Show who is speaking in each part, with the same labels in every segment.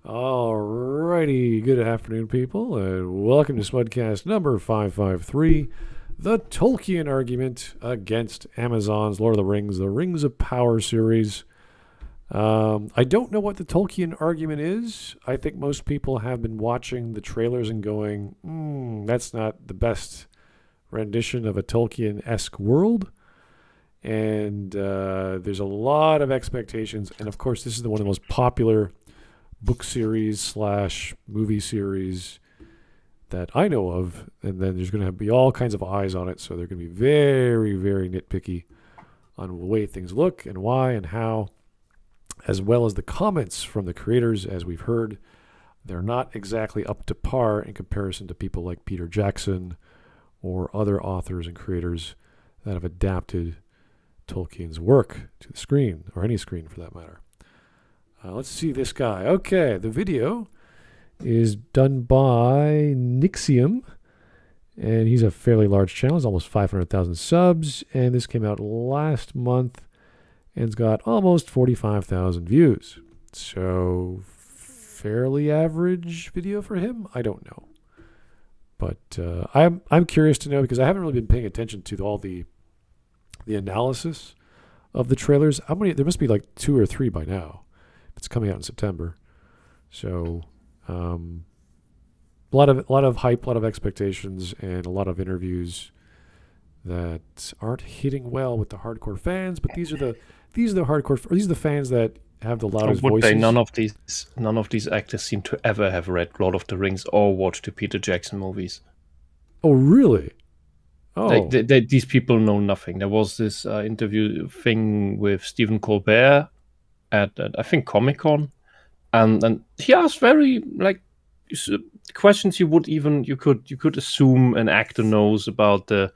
Speaker 1: Alrighty, good afternoon, people, and welcome to Smudcast number 553, the Tolkien argument against Amazon's Lord of the Rings of Power series. I don't know what the Tolkien argument is. I think most people have been watching the trailers and going, that's not the best rendition of a Tolkien-esque world. And there's a lot of expectations, and of course, this is one of the most popular book series / movie series that I know of, and then there's going to be all kinds of eyes on it, so they're going to be very, very nitpicky on the way things look and why and how, as well as the comments from the creators. As we've heard, they're not exactly up to par in comparison to people like Peter Jackson or other authors and creators that have adapted Tolkien's work to the screen, or any screen for that matter. Let's see this guy. Okay, the video is done by Nixium, and he's a fairly large channel. He's almost 500,000 subs, and this came out last month, and it's got almost 45,000 views. So, fairly average video for him? I don't know. But I'm curious to know, because I haven't really been paying attention to all the analysis of the trailers. How many? There must be like 2 or 3 by now. It's coming out in September, so a lot of hype, a lot of expectations, and a lot of interviews that aren't hitting well with the hardcore fans. But these are the hardcore. These are the fans that have the loudest voices.
Speaker 2: None of these actors seem to ever have read Lord of the Rings or watched the Peter Jackson movies.
Speaker 1: Oh, really?
Speaker 2: Oh, these people know nothing. There was this interview thing with Stephen Colbert at I think Comic-Con, and he asked very questions you could assume an actor knows about the.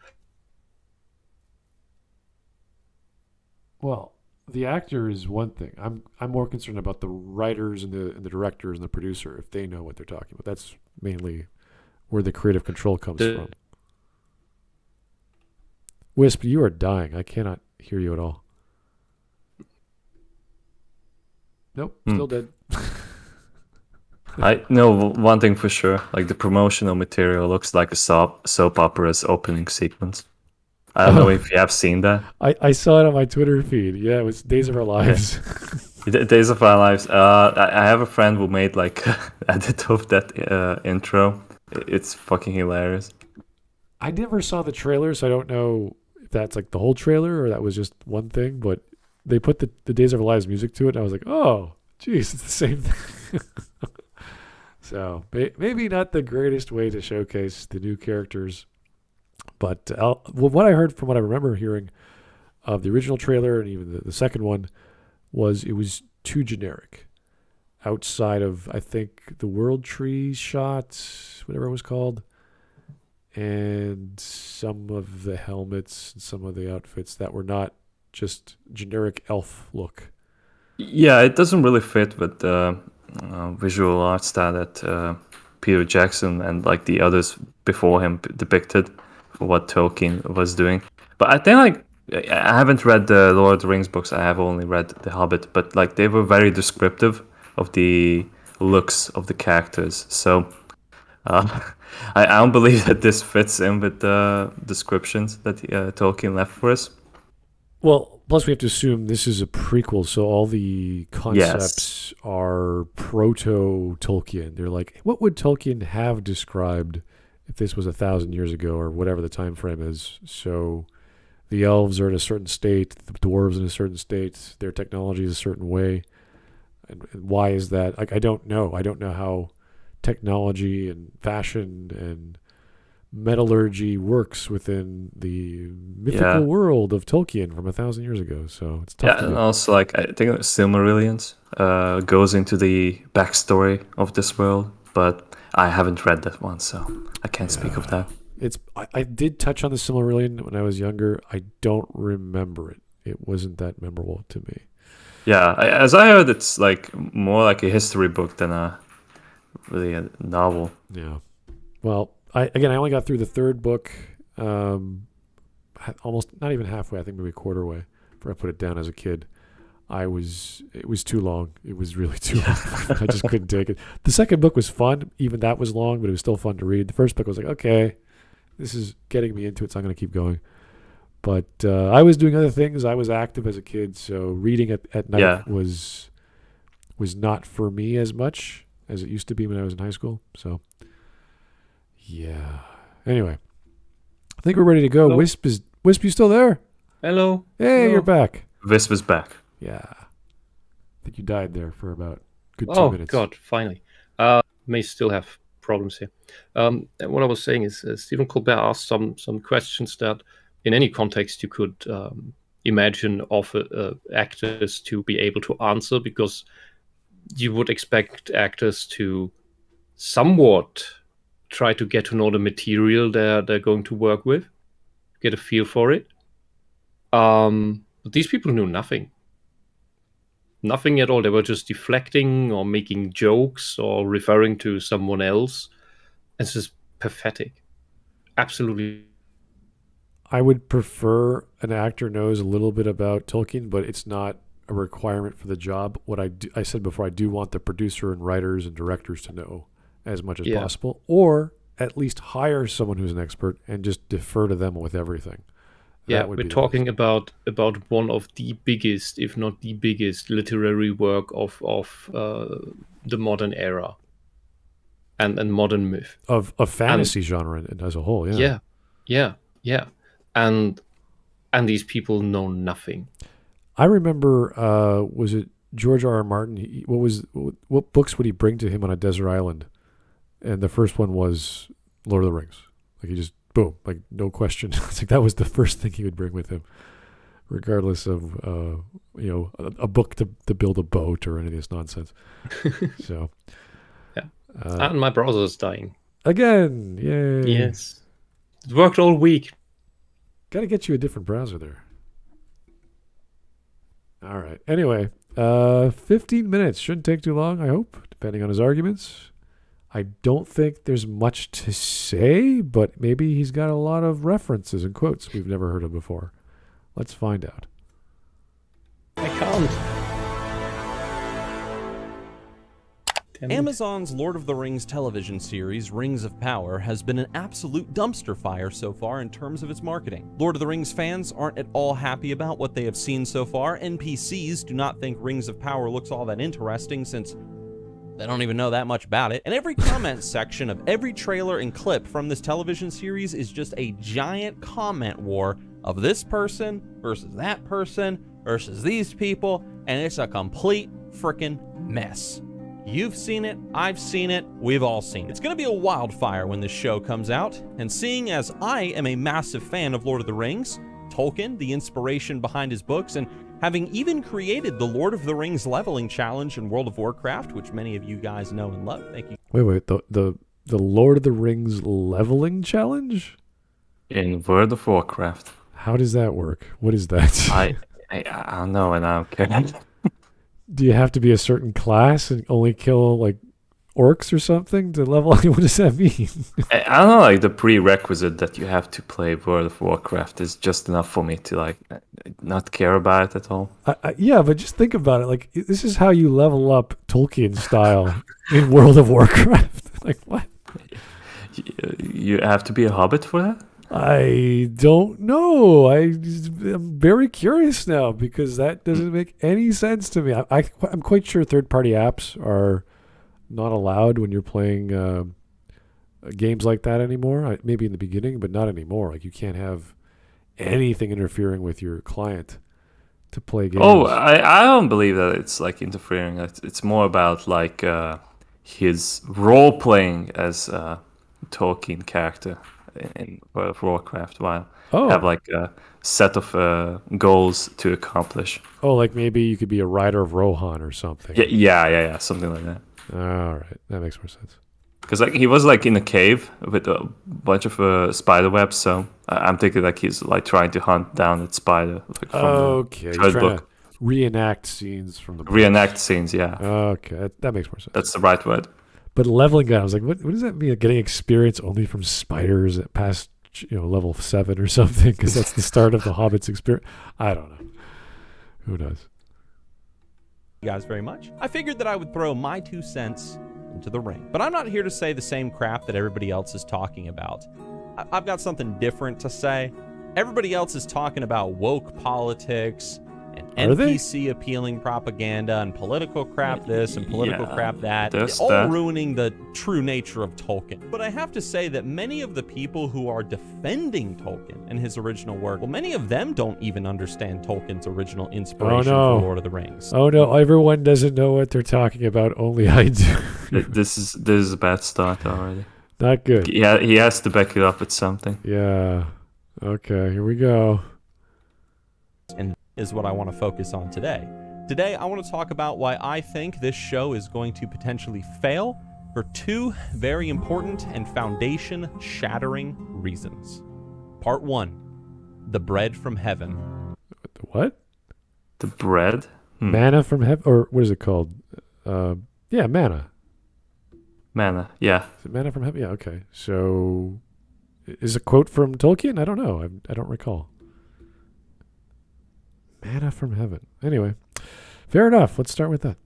Speaker 1: Well, the actor is one thing. I'm more concerned about the writers and the directors and the producer, if they know what they're talking about. That's mainly where the creative control comes from. Whisp, you are dying. I cannot hear you at all. Nope, still dead.
Speaker 3: I know one thing for sure. Like, the promotional material looks like a soap opera's opening sequence. I don't know if you have seen that.
Speaker 1: I saw it on my Twitter feed. Yeah, it was Days of Our Lives.
Speaker 3: Days of Our Lives. I have a friend who made like an edit of that intro. It's fucking hilarious.
Speaker 1: I never saw the trailer, so I don't know if that's like the whole trailer or that was just one thing, but they put the Days of Our Lives music to it, and I was like, oh, geez, it's the same thing. So maybe not the greatest way to showcase the new characters, but what I heard from what I remember hearing of the original trailer and even the second one was it was too generic. Outside of, I think, the World Tree shot, whatever it was called, and some of the helmets and some of the outfits that were not just generic elf look.
Speaker 3: Yeah, it doesn't really fit with the visual art style that Peter Jackson and like the others before him depicted for what Tolkien was doing. But I think I haven't read the Lord of the Rings books. I have only read The Hobbit, but like they were very descriptive of the looks of the characters. So I don't believe that this fits in with the descriptions that Tolkien left for us.
Speaker 1: Well, plus we have to assume this is a prequel, so all the concepts are proto-Tolkien. They're like, what would Tolkien have described if this was 1,000 years ago or whatever the time frame is? So the elves are in a certain state, the dwarves in a certain state, their technology is a certain way. And why is that? Like, I don't know. I don't know how technology and fashion and metallurgy works within the mythical world of Tolkien from 1,000 years ago. So it's tough to do.
Speaker 3: And also, like, I think Silmarillions goes into the backstory of this world, but I haven't read that one, so I can't speak of that.
Speaker 1: I did touch on the Silmarillion when I was younger. I don't remember it. It wasn't that memorable to me.
Speaker 3: Yeah, as I heard, it's like more like a history book than a novel.
Speaker 1: Yeah. Well, I only got through the third book, almost not even halfway. I think maybe a quarter way, before I put it down as a kid. it was too long. It was really too long. I just couldn't take it. The second book was fun. Even that was long, but it was still fun to read. The first book was like, okay, this is getting me into it, so I'm going to keep going. But I was doing other things. I was active as a kid, so reading at night was not for me as much as it used to be when I was in high school. So, yeah. Anyway, I think we're ready to go.
Speaker 2: Hello.
Speaker 1: Wisp, you still there?
Speaker 2: Hello.
Speaker 1: Hey,
Speaker 2: Hello.
Speaker 1: you're back.
Speaker 3: Wisp is back.
Speaker 1: Yeah. I think you died there for about good 2 minutes.
Speaker 2: Oh, God, finally. May still have problems here. What I was saying is Stephen Colbert asked some questions that in any context you could imagine of actors to be able to answer, because you would expect actors to somewhat try to get to know the material they're going to work with, get a feel for it. But these people knew nothing. Nothing at all. They were just deflecting or making jokes or referring to someone else. It's just pathetic. Absolutely.
Speaker 1: I would prefer an actor knows a little bit about Tolkien, but it's not a requirement for the job. What I said before, I do want the producer and writers and directors to know as much as possible, or at least hire someone who's an expert and just defer to them with everything.
Speaker 2: Yeah, we're talking about one of the biggest, if not the biggest, literary work of the modern era and modern myth
Speaker 1: of fantasy genre as a whole.
Speaker 2: Yeah. And these people know nothing.
Speaker 1: I remember, was it George R.R. Martin? What books would he bring to him on a desert island? And the first one was Lord of the Rings. Like he just boom, like no question. It's like that was the first thing he would bring with him, regardless of a book to build a boat or any of this nonsense. So
Speaker 2: yeah, and my browser's dying
Speaker 1: again. Yay!
Speaker 2: Yes, it worked all week.
Speaker 1: Got to get you a different browser there. All right. Anyway, 15 minutes shouldn't take too long. I hope, depending on his arguments. I don't think there's much to say, but maybe he's got a lot of references and quotes we've never heard of before. Let's find out.
Speaker 2: I can't.
Speaker 4: Amazon's Lord of the Rings television series, Rings of Power, has been an absolute dumpster fire so far in terms of its marketing. Lord of the Rings fans aren't at all happy about what they have seen so far. NPCs do not think Rings of Power looks all that interesting since they don't even know that much about it. And every comment section of every trailer and clip from this television series is just a giant comment war of this person versus that person versus these people, and it's a complete freaking mess. You've seen it, I've seen it, we've all seen it. It's going to be a wildfire when this show comes out, and seeing as I am a massive fan of Lord of the Rings, Tolkien, the inspiration behind his books, and having even created the Lord of the Rings leveling challenge in World of Warcraft, which many of you guys know and love. Thank you.
Speaker 1: Wait, the Lord of the Rings leveling challenge?
Speaker 3: In World of Warcraft.
Speaker 1: How does that work? What is that?
Speaker 3: I don't know, and I don't care.
Speaker 1: Do you have to be a certain class and only kill like orcs or something to level? What does that mean?
Speaker 3: I don't know, like the prerequisite that you have to play World of Warcraft is just enough for me to like not care about it at all.
Speaker 1: Yeah, but just think about it. Like this is how you level up Tolkien style in World of Warcraft. Like what?
Speaker 3: You have to be a hobbit for that?
Speaker 1: I don't know. I'm very curious now because that doesn't make any sense to me. I'm quite sure third-party apps are not allowed when you're playing games like that anymore. Maybe in the beginning, but not anymore. Like you can't have anything interfering with your client to play games.
Speaker 3: Oh, I don't believe that it's like interfering. It's more about like his role playing as a Tolkien character in World of Warcraft, while have like a set of goals to accomplish.
Speaker 1: Oh, like maybe you could be a rider of Rohan or something.
Speaker 3: Yeah, something like that.
Speaker 1: All right, that makes more sense.
Speaker 3: Because like he was like in a cave with a bunch of spider webs, so I'm thinking like he's like trying to hunt down that spider. Like, from the third book.
Speaker 1: To reenact scenes from the book.
Speaker 3: Reenact scenes, yeah.
Speaker 1: Okay, that makes more sense.
Speaker 3: That's the right word.
Speaker 1: But leveling guy, I was like, what does that mean? Like getting experience only from spiders at past level 7 or something? Because that's the start of the Hobbit's experience. I don't know. Who knows?
Speaker 4: you guys very much, I figured that I would throw my 2 cents into the ring. But I'm not here to say the same crap that everybody else is talking about. I've got something different to say. Everybody else is talking about woke politics and NPC appealing propaganda and political crap this and political crap that, all ruining the true nature of Tolkien. But I have to say that many of the people who are defending Tolkien and his original work, well, many of them don't even understand Tolkien's original inspiration for Lord of the Rings.
Speaker 1: Oh no, everyone doesn't know what they're talking about, only I do.
Speaker 3: This is a bad start already.
Speaker 1: Not good.
Speaker 3: Yeah, he has to back it up with something.
Speaker 1: Yeah. Okay, here we go.
Speaker 4: And is what I want to focus on today. Today, I want to talk about why I think this show is going to potentially fail for 2 very important and foundation-shattering reasons. Part 1, the bread from heaven.
Speaker 1: What?
Speaker 3: The bread?
Speaker 1: Manna from heaven? Or what is it called? Yeah, manna.
Speaker 3: Manna, yeah.
Speaker 1: Is it manna from heaven? Yeah, okay. So, is a quote from Tolkien? I don't know. I don't recall. Manna from heaven. Anyway, fair enough. Let's start with that.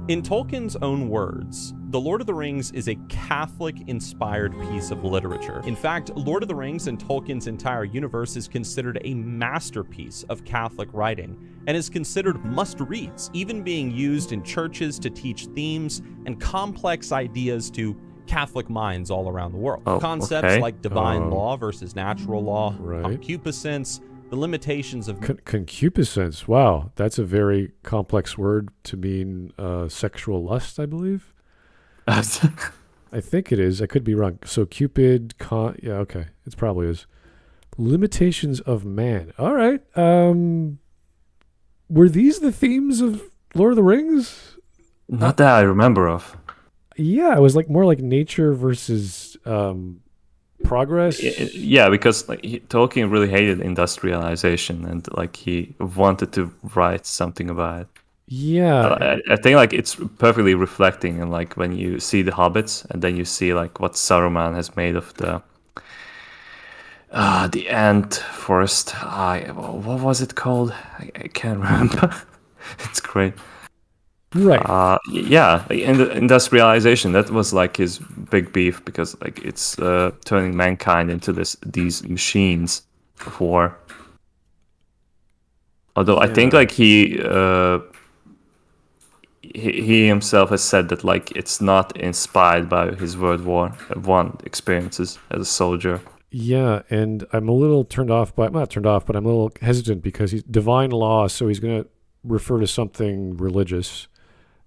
Speaker 4: In Tolkien's own words, The Lord of the Rings is a Catholic-inspired piece of literature. In fact, Lord of the Rings and Tolkien's entire universe is considered a masterpiece of Catholic writing and is considered must-reads, even being used in churches to teach themes and complex ideas to Catholic minds all around the world. Concepts like divine law versus natural law, concupiscence, the limitations of
Speaker 1: concupiscence. Wow, that's a very complex word to mean sexual lust, I believe. I think it is. I could be wrong. So Cupid, yeah, okay, it probably is. Limitations of man. All right. Were these the themes of Lord of the Rings?
Speaker 3: Not that I remember of.
Speaker 1: Yeah, it was like more like nature versus progress.
Speaker 3: Yeah, because like Tolkien really hated industrialization and like he wanted to write something about it.
Speaker 1: Yeah,
Speaker 3: I think like it's perfectly reflecting in like when you see the hobbits and then you see like what Saruman has made of the ant forest. What was it called? I can't remember. It's great.
Speaker 1: Right.
Speaker 3: Yeah, like industrialization, that was like his big beef because like it's turning mankind into these machines of war. Although I think like he himself has said that like it's not inspired by his World War I experiences as a soldier.
Speaker 1: Yeah, and I'm a little turned off by, not turned off, but I'm a little hesitant because he's divine law, so he's going to refer to something religious.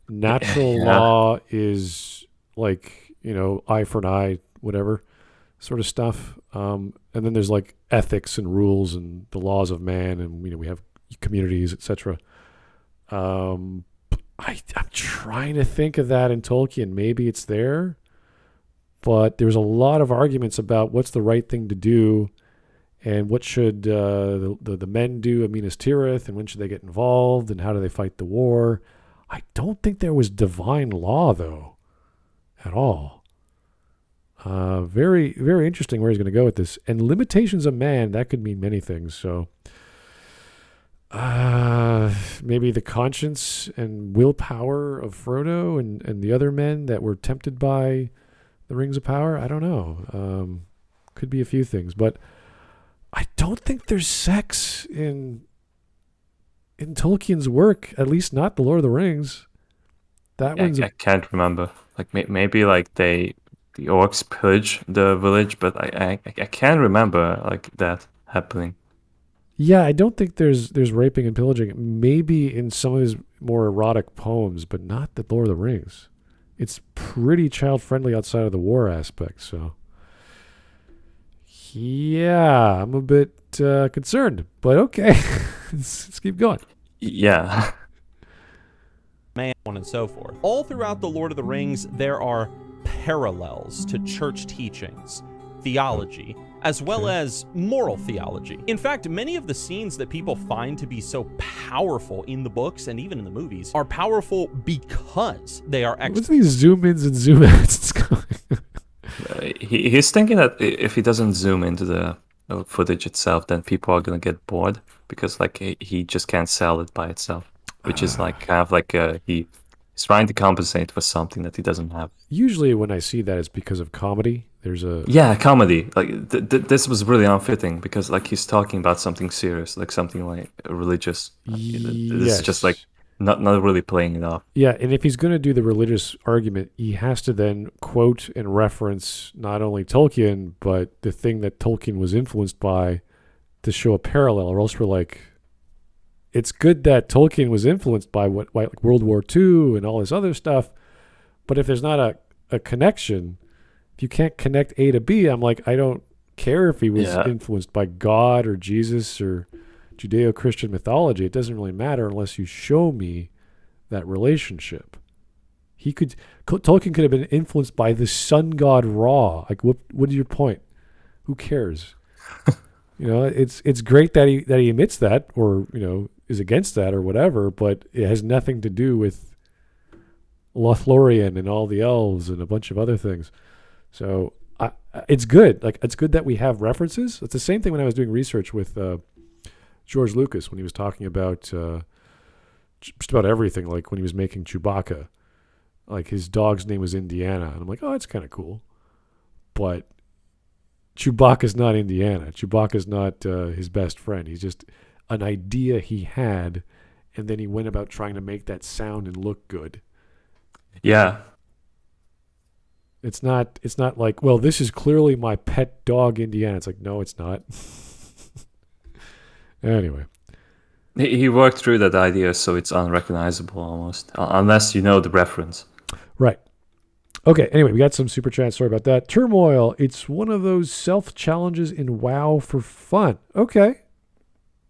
Speaker 1: Natural law is like, eye for an eye, whatever sort of stuff. And then there's like ethics and rules and the laws of man, and we have communities, etc. I'm trying to think of that in Tolkien. Maybe it's there, but there's a lot of arguments about what's the right thing to do and what should the men do, Minas Tirith, and when should they get involved and how do they fight the war. I don't think there was divine law, though, at all. Very, very interesting where he's going to go with this. And limitations of man, that could mean many things. So maybe the conscience and willpower of Frodo and the other men that were tempted by the Rings of Power. I don't know. Could be a few things. But I don't think there's sex in Tolkien's work, at least not the Lord of the Rings.
Speaker 3: I can't remember. Like maybe like the orcs pillage the village, but I can't remember like that happening.
Speaker 1: Yeah, I don't think there's raping and pillaging. Maybe in some of his more erotic poems, but not the Lord of the Rings. It's pretty child friendly outside of the war aspect. So yeah, I'm a bit concerned, but okay. Let's keep going.
Speaker 3: Yeah.
Speaker 4: Man, and so forth. All throughout the Lord of the Rings, there are parallels to church teachings, theology, as well as moral theology. In fact, many of the scenes that people find to be so powerful in the books and even in the movies are powerful because they are
Speaker 1: What's these zoom-ins and zoom-outs?
Speaker 3: He's thinking that if he doesn't zoom into the footage itself, then people are going to get bored because like he just can't sell it by itself. which is like kind of like he's trying to compensate for something that he doesn't have.
Speaker 1: Usually when I see that, it's because of comedy. There's a
Speaker 3: comedy. Like this was really unfitting because like he's talking about something serious, like something like religious. This is just like not really playing it off.
Speaker 1: Yeah, and if he's going to do the religious argument, he has to then quote and reference not only Tolkien, but the thing that Tolkien was influenced by to show a parallel, or else we're like, it's good that Tolkien was influenced by like World War II and all this other stuff, but if there's not a connection, if you can't connect A to B, I'm like, I don't care if he was influenced by God or Jesus or Judeo-Christian mythology. It doesn't really matter unless you show me that relationship. Tolkien could have been influenced by the sun god Ra. Like, what is your point? Who cares? It's great that he admits that, or is against that or whatever, but it has nothing to do with Lothlorien and all the elves and a bunch of other things. So it's good. Like, it's good that we have references. It's the same thing when I was doing research with George Lucas when he was talking about just about everything. Like when he was making Chewbacca, like his dog's name was Indiana, and I'm like, oh, that's kind of cool. But Chewbacca's not Indiana. Chewbacca's not his best friend. He's just an idea he had, and then he went about trying to make that sound and look good.
Speaker 3: Yeah.
Speaker 1: It's not like, well, this is clearly my pet dog, Indiana. It's like, no, it's not. Anyway.
Speaker 3: He worked through that idea so it's unrecognizable almost, unless you know the reference.
Speaker 1: Right. Okay, anyway, we got some super chats. Sorry about that. Turmoil, it's one of those self-challenges in WoW for fun. Okay.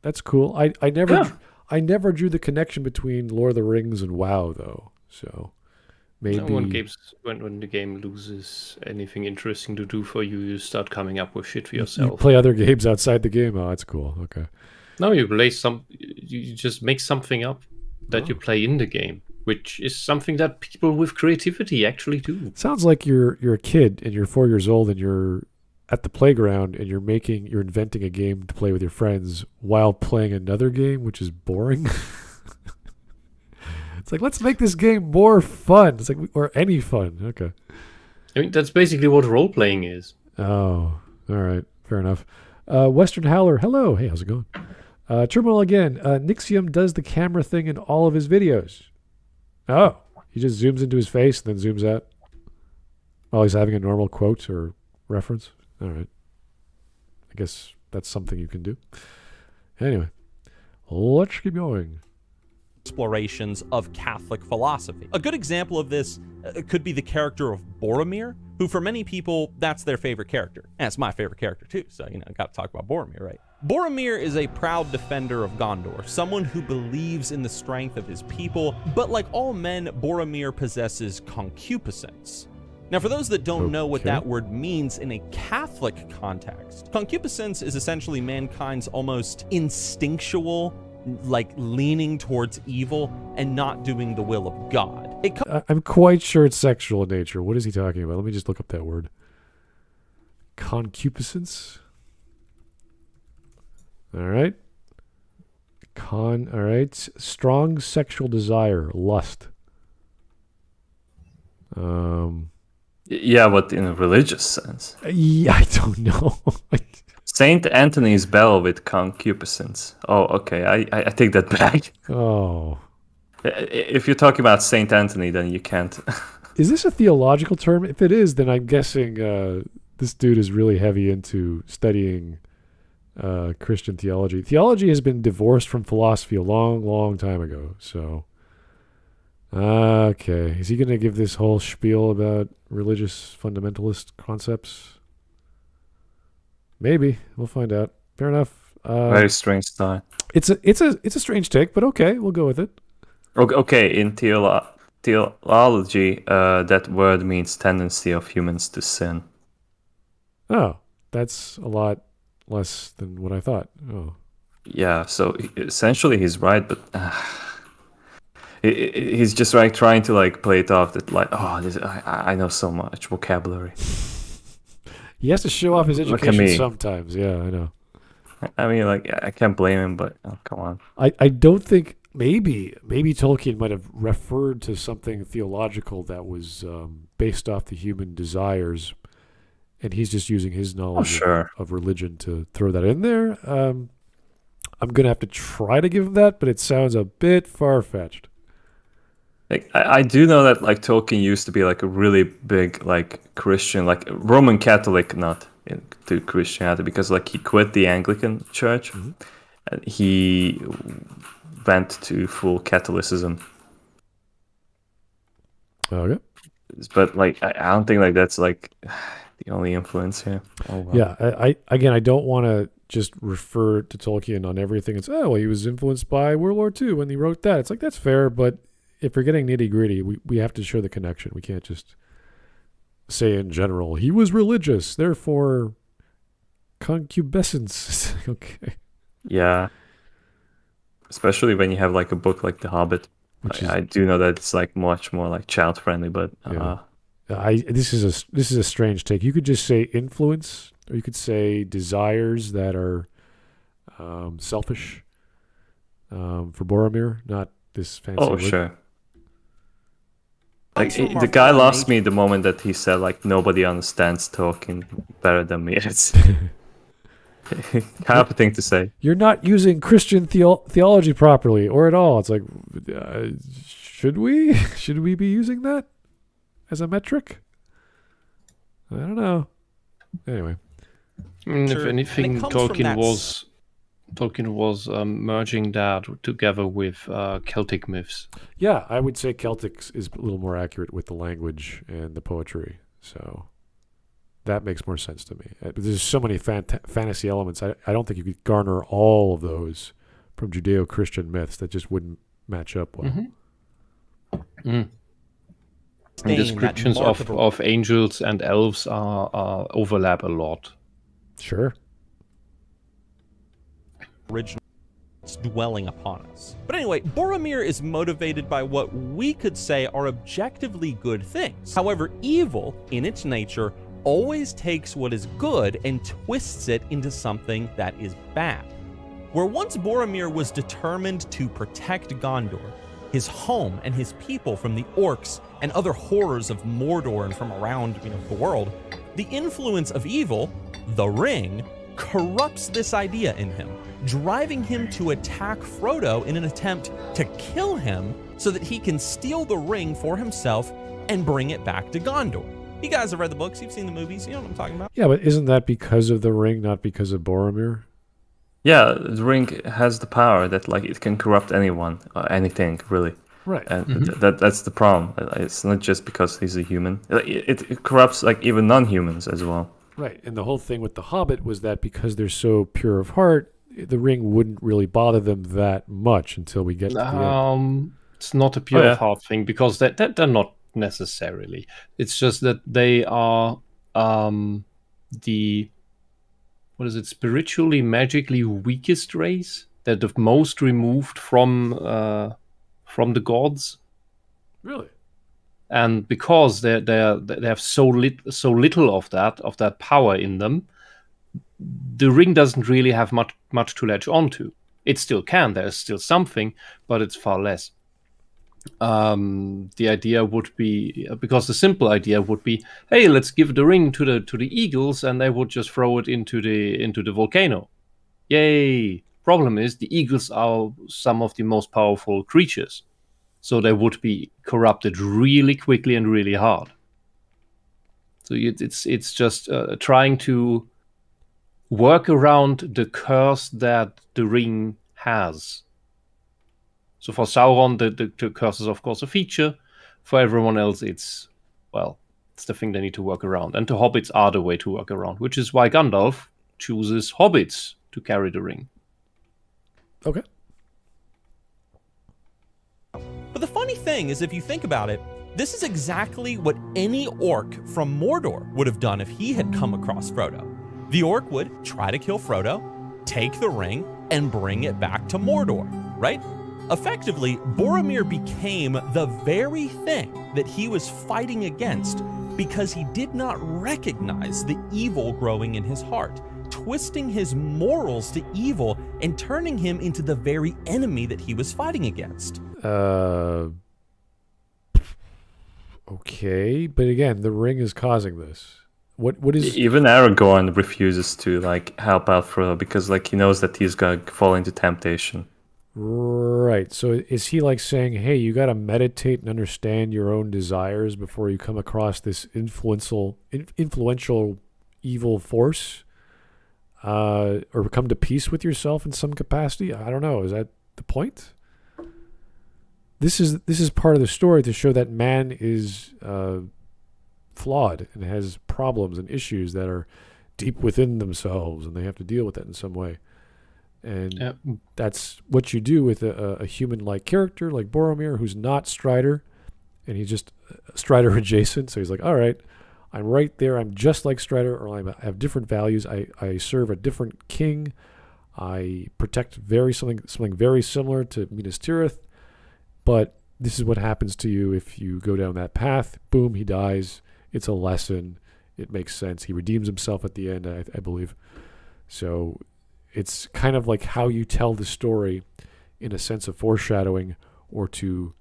Speaker 1: That's cool. I never drew the connection between Lord of the Rings and WoW, though. So maybe
Speaker 2: when the game loses anything interesting to do for you, you start coming up with shit for yourself.
Speaker 1: You play other games outside the game. Oh, that's cool. Okay.
Speaker 2: No, you just make something up that you play in the game, which is something that people with creativity actually do.
Speaker 1: Sounds like you're a kid and you're 4 years old and you're at the playground and you're inventing a game to play with your friends while playing another game, which is boring. It's like, let's make this game more fun. It's like, or any fun. Okay.
Speaker 2: I mean, that's basically what role playing is.
Speaker 1: Oh, all right. Fair enough. Western Howler, hello. Hey, how's it going? Turmoil again. Nixium does the camera thing in all of his videos. Oh, he just zooms into his face and then zooms out while he's having a normal quote or reference. All right. I guess that's something you can do. Anyway, let's keep going.
Speaker 4: Explorations of Catholic philosophy. A good example of this could be the character of Boromir, who for many people, that's their favorite character. And it's my favorite character too, so, got to talk about Boromir, right? Boromir is a proud defender of Gondor, someone who believes in the strength of his people, but like all men, Boromir possesses concupiscence. Now, for those that don't know what that word means in a Catholic context, concupiscence is essentially mankind's almost instinctual, like leaning towards evil and not doing the will of God.
Speaker 1: I'm quite sure it's sexual in nature. What is he talking about? Let me just look up that word. Concupiscence. All right. All right. Strong sexual desire, lust.
Speaker 3: Yeah, but in a religious sense.
Speaker 1: Yeah, I don't know.
Speaker 3: Saint Anthony's bell with concupiscence. Oh, okay. I take that back.
Speaker 1: Oh.
Speaker 3: If you're talking about Saint Anthony, then you can't.
Speaker 1: Is this a theological term? If it is, then I'm guessing this dude is really heavy into studying Christian theology. Theology has been divorced from philosophy a long, long time ago. So, okay. Is he going to give this whole spiel about religious fundamentalist concepts? Maybe. We'll find out. Fair enough.
Speaker 3: Very strange style.
Speaker 1: It's a strange take, but okay, we'll go with it.
Speaker 3: Okay, in theology, that word means tendency of humans to sin.
Speaker 1: Oh, that's a lot less than what I thought. Oh.
Speaker 3: Yeah, so essentially he's right, but he's just like trying to like play it off that like, I know so much vocabulary.
Speaker 1: He has to show off his education sometimes. Yeah, I know.
Speaker 3: I mean, like, I can't blame him, but come on.
Speaker 1: I don't think maybe Tolkien might have referred to something theological that was based off the human desires, and he's just using his knowledge of religion to throw that in there. I'm going to have to try to give him that, but it sounds a bit far-fetched.
Speaker 3: Like, I do know that like Tolkien used to be like a really big like Christian, like Roman Catholic, not into Christianity, because like he quit the Anglican Church, and he went to full Catholicism.
Speaker 1: Okay.
Speaker 3: But like I don't think like that's like the only influence here.
Speaker 1: Oh, wow. Yeah, I don't want to just refer to Tolkien on everything. It's well, he was influenced by World War II when he wrote that. It's like that's fair, but if we're getting nitty gritty, we have to show the connection. We can't just say in general he was religious, therefore concupiscence. Okay.
Speaker 3: Yeah. Especially when you have like a book like The Hobbit. I do know that it's like much more like child friendly, but
Speaker 1: this is a strange take. You could just say influence, or you could say desires that are selfish for Boromir, not this fancy.
Speaker 3: Oh, sure. Like the guy lost me the moment that he said like nobody understands Tolkien better than me. It's kind of a thing to say.
Speaker 1: You're not using Christian theology properly or at all. It's like, should we? Should we be using that as a metric? I don't know. Anyway.
Speaker 2: If anything, Tolkien was merging that together with Celtic myths.
Speaker 1: Yeah, I would say Celtic is a little more accurate with the language and the poetry. So that makes more sense to me. There's so many fantasy elements. I don't think you could garner all of those from Judeo-Christian myths. That just wouldn't match up well.
Speaker 2: And descriptions of angels and elves are overlap a lot.
Speaker 1: Sure.
Speaker 4: Original dwelling upon us. But anyway, Boromir is motivated by what we could say are objectively good things. However, evil, in its nature, always takes what is good and twists it into something that is bad. Where once Boromir was determined to protect Gondor, his home and his people from the orcs and other horrors of Mordor and from around the world, the influence of evil, the ring, corrupts this idea in him, driving him to attack Frodo in an attempt to kill him so that he can steal the ring for himself and bring it back to Gondor. You guys have read the books, you've seen the movies, you know what I'm talking about.
Speaker 1: Yeah, but isn't that because of the ring, not because of Boromir?
Speaker 3: Yeah, the ring has the power that like it can corrupt anyone, anything really.
Speaker 1: Right.
Speaker 3: And that's the problem. It's not just because he's a human. It corrupts like even non-humans as well.
Speaker 1: Right, and the whole thing with the Hobbit was that because they're so pure of heart, the ring wouldn't really bother them that much until we get to the end.
Speaker 2: It's not a pure of heart thing, because they're not necessarily. It's just that they are the spiritually, magically weakest race. They're the most removed from the gods.
Speaker 1: Really?
Speaker 2: And because they have so little of that power in them, the ring doesn't really have much to latch onto. It still can. There's still something, but it's far less. The idea would be, because the simple idea would be, hey, let's give the ring to the eagles, and they would just throw it into the volcano. Yay! Problem is, the eagles are some of the most powerful creatures. So they would be corrupted really quickly and really hard. So it's just trying to work around the curse that the ring has. So for Sauron, the curse is of course a feature. For everyone else, it's the thing they need to work around. And the hobbits are the way to work around, which is why Gandalf chooses hobbits to carry the ring.
Speaker 1: Okay.
Speaker 4: But the funny thing is, if you think about it, this is exactly what any orc from Mordor would have done if he had come across Frodo. The orc would try to kill Frodo, take the ring, and bring it back to Mordor, right? Effectively, Boromir became the very thing that he was fighting against because he did not recognize the evil growing in his heart, twisting his morals to evil and turning him into the very enemy that he was fighting against.
Speaker 1: Okay, but again, the ring is causing this. What is...
Speaker 3: Even Aragorn refuses to like help out Frodo because like he knows that he's gonna fall into temptation.
Speaker 1: Right. So is he like saying, hey, you got to meditate and understand your own desires before you come across this influential evil force? Or come to peace with yourself in some capacity? I don't know. Is that the point? This is part of the story to show that man is flawed and has problems and issues that are deep within themselves, and they have to deal with that in some way. And that's what you do with a human-like character like Boromir, who's not Strider, and he's just Strider adjacent. So he's like, all right, I'm right there. I'm just like Strider, or I have different values. I serve a different king. I protect something very similar to Minas Tirith. But this is what happens to you if you go down that path. Boom, he dies. It's a lesson. It makes sense. He redeems himself at the end, I believe. So it's kind of like how you tell the story in a sense of foreshadowing, or to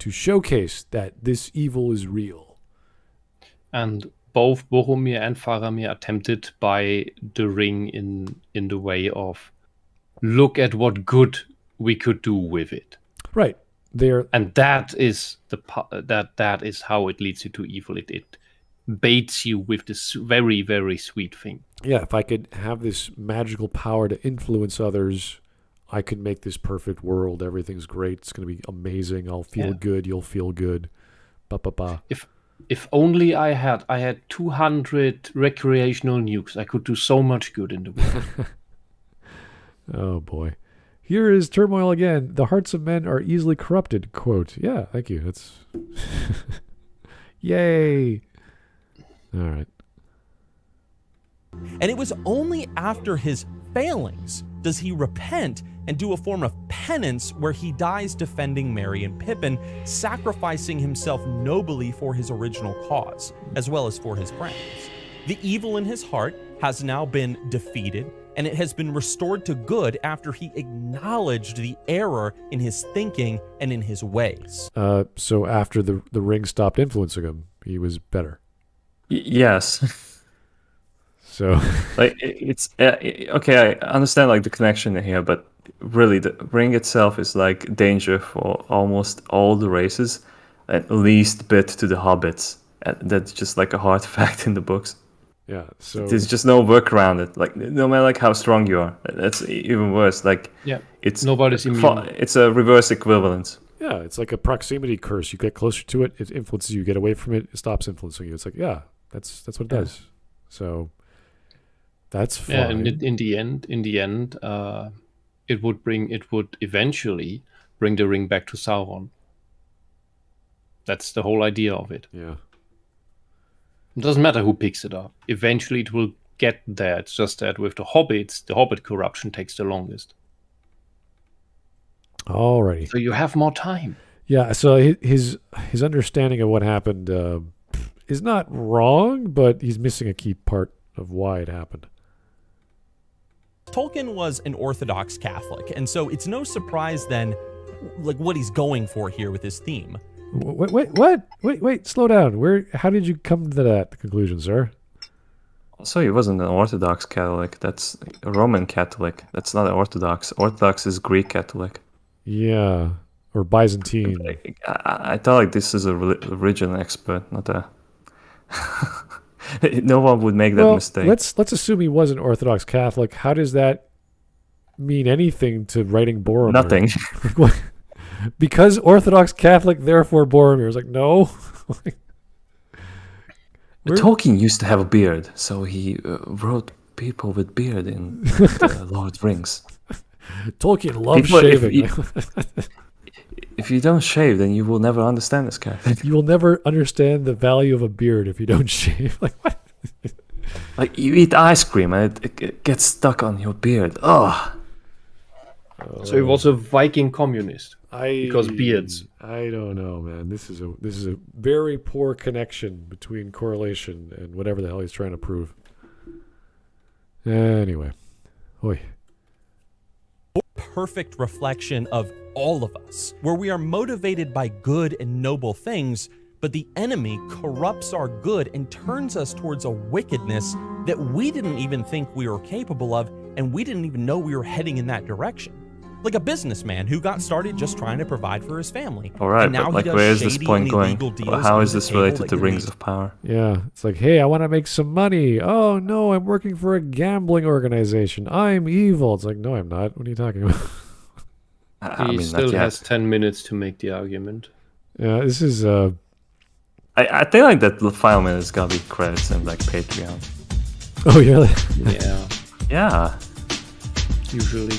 Speaker 1: showcase that this evil is real.
Speaker 2: And both Boromir and Faramir are tempted by the ring in the way of, look at what good we could do with it.
Speaker 1: Right.
Speaker 2: And that is that is how it leads you to evil. It baits you with this very, very sweet thing.
Speaker 1: Yeah, if I could have this magical power to influence others, I could make this perfect world. Everything's great. It's going to be amazing. I'll feel good. You'll feel good. Ba-ba-ba.
Speaker 2: If only I had 200 recreational nukes, I could do so much good in the world.
Speaker 1: Oh, boy. Here is turmoil again. The hearts of men are easily corrupted. Quote. Yeah, thank you. That's... Yay. All right.
Speaker 4: And it was only after his failings does he repent and do a form of penance where he dies defending Merry and Pippin, sacrificing himself nobly for his original cause, as well as for his friends. The evil in his heart has now been defeated, and it has been restored to good after he acknowledged the error in his thinking and in his ways.
Speaker 1: So after the ring stopped influencing him, he was better.
Speaker 3: Yes.
Speaker 1: So,
Speaker 3: like, it's okay. I understand like the connection here, but really, the ring itself is like danger for almost all the races, at least bit to the hobbits. And that's just like a hard fact in the books.
Speaker 1: Yeah. So
Speaker 3: there's just no work around it. Like no matter like how strong you are, that's even worse. Like it's
Speaker 2: nobody's immune.
Speaker 3: It's a reverse equivalence.
Speaker 1: Yeah, it's like a proximity curse. You get closer to it, it influences you. You get away from it, it stops influencing you. It's like that's what it does. So. That's fine.
Speaker 2: Yeah, and in the end, it would eventually bring the ring back to Sauron. That's the whole idea of it.
Speaker 1: Yeah.
Speaker 2: It doesn't matter who picks it up. Eventually, it will get there. It's just that with the hobbits, the hobbit corruption takes the longest.
Speaker 1: Alrighty.
Speaker 2: So you have more time.
Speaker 1: Yeah. So his understanding of what happened is not wrong, but he's missing a key part of why it happened.
Speaker 4: Tolkien was an Orthodox Catholic, and so it's no surprise then, like, what he's going for here with his theme.
Speaker 1: Wait, slow down. How did you come to that conclusion, sir?
Speaker 3: Also, he wasn't an Orthodox Catholic. That's a Roman Catholic. That's not an Orthodox. Orthodox is Greek Catholic.
Speaker 1: Yeah, or Byzantine.
Speaker 3: I thought like this is a religion expert, not a... No one would make that mistake.
Speaker 1: Let's assume he was an Orthodox Catholic. How does that mean anything to writing Boromir?
Speaker 3: Nothing.
Speaker 1: Because Orthodox Catholic, therefore Boromir. It's like, no.
Speaker 3: Tolkien used to have a beard, so he wrote people with beard in the Lord of the Rings.
Speaker 1: Tolkien loved shaving.
Speaker 3: If you don't shave, then you will never understand this character.
Speaker 1: You will never understand the value of a beard if you don't shave. Like, what?
Speaker 3: Like, you eat ice cream and it gets stuck on your beard. Oh.
Speaker 2: So he was a Viking communist because beards.
Speaker 1: I don't know, man. This is a very poor connection between correlation and whatever the hell he's trying to prove. Anyway. Oi.
Speaker 4: Perfect reflection of all of us, where we are motivated by good and noble things, but the enemy corrupts our good and turns us towards a wickedness that we didn't even think we were capable of, and we didn't even know we were heading in that direction. Like a businessman who got started just trying to provide for his family.
Speaker 3: All right,
Speaker 4: and now
Speaker 3: but like,
Speaker 4: he does
Speaker 3: where is this
Speaker 4: shady
Speaker 3: point
Speaker 4: and
Speaker 3: going?
Speaker 4: illegal deals
Speaker 3: How
Speaker 4: under
Speaker 3: is
Speaker 4: the
Speaker 3: this
Speaker 4: table
Speaker 3: related
Speaker 4: that
Speaker 3: to
Speaker 4: you
Speaker 3: Rings
Speaker 4: read.
Speaker 3: of Power?
Speaker 1: Yeah, it's like, hey, I want to make some money. Oh, no, I'm working for a gambling organization. I'm evil. It's like, no, I'm not. What are you talking about?
Speaker 2: He still has 10 minutes to make the argument.
Speaker 1: Yeah, this is...
Speaker 3: I think like that the final minute is gonna be credits and like Patreon.
Speaker 1: Oh, really?
Speaker 2: Yeah,
Speaker 3: Yeah.
Speaker 2: usually.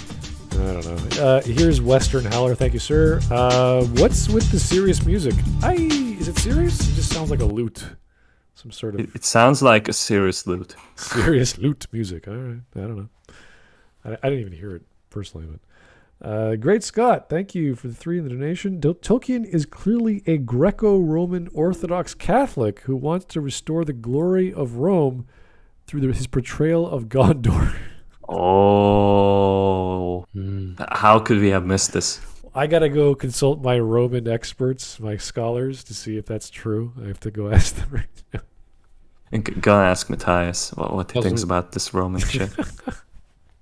Speaker 1: I don't know. Here's Western Howler. Thank you, sir. What's with the serious music? Is it serious? It just sounds like a lute. Some sort of
Speaker 3: It sounds like a serious loot.
Speaker 1: serious lute music. All right. I don't know. I didn't even hear it personally, but Great Scott, thank you for the 3 in the donation. Tolkien is clearly a Greco-Roman Orthodox Catholic who wants to restore the glory of Rome through his portrayal of Gondor.
Speaker 3: Oh. How could we have missed this?
Speaker 1: I gotta go consult my Roman experts, my scholars, to see if that's true. I have to go ask them right now.
Speaker 3: I'm gonna ask Matthias what he thinks
Speaker 2: Wasn't-
Speaker 3: about this Roman shit.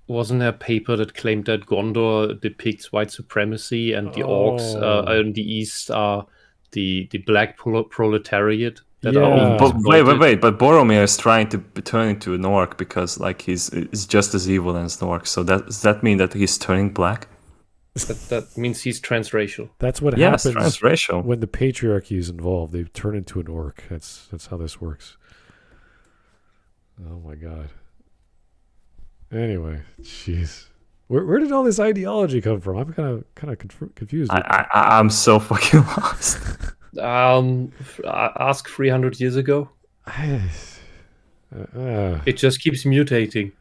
Speaker 2: Wasn't there a paper that claimed that Gondor depicts white supremacy and the orcs in the east are the black proletariat that
Speaker 1: Yeah.
Speaker 2: are
Speaker 3: But
Speaker 2: exploited?
Speaker 3: wait. But Boromir is trying to turn into an orc because like he's just as evil as an orc. So does that mean that he's turning black?
Speaker 2: That means he's transracial.
Speaker 1: That's what
Speaker 3: Yes,
Speaker 1: happens
Speaker 3: transracial.
Speaker 1: when the patriarchy is involved. They turn into an orc. That's how this works. Oh my god. Anyway, jeez, where did all this ideology come from? I'm kind of confused.
Speaker 3: I'm so fucking lost.
Speaker 2: Ask 300 years ago. It just keeps mutating.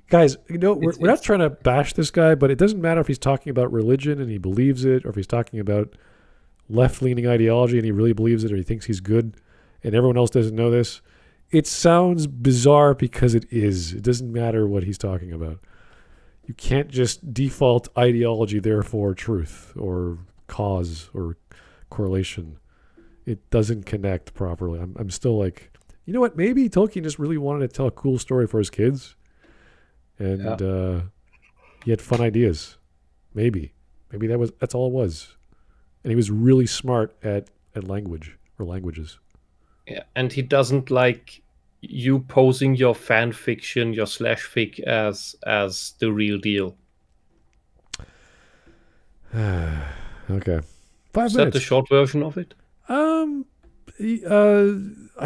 Speaker 1: Guys, we're not trying to bash this guy, but it doesn't matter if he's talking about religion and he believes it, or if he's talking about left-leaning ideology and he really believes it, or he thinks he's good, and everyone else doesn't know this. It sounds bizarre because it is. It doesn't matter what he's talking about. You can't just default ideology, therefore truth, or cause, or correlation. It doesn't connect properly. I'm still like, you know what? Maybe Tolkien just really wanted to tell a cool story for his kids. And he had fun ideas. Maybe that's all it was. And he was really smart at language or languages.
Speaker 2: Yeah, and he doesn't like you posing your fan fiction, your slash fic as the real deal.
Speaker 1: Okay. 5
Speaker 2: Is that
Speaker 1: minutes.
Speaker 2: the short version of it?
Speaker 1: I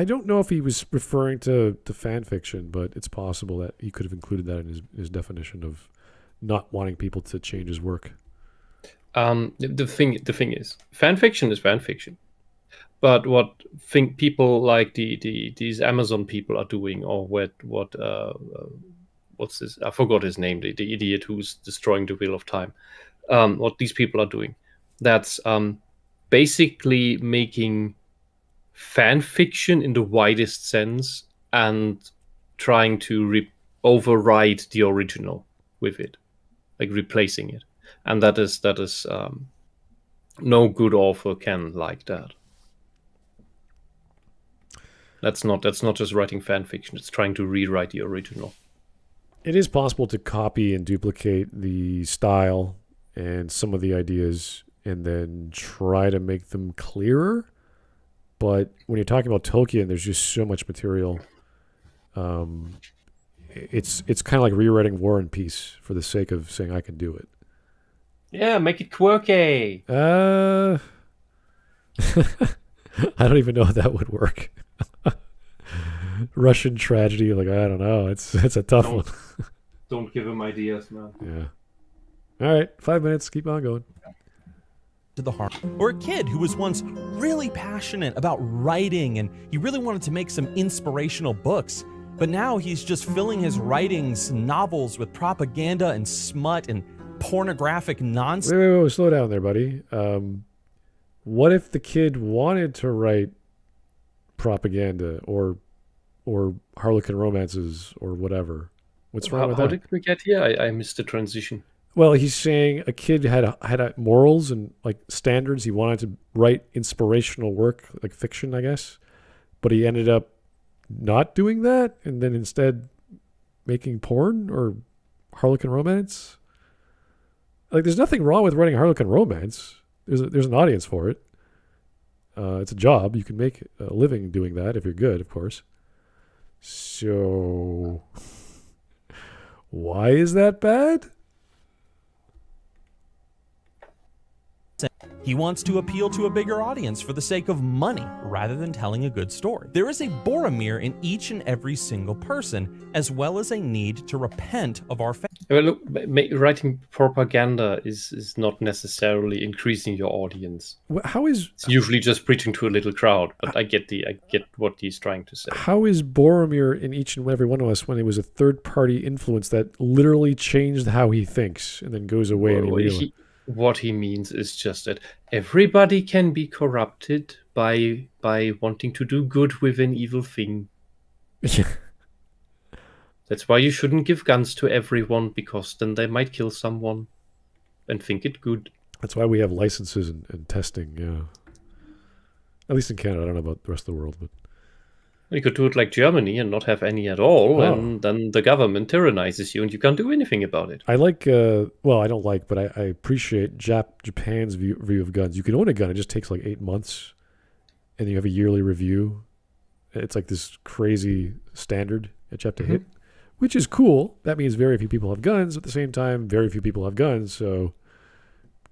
Speaker 1: don't know if he was referring to fan fiction, but it's possible that he could have included that in his definition of not wanting people to change his work.
Speaker 2: The thing is, fan fiction is fan fiction. But what people like these Amazon people are doing, or what's this? I forgot his name. The idiot who's destroying the wheel of time. What these people are doing, that's basically making fan fiction in the widest sense and trying to override the original with it, like replacing it, and that is no good author can like that. That's not just writing fan fiction. It's trying to rewrite the original.
Speaker 1: It is possible to copy and duplicate the style and some of the ideas and then try to make them clearer. But when you're talking about Tolkien, there's just so much material. It's kind of like rewriting War and Peace for the sake of saying I can do it.
Speaker 2: Yeah, make it quirky.
Speaker 1: I don't even know if that would work. Russian tragedy, like I don't know. It's a tough one.
Speaker 2: Don't give him ideas, man.
Speaker 1: Yeah. All right, 5 minutes. Keep on going.
Speaker 4: To the heart. Or a kid who was once really passionate about writing and he really wanted to make some inspirational books, but now he's just filling his writings, novels with propaganda and smut and pornographic nonsense.
Speaker 1: Wait, slow down there, buddy. What if the kid wanted to write propaganda or Harlequin romances or whatever? What's wrong with that?
Speaker 2: How did we get here? I missed the transition.
Speaker 1: Well, he's saying a kid had morals and like standards. He wanted to write inspirational work, like fiction, I guess, but he ended up not doing that, and then instead making porn or Harlequin romance. Like, there's nothing wrong with writing Harlequin romance. There's an audience for it. It's a job. You can make a living doing that if you're good, of course. So, why is that bad?
Speaker 4: He wants to appeal to a bigger audience for the sake of money rather than telling a good story. There is a Boromir in each and every single person, as well as a need to repent of our faith.
Speaker 2: Well, look, writing propaganda is not necessarily increasing your audience.
Speaker 1: How is
Speaker 2: it's usually just preaching to a little crowd? But I get what he's trying to say.
Speaker 1: How is Boromir in each and every one of us when it was a third-party influence that literally changed how he thinks and then goes away?
Speaker 2: What he means is just that everybody can be corrupted by wanting to do good with an evil thing. That's why you shouldn't give guns to everyone, because then they might kill someone and think it good.
Speaker 1: That's why we have licenses and testing, yeah. At least in Canada. I don't know about the rest of the world, but
Speaker 2: you could do it like Germany and not have any at all, and then the government tyrannizes you and you can't do anything about it.
Speaker 1: I like, I don't like, but I appreciate Japan's view of guns. You can own a gun. It just takes like 8 months, and you have a yearly review. It's like this crazy standard that you have to hit, which is cool. That means very few people have guns. At the same time, very few people have guns, so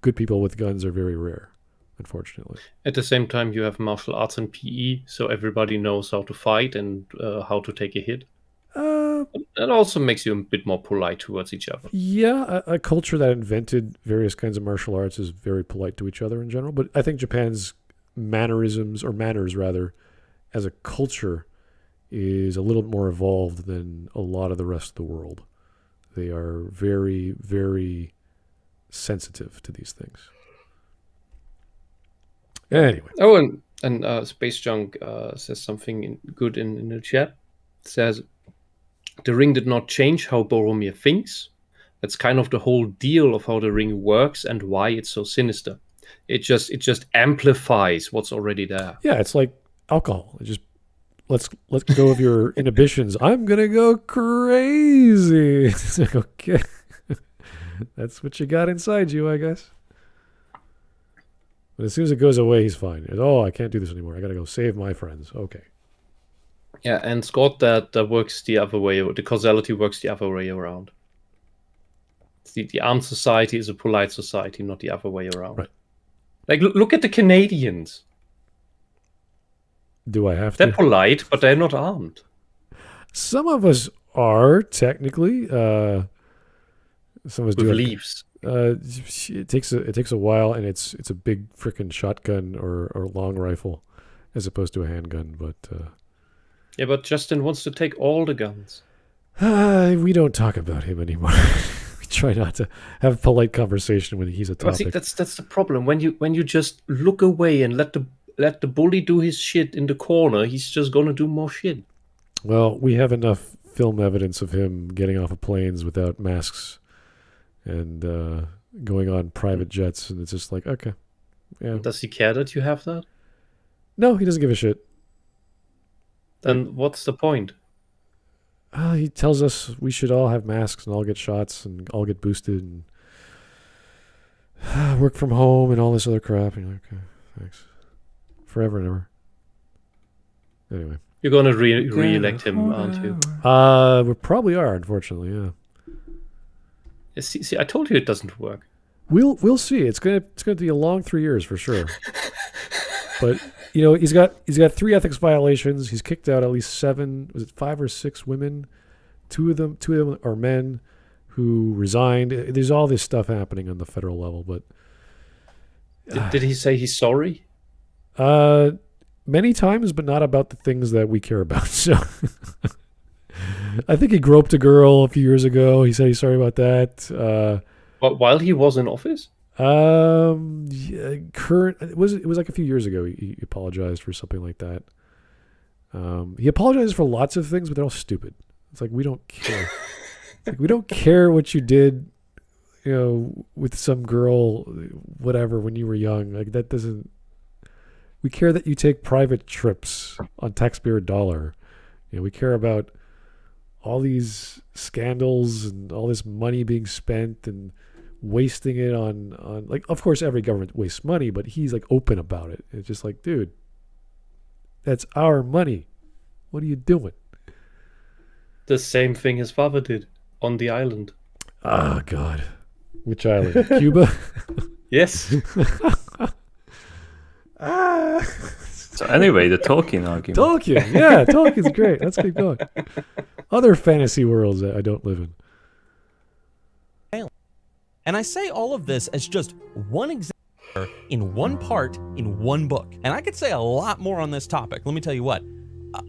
Speaker 1: good people with guns are very rare. Unfortunately.
Speaker 2: At the same time, you have martial arts and PE, so everybody knows how to fight and how to take a hit. That also makes you a bit more polite towards each other.
Speaker 1: Yeah, a culture that invented various kinds of martial arts is very polite to each other in general. But I think Japan's manners, as a culture is a little more evolved than a lot of the rest of the world. They are very, very sensitive to these things. Anyway.
Speaker 2: Oh, and Space Junk says something good in the chat. It says, the ring did not change how Boromir thinks. That's kind of the whole deal of how the ring works and why it's so sinister. It just amplifies what's already there.
Speaker 1: Yeah, it's like alcohol. It just let's go of your inhibitions. I'm gonna go crazy. It's like, okay. That's what you got inside you, I guess. But as soon as it goes away, he's fine. I can't do this anymore. I got to go save my friends. Okay.
Speaker 2: Yeah, and Scott, that works the other way. The causality works the other way around. The armed society is a polite society, not the other way around.
Speaker 1: Right.
Speaker 2: Like, look at the Canadians.
Speaker 1: Do I have
Speaker 2: to?
Speaker 1: They're
Speaker 2: polite, but they're not armed.
Speaker 1: Some of us are, technically. Some of us
Speaker 2: with leaves.
Speaker 1: It takes a while, and it's a big frickin' shotgun or long rifle, as opposed to a handgun. But
Speaker 2: yeah, but Justin wants to take all the guns.
Speaker 1: We don't talk about him anymore. We try not to have a polite conversation when he's a topic.
Speaker 2: See, that's the problem. When you just look away and let the bully do his shit in the corner, he's just gonna do more shit.
Speaker 1: Well, we have enough film evidence of him getting off of planes without masks. And going on private jets, and it's just like, okay, yeah.
Speaker 2: Does he care that you have that?
Speaker 1: No, he doesn't give a shit.
Speaker 2: Then what's the point?
Speaker 1: He tells us we should all have masks and all get shots and all get boosted and work from home and all this other crap. And you're like, okay, thanks. Forever and ever. Anyway.
Speaker 2: You're going to re-elect him, aren't you?
Speaker 1: We probably are, unfortunately, yeah.
Speaker 2: See, I told you it doesn't work.
Speaker 1: We'll see. It's gonna be a long 3 years for sure. But he's got 3 ethics violations. He's kicked out at least 5 or 6 women. Two of them are men who resigned. There's all this stuff happening on the federal level. But
Speaker 2: did he say he's sorry?
Speaker 1: Many times, but not about the things that we care about. So. I think he groped a girl a few years ago. He said he's sorry about that.
Speaker 2: While he was in office?
Speaker 1: It was like a few years ago. He apologized for something like that. He apologizes for lots of things, but they're all stupid. It's like, we don't care. Like, we don't care what you did, with some girl, whatever, when you were young. Like, that doesn't. We care that you take private trips on taxpayer dollar. We care about all these scandals and all this money being spent and wasting it on like, of course, every government wastes money, but he's like open about it. It's just like, dude, that's our money. What are you doing?
Speaker 2: The same thing his father did on the island.
Speaker 1: Oh, God. Which island? Cuba?
Speaker 2: Yes.
Speaker 3: So anyway, the Tolkien argument.
Speaker 1: Tolkien. Yeah, Tolkien's great. Let's keep going. Other fantasy worlds that I don't live in.
Speaker 4: And I say all of this as just one example in one part in one book. And I could say a lot more on this topic. Let me tell you what.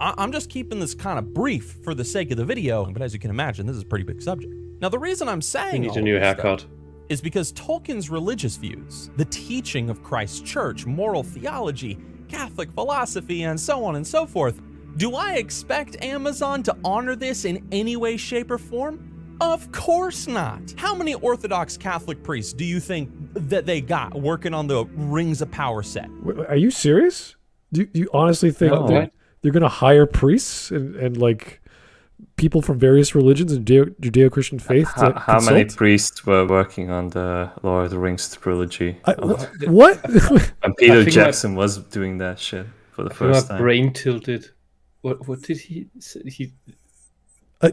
Speaker 4: I'm just keeping this kind of brief for the sake of the video, but as you can imagine, this is a pretty big subject. Now, the reason I'm saying
Speaker 2: you need a new haircut
Speaker 4: is because Tolkien's religious views, the teaching of Christ's church, moral theology, Catholic philosophy, and so on and so forth. Do I expect Amazon to honor this in any way, shape, or form? Of course not. How many Orthodox Catholic priests do you think that they got working on the Rings of Power set?
Speaker 1: Are you serious? Do you honestly think they're going to hire priests and like people from various religions and Judeo-Christian faith to
Speaker 3: how many priests were working on the Lord of the Rings trilogy?
Speaker 1: What?
Speaker 3: And Peter Jackson was doing that shit for the first time.
Speaker 2: My brain tilted. What did he say?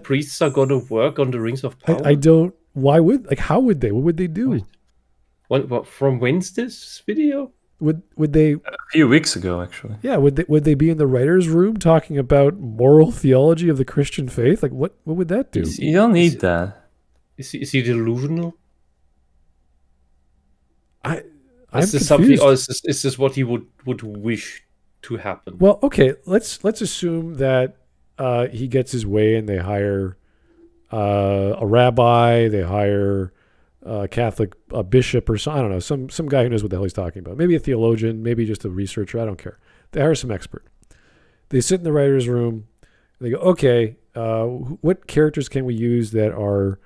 Speaker 2: Priests are going to work on the Rings of Power?
Speaker 1: I don't. Why would? Like, how would they? What would they do?
Speaker 2: What from when's this video?
Speaker 1: Would they?
Speaker 3: A few weeks ago, actually.
Speaker 1: Yeah. Would they be in the writers' room talking about moral theology of the Christian faith? Like, what would that do?
Speaker 3: You don't need that.
Speaker 2: Is he delusional?
Speaker 1: I'm
Speaker 2: is this
Speaker 1: confused.
Speaker 2: something, or is this what he would wish to happen?
Speaker 1: Well, okay. Let's assume that he gets his way and they hire a rabbi, they hire a Catholic bishop or some, I don't know, some guy who knows what the hell he's talking about. Maybe a theologian, maybe just a researcher. I don't care. They hire some expert. They sit in the writer's room. They go, okay, what characters can we use that are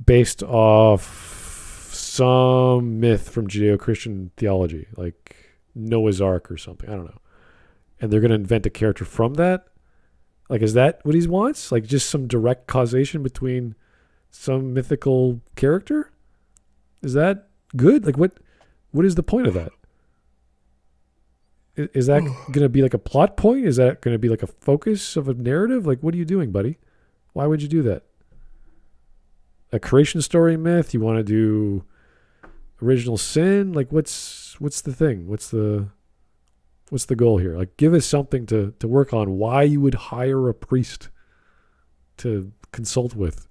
Speaker 1: based off some myth from Judeo-Christian theology, like Noah's Ark or something? I don't know. And they're going to invent a character from that? Like, is that what he wants? Like, just some direct causation between some mythical character? Is that good? Like, what is the point of that? Is that going to be like a plot point? Is that going to be like a focus of a narrative? Like, what are you doing, buddy? Why would you do that? A creation story myth? You want to do original sin? Like, what's the thing? What's the goal here? Like, give us something to work on. Why you would hire a priest to consult with?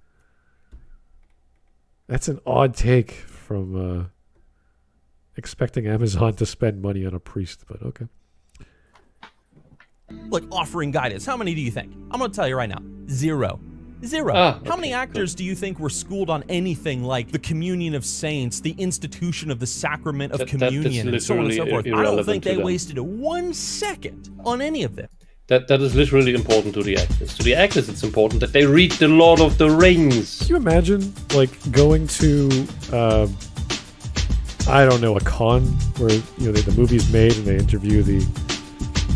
Speaker 1: That's an odd take from expecting Amazon to spend money on a priest, but okay.
Speaker 4: Look, offering guidance. How many do you think? I'm going to tell you right now. Zero. How many actors do you think were schooled on anything like the communion of saints, the institution of the sacrament of communion, and so on and so forth? I don't think they wasted 1 second on any of them.
Speaker 2: That is literally important to the actors. To the actors, it's important that they read The Lord of the Rings.
Speaker 1: Can you imagine, like, going to, I don't know, a con where, the movie's made and they interview the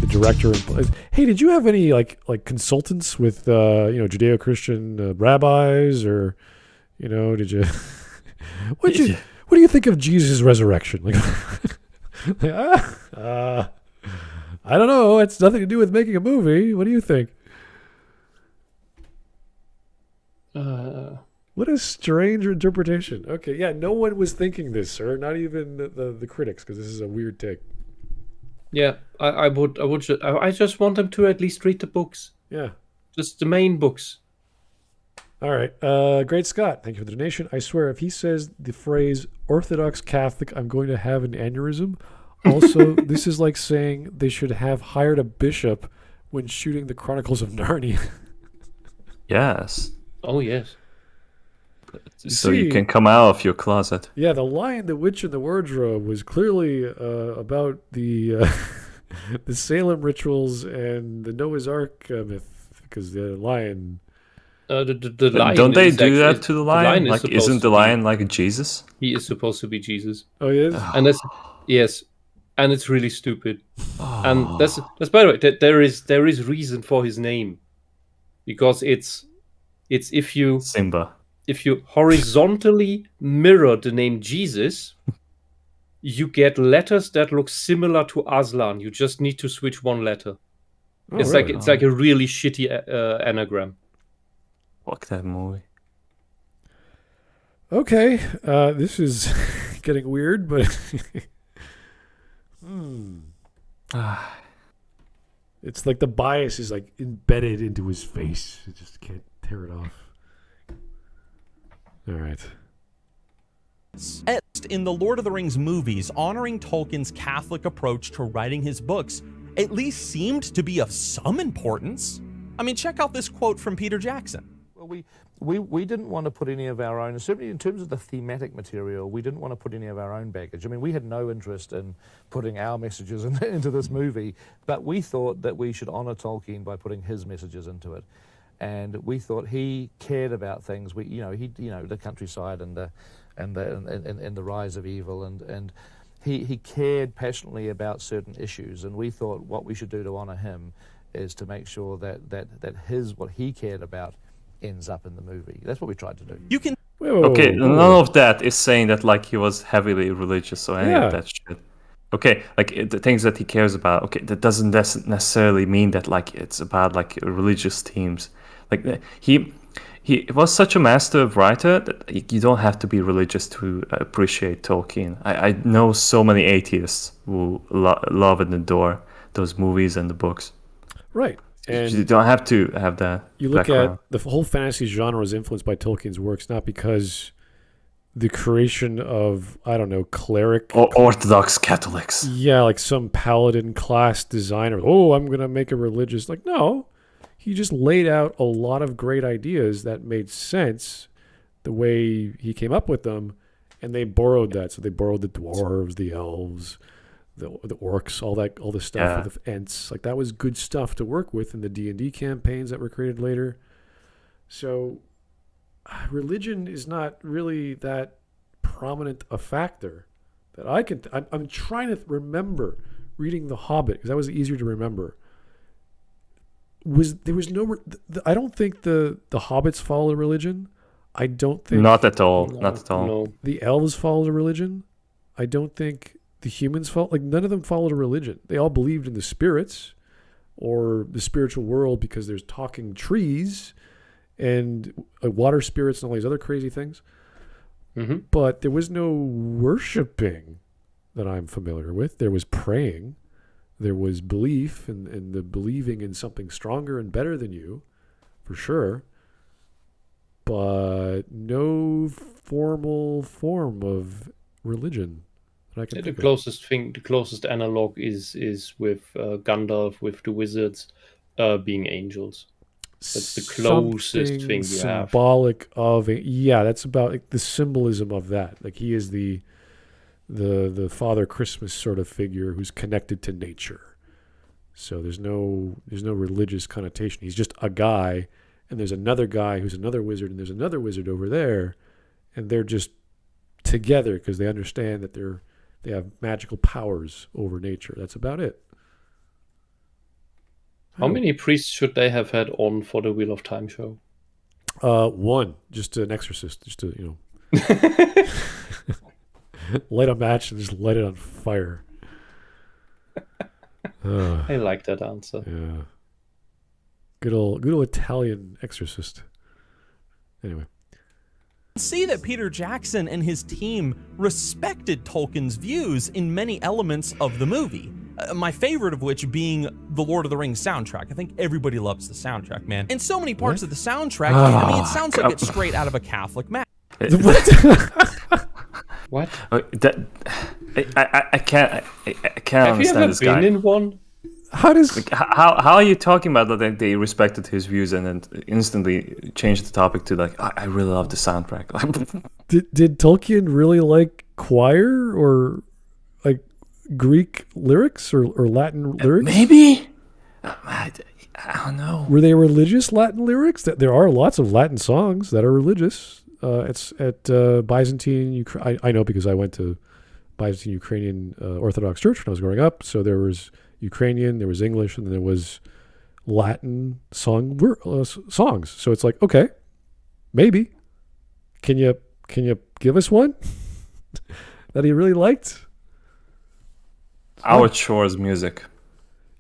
Speaker 1: director and, hey, did you have any like consultants with Judeo-Christian rabbis, or did you what do you think of Jesus' resurrection? I don't know, it's nothing to do with making a movie. What do you think? What a strange interpretation. Okay, yeah, no one was thinking this, sir, not even the critics, because this is a weird take.
Speaker 2: Yeah, I just want them to at least read the books.
Speaker 1: Yeah.
Speaker 2: Just the main books.
Speaker 1: All right. Great Scott, thank you for the donation. I swear, if he says the phrase Orthodox Catholic, I'm going to have an aneurysm. Also, this is like saying they should have hired a bishop when shooting the Chronicles of Narnia.
Speaker 3: Yes.
Speaker 2: Oh, yes.
Speaker 3: So you can come out of your closet.
Speaker 1: Yeah, The Lion, the Witch, and the Wardrobe was clearly about the the Salem rituals and the Noah's Ark myth, because the lion
Speaker 2: The lion.
Speaker 3: Don't they do
Speaker 2: actually,
Speaker 3: that to the lion?
Speaker 2: Like,
Speaker 3: isn't the lion like Jesus?
Speaker 2: He is supposed to be Jesus.
Speaker 1: Oh, he is?
Speaker 2: And yes, and it's really stupid. And that's by the way, there is reason for his name, because it's if you
Speaker 3: Simba.
Speaker 2: If you horizontally mirror the name Jesus, you get letters that look similar to Aslan. You just need to switch one letter. It's like a really shitty anagram.
Speaker 3: Fuck that movie.
Speaker 1: Okay, this is getting weird, but it's like the bias is like embedded into his face. You just can't tear it off. All right.
Speaker 4: In the Lord of the Rings movies, honoring Tolkien's Catholic approach to writing his books at least seemed to be of some importance. I mean, check out this quote from Peter Jackson.
Speaker 5: Well, we didn't want to put any of our own, certainly in terms of the thematic material, we didn't want to put any of our own baggage. I mean, we had no interest in putting our messages into this movie, but we thought that we should honor Tolkien by putting his messages into it. And we thought he cared about things. The countryside and the rise of evil, and he cared passionately about certain issues. And we thought what we should do to honor him is to make sure that what he cared about ends up in the movie. That's what we tried to do.
Speaker 4: You can.
Speaker 3: Okay, none of that is saying that like he was heavily religious or any of that shit. Okay, like the things that he cares about. Okay, that doesn't necessarily mean that like it's about like religious themes. Like he was such a master writer that you don't have to be religious to appreciate Tolkien. I know so many atheists who love and adore those movies and the books.
Speaker 1: Right. And
Speaker 3: you don't have to have that.
Speaker 1: You look
Speaker 3: background.
Speaker 1: at the whole fantasy genre is influenced by Tolkien's works, not because the creation of, I don't know, cleric...
Speaker 3: Or Orthodox Catholics.
Speaker 1: Yeah, like some paladin class designer. Oh, I'm going to make a religious... Like, no. He just laid out a lot of great ideas that made sense the way he came up with them, and they borrowed that. So they borrowed the dwarves, the elves, the orcs, all the stuff with the Ents. Like, that was good stuff to work with in the D&D campaigns that were created later. So religion is not really that prominent a factor that I can... I'm trying to remember reading The Hobbit, because that was easier to remember. I don't think the hobbits followed a religion. I don't think...
Speaker 3: Not at all. Not at all.
Speaker 2: No.
Speaker 1: The elves followed a religion. I don't think the humans followed... Like, none of them followed a religion. They all believed in the spirits or the spiritual world because there's talking trees and water spirits and all these other crazy things.
Speaker 2: Mm-hmm.
Speaker 1: But there was no worshiping that I'm familiar with. There was praying. There was belief and the believing in something stronger and better than you, for sure. But no formal form of religion that I can think of.
Speaker 2: The closest analog is with Gandalf, with the wizards being angels. That's the closest thing we have.
Speaker 1: Symbolic of that's about like, the symbolism of that. Like, he is the Father Christmas sort of figure who's connected to nature. So there's no religious connotation. He's just a guy, and there's another guy who's another wizard, and there's another wizard over there, and they're just together because they understand that they have magical powers over nature. That's about it.
Speaker 2: How many priests should they have had on for the Wheel of Time show?
Speaker 1: One, just an exorcist, just to light a match and just light it on fire.
Speaker 2: I like that answer.
Speaker 1: Yeah. Good old Italian exorcist. Anyway.
Speaker 4: See that Peter Jackson and his team respected Tolkien's views in many elements of the movie. My favorite of which being the Lord of the Rings soundtrack. I think everybody loves the soundtrack, man. And so many parts of the soundtrack, I mean, it sounds like it's straight out of a Catholic mass.
Speaker 2: What?
Speaker 3: I can't understand this guy.
Speaker 2: Have you ever been in one?
Speaker 3: How are you talking about that they respected his views and then instantly changed the topic to like, I really love the soundtrack?
Speaker 1: Did Tolkien really like choir or like Greek lyrics or Latin lyrics?
Speaker 3: Maybe. I don't know.
Speaker 1: Were they religious Latin lyrics? There are lots of Latin songs that are religious. It's at Byzantine. I know because I went to Byzantine Ukrainian Orthodox Church when I was growing up. So there was Ukrainian, there was English, and then there was Latin songs. So it's like, okay, maybe. Can you give us one that he really liked?
Speaker 3: Our chores music.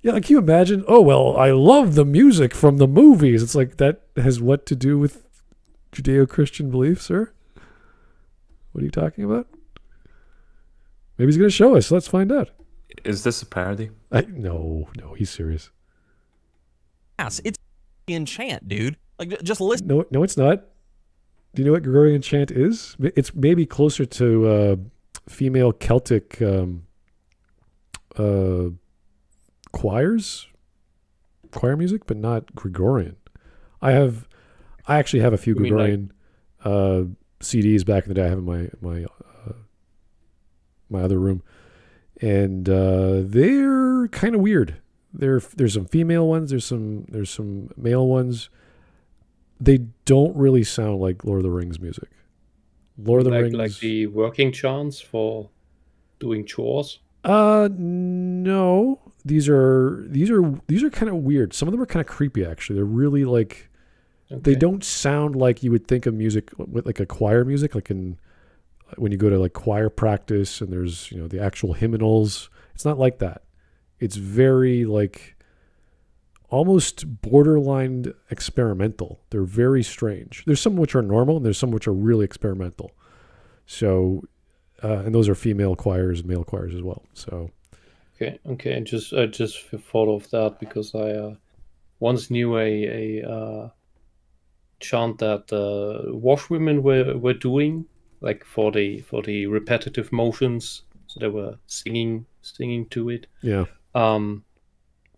Speaker 1: Yeah, like, can you imagine? Oh, well, I love the music from the movies. It's like, that has what to do with Judeo-Christian beliefs, sir? What are you talking about? Maybe he's going to show us. Let's find out.
Speaker 3: Is this a parody?
Speaker 1: No, he's serious.
Speaker 4: Yes, it's enchant, dude. Like, just listen.
Speaker 1: No, it's not. Do you know what Gregorian chant is? It's maybe closer to female Celtic choir music, but not Gregorian. I actually have a few Gregorian CDs back in the day. I have in my other room, and they're kind of weird. There's some female ones. There's some male ones. They don't really sound like Lord of the Rings music. Lord of the Rings,
Speaker 2: like the working chants for doing chores.
Speaker 1: No. These are kind of weird. Some of them are kind of creepy, actually. They're really like, they don't sound like you would think of music with like a choir music, like when you go to like choir practice and there's, the actual hymnals. It's not like that. It's very like almost borderline experimental. They're very strange. There's some which are normal and there's some which are really experimental. So, and those are female choirs and male choirs as well. So,
Speaker 2: okay. And I just thought of that because I once knew a chant that washwomen were doing, like for the repetitive motions. So they were singing to it.
Speaker 1: Yeah.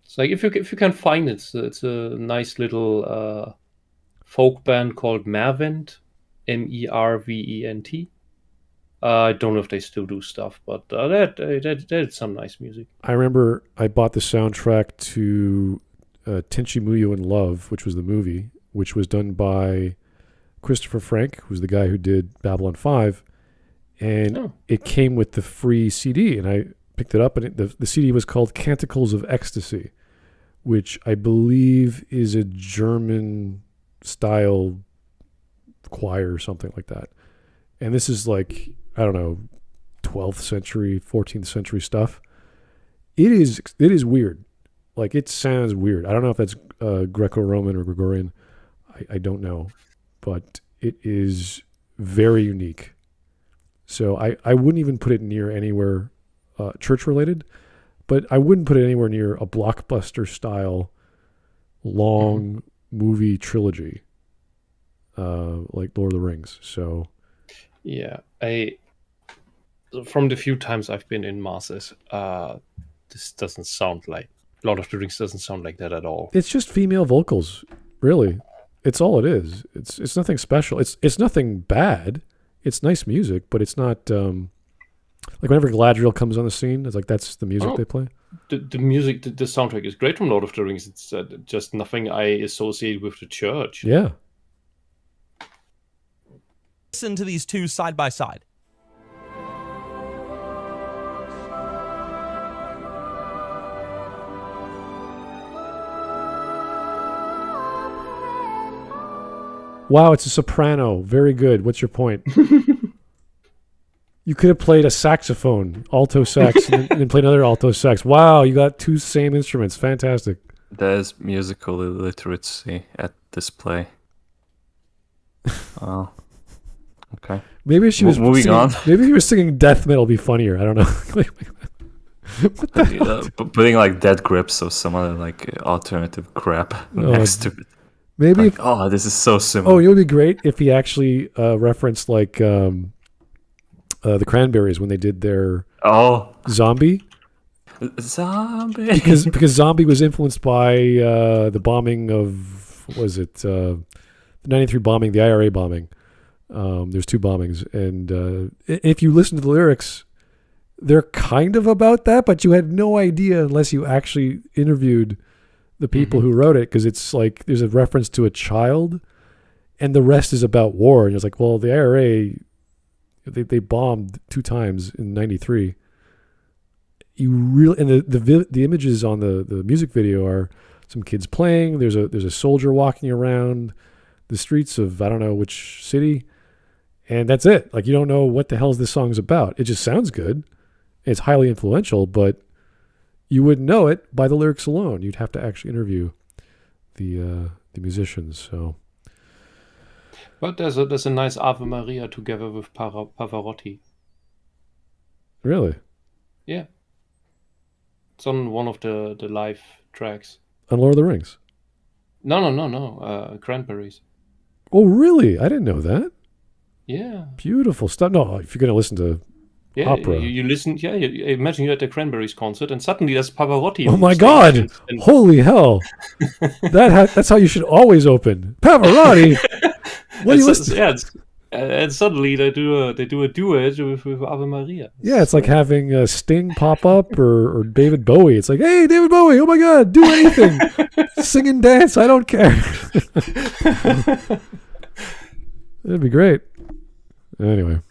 Speaker 2: It's like if you can find it, it's a nice little folk band called Mervent, Mervent. I don't know if they still do stuff, but they did some nice music.
Speaker 1: I remember I bought the soundtrack to Tenchi Muyo in Love, which was the movie, which was done by Christopher Frank, who's the guy who did Babylon 5, and it came with the free CD, and I picked it up, and the CD was called Canticles of Ecstasy, which I believe is a German-style choir or something like that. And this is like, I don't know, 12th century, 14th century stuff. It is weird. Like, it sounds weird. I don't know if that's Greco-Roman or Gregorian. I don't know. But it is very unique. So I wouldn't even put it near anywhere church-related, but I wouldn't put it anywhere near a blockbuster-style long movie trilogy like Lord of the Rings. So...
Speaker 2: yeah, from the few times I've been in masses, this doesn't sound like Lord of the Rings. Doesn't sound like that at all.
Speaker 1: It's just female vocals, really. It's all it is. It's nothing special. It's nothing bad. It's nice music, but it's not like whenever Galadriel comes on the scene, it's like that's the music they play.
Speaker 2: The music, the soundtrack is great from Lord of the Rings. It's just nothing I associate with the church.
Speaker 1: Yeah.
Speaker 4: Listen to these two side by side.
Speaker 1: Wow, it's a soprano. Very good. What's your point? You could have played a saxophone, alto sax, and then played another alto sax. Wow, you got two same instruments. Fantastic.
Speaker 3: There's musical illiteracy at this play. Oh. Okay.
Speaker 1: Maybe she was
Speaker 3: moving
Speaker 1: singing,
Speaker 3: on.
Speaker 1: Maybe he was singing death metal. Be funnier. I don't know. What the hell?
Speaker 3: Putting like Dead Grips or some other like alternative crap next to it.
Speaker 1: Maybe.
Speaker 3: Like, this is so similar.
Speaker 1: Oh, it would be great if he actually referenced like the Cranberries when they did their Zombie.
Speaker 3: Zombie.
Speaker 1: Because Zombie was influenced by the bombing of the 93 bombing, the IRA bombing. There's two bombings, and if you listen to the lyrics, they're kind of about that, but you had no idea unless you actually interviewed the people who wrote it, because it's like there's a reference to a child, and the rest is about war. And it's like, well, the IRA, they bombed 2 times in '93. You really, and the images on the music video are some kids playing. There's a soldier walking around the streets of I don't know which city, and that's it. Like, you don't know what the hell this song's about. It just sounds good. It's highly influential, but you wouldn't know it by the lyrics alone. You'd have to actually interview the musicians. So,
Speaker 2: but there's a nice Ave Maria together with Pavarotti.
Speaker 1: Really?
Speaker 2: Yeah. It's on one of the live tracks.
Speaker 1: On Lord of the Rings?
Speaker 2: No. Cranberries.
Speaker 1: Oh, really? I didn't know that.
Speaker 2: Yeah.
Speaker 1: Beautiful stuff. No, if you're going to listen to opera.
Speaker 2: You listen, you imagine you're at the Cranberries concert and suddenly there's Pavarotti.
Speaker 1: Oh my God. Holy hell. That's how you should always open. Pavarotti. What are you listening?
Speaker 2: Yeah, and suddenly they do a duet with Ave Maria.
Speaker 1: Yeah, it's like having Sting pop up or David Bowie. It's like, hey, David Bowie, oh my God, do anything. Sing and dance, I don't care. That'd be great. Anyway.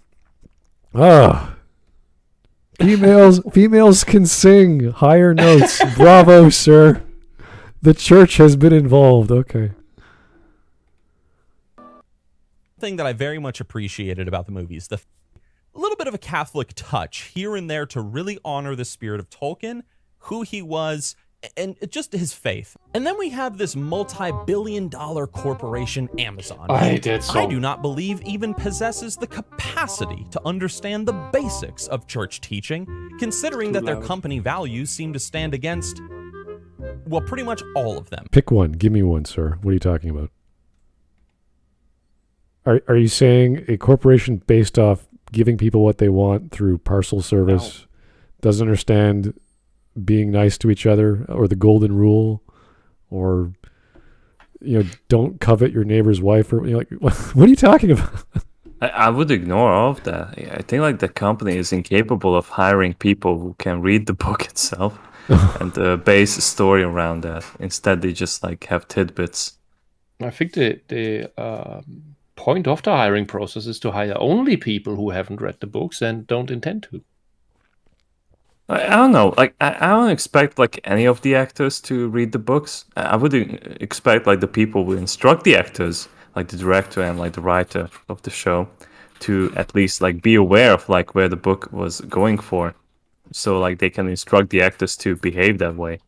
Speaker 1: Females can sing higher notes. Bravo, sir. The church has been involved. Okay.
Speaker 4: Thing that I very much appreciated about the movies, a little bit of a Catholic touch here and there to really honor the spirit of Tolkien, who he was, and just his faith. And then we have this multi-billion-dollar corporation, Amazon. I do not believe even possesses the capacity to understand the basics of church teaching, considering that their company values seem to stand against, well, pretty much all of them.
Speaker 1: Pick one. Give me one, sir. What are you talking about? Are you saying a corporation based off giving people what they want through parcel service doesn't understand being nice to each other, or the golden rule, or don't covet your neighbor's wife, or like what are you talking about?
Speaker 3: I would ignore all of that. I think like the company is incapable of hiring people who can read the book itself and base a story around that. Instead, they just like have tidbits.
Speaker 2: I think the point of the hiring process is to hire only people who haven't read the books and don't intend to.
Speaker 3: I don't know. Like I don't expect like any of the actors to read the books. I would expect like the people who instruct the actors, like the director and like the writer of the show, to at least like be aware of like where the book was going for, so like they can instruct the actors to behave that way.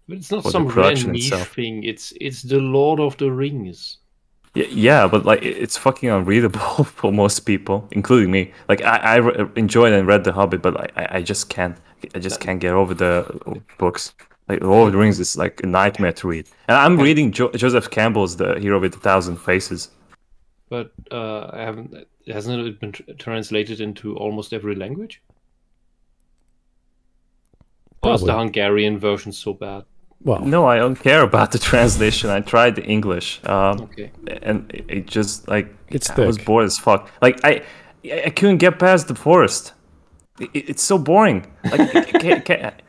Speaker 2: But it's not some rare niche thing. It's the Lord of the Rings.
Speaker 3: Yeah, but like it's fucking unreadable for most people, including me. Like I enjoyed and read The Hobbit, but I just can't get over the books. Like Lord of the Rings is like a nightmare to read. And I'm reading Joseph Campbell's The Hero with 1,000 Faces.
Speaker 2: But hasn't it been translated into almost every language? Or is the Hungarian version so bad?
Speaker 3: Well, no, I don't care about the translation. I tried the English, and it just like I was bored as fuck. Like I couldn't get past the forest. It's so boring. Like,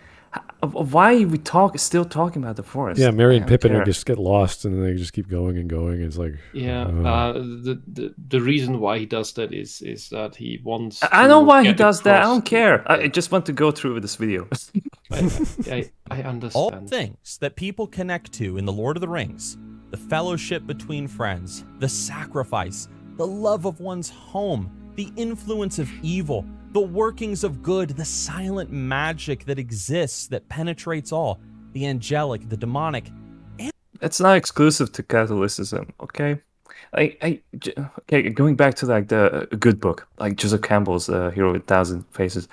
Speaker 3: why are we still talking about the forest?
Speaker 1: Yeah, Merry and Pippin just get lost, and then they just keep going and going. It's like
Speaker 2: the reason why he does that is that he wants.
Speaker 3: I know why he does that. I don't care. I just want to go through with this video.
Speaker 2: I understand.
Speaker 4: All things that people connect to in The Lord of the Rings, the fellowship between friends, the sacrifice, the love of one's home, the influence of evil, the workings of good, the silent magic that exists that penetrates all, the angelic, the demonic.
Speaker 3: It's not exclusive to Catholicism, okay? Okay, going back to like the good book, like Joseph Campbell's Hero with 1,000 Faces.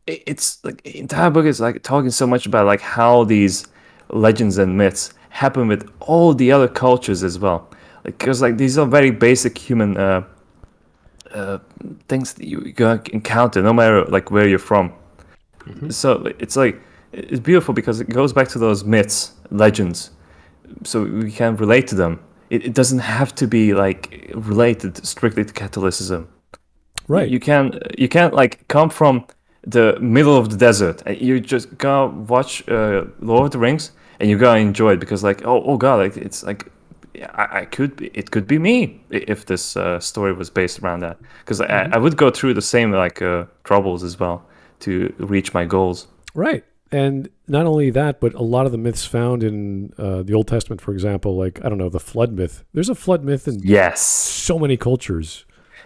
Speaker 3: It's like the entire book is like talking so much about like how these legends and myths happen with all the other cultures as well. Because like these are very basic human things that you gonna encounter no matter like where you're from. Mm-hmm. So it's beautiful because it goes back to those myths, legends, so we can relate to them. It doesn't have to be like related strictly to Catholicism.
Speaker 1: Right.
Speaker 3: You can't like come from the middle of the desert and you just go watch Lord of the Rings and you gotta enjoy it because like oh god, like it's like it could be me if this story was based around that, because I would go through the same like troubles as well to reach my goals.
Speaker 1: Right. And not only that, but a lot of the myths found in the Old Testament, for example, like, I don't know, the flood myth. There's a flood myth in so many cultures.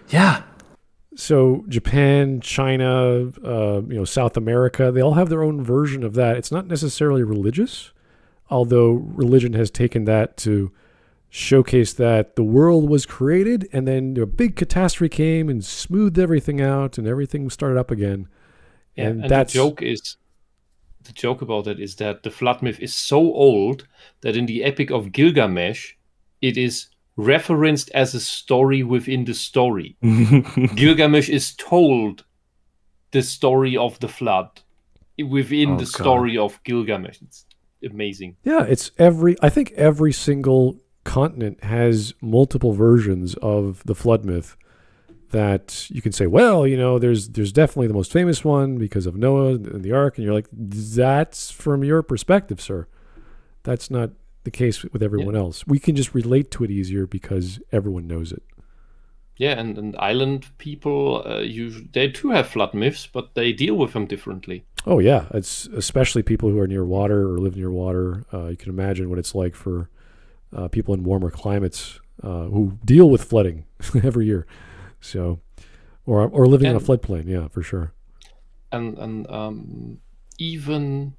Speaker 3: Yeah.
Speaker 1: So Japan, China, South America, they all have their own version of that. It's not necessarily religious, although religion has taken that to showcase that the world was created and then a big catastrophe came and smoothed everything out and everything started up again.
Speaker 2: And that's the joke about it is that the flood myth is so old that in the Epic of Gilgamesh, it is referenced as a story within the story. Gilgamesh is told the story of the flood within the story of Gilgamesh. It's amazing.
Speaker 1: Yeah, I think every single continent has multiple versions of the flood myth that you can say, well, there's definitely the most famous one because of Noah and the ark, and you're like, that's from your perspective, sir. That's not the case with everyone else. We can just relate to it easier because everyone knows it.
Speaker 2: Yeah, and island people, they too have flood myths, but they deal with them differently.
Speaker 1: Oh yeah, it's especially people who are near water or live near water. You can imagine what it's like for people in warmer climates who deal with flooding every year. So, or living on a floodplain, yeah, for sure.
Speaker 2: And even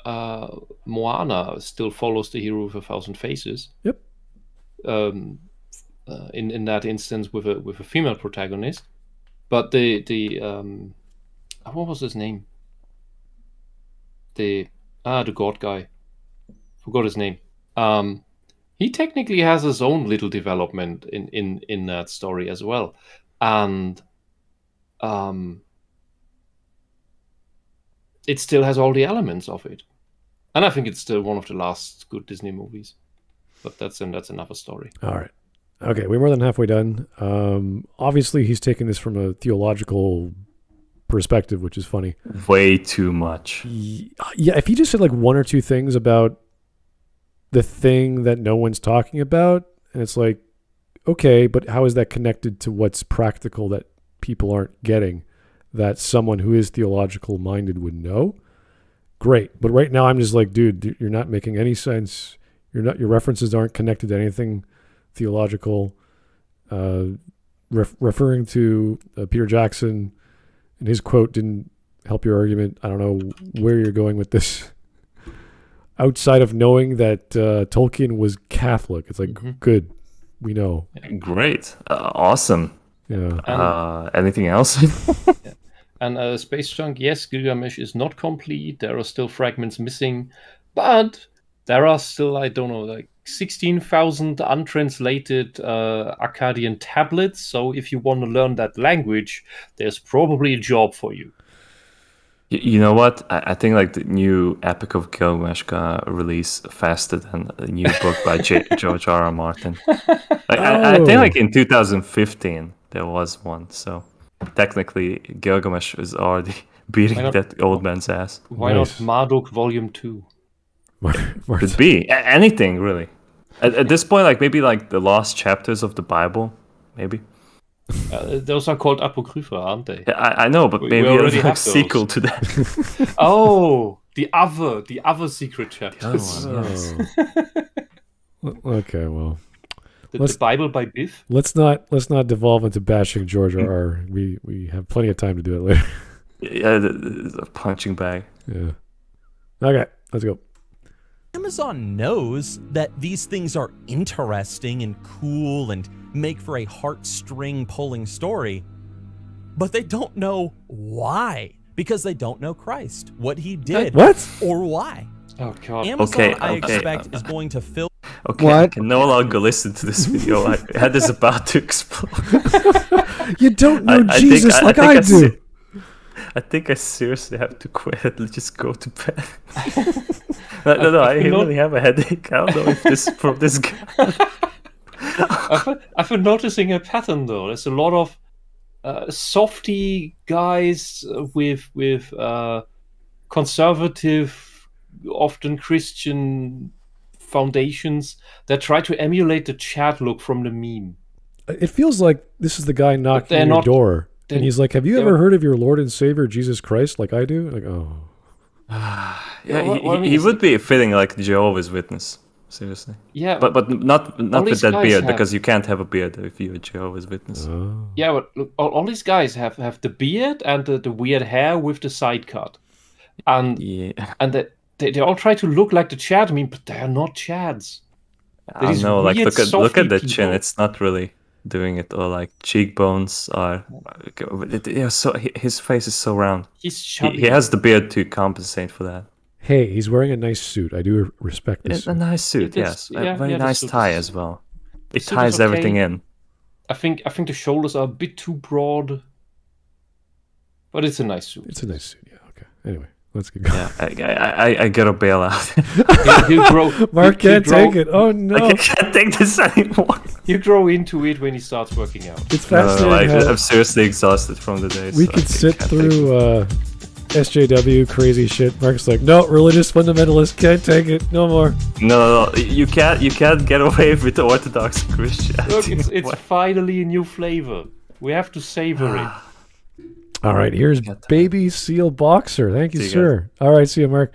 Speaker 2: Moana still follows the hero with 1,000 faces.
Speaker 1: Yep.
Speaker 2: In that instance, with a female protagonist, but the what was his name? The god guy, forgot his name. He technically has his own little development in that story as well. And it still has all the elements of it. And I think it's still one of the last good Disney movies. But that's another story.
Speaker 1: All right. Okay, we're more than halfway done. Obviously, he's taking this from a theological perspective, which is funny.
Speaker 3: Way too much.
Speaker 1: Yeah, if he just said like one or two things about the thing that no one's talking about, and it's like, okay, but how is that connected to what's practical that people aren't getting, that someone who is theological minded would know? Great. But right now I'm just like, dude, you're not making any sense. Your references aren't connected to anything theological. Referring to Peter Jackson and his quote didn't help your argument. I don't know where you're going with this. Outside of knowing that Tolkien was Catholic, it's like, good, we know.
Speaker 3: Great, awesome.
Speaker 1: Yeah.
Speaker 3: Anything else?
Speaker 2: And Space Junk, yes, Gilgamesh is not complete. There are still fragments missing, but there are still, I don't know, like 16,000 untranslated Akkadian tablets. So if you want to learn that language, there's probably a job for you.
Speaker 3: You know what? I think like the new Epic of Gilgamesh gonna release faster than a new book by George R.R. Martin. I think like in 2015 there was one. So technically Gilgamesh is already beating that old man's ass.
Speaker 2: Why not Marduk Volume 2?
Speaker 3: Could be anything really. At this point, like maybe like the lost chapters of the Bible, maybe.
Speaker 2: Those are called Apocrypha, aren't they?
Speaker 3: Yeah, I know, but maybe a sequel to that.
Speaker 2: Oh, the other secret chapters.
Speaker 1: Yes. Okay, well,
Speaker 2: the Bible by Biff.
Speaker 1: Let's not devolve into bashing George R.R. We have plenty of time to do it later.
Speaker 3: Yeah, the punching bag.
Speaker 1: Yeah. Okay, let's go.
Speaker 4: Amazon knows that these things are interesting and cool and make for a heartstring pulling story, but they don't know why, because they don't know Christ, what he did, or why.
Speaker 2: Oh God!
Speaker 4: Amazon, I expect, is going to fill.
Speaker 3: Okay, what? I can no longer listen to this video. My head is about to explode.
Speaker 1: You don't know Jesus I do.
Speaker 3: I think I seriously have to quit and just go to bed. No, I really have a headache. I don't know if this from this guy.
Speaker 2: I've been noticing a pattern though. There's a lot of softy guys with conservative often Christian foundations that try to emulate the Chad look from the meme.
Speaker 1: It feels like this is the guy knocking
Speaker 2: they're
Speaker 1: on your
Speaker 2: not-
Speaker 1: door, and he's like, "Have you
Speaker 2: they're-
Speaker 1: ever heard of your Lord and Savior Jesus Christ?" Like I do. Like, oh,
Speaker 3: Yeah,
Speaker 2: what I mean
Speaker 3: he
Speaker 2: is-
Speaker 3: would be fitting like Jehovah's Witness. Seriously.
Speaker 2: Yeah,
Speaker 3: But not with
Speaker 2: these
Speaker 3: that
Speaker 2: guys
Speaker 3: beard,
Speaker 2: have-
Speaker 3: because you can't have a beard if you're a Jehovah's Witness.
Speaker 2: yeah, but look, all these guys have the beard and the weird hair with the side cut, and
Speaker 3: Yeah.
Speaker 2: and they all try to look like the Chad meme, but they are not Chads.
Speaker 3: I don't
Speaker 2: these
Speaker 3: know, like
Speaker 2: weird
Speaker 3: look at
Speaker 2: softy
Speaker 3: the chin.
Speaker 2: people.
Speaker 3: It's not really doing it, or like cheekbones are. His face is so round.
Speaker 2: He's chubby.
Speaker 3: He has the beard to compensate for that.
Speaker 1: hey, he's wearing a nice suit. I do respect this.
Speaker 3: It's a nice suit,
Speaker 2: It is-
Speaker 3: yes.
Speaker 2: yeah,
Speaker 3: A very
Speaker 2: the
Speaker 3: nice
Speaker 2: suit
Speaker 3: tie
Speaker 2: is-
Speaker 3: as well.
Speaker 2: the
Speaker 3: It
Speaker 2: suit is
Speaker 3: ties everything
Speaker 2: okay.
Speaker 3: in.
Speaker 2: I think the shoulders are a bit too broad, but it's a nice suit.
Speaker 1: It's a nice suit. Yeah. Okay. Anyway, let's get going.
Speaker 3: Yeah, I gotta bail out.
Speaker 2: He'll grow.
Speaker 1: Mark
Speaker 2: he'll
Speaker 1: can't
Speaker 2: grow-
Speaker 1: take it. Oh no!
Speaker 3: I can't take this anymore.
Speaker 2: He'll grow into it when he starts working out.
Speaker 1: It's
Speaker 3: No,
Speaker 1: fascinating how
Speaker 3: I'm seriously exhausted from the day.
Speaker 1: we
Speaker 3: so I
Speaker 1: could sit
Speaker 3: can't take it.
Speaker 1: through SJW crazy shit. Mark's like, no, religious fundamentalist, can't take it, no more.
Speaker 3: No, you can't get away with the Orthodox Christianity.
Speaker 2: Look, it's finally a new flavor. We have to savor it.
Speaker 1: All right, here's Baby Seal Boxer. Thank you,
Speaker 3: See you
Speaker 1: sir. All right, see you, Mark.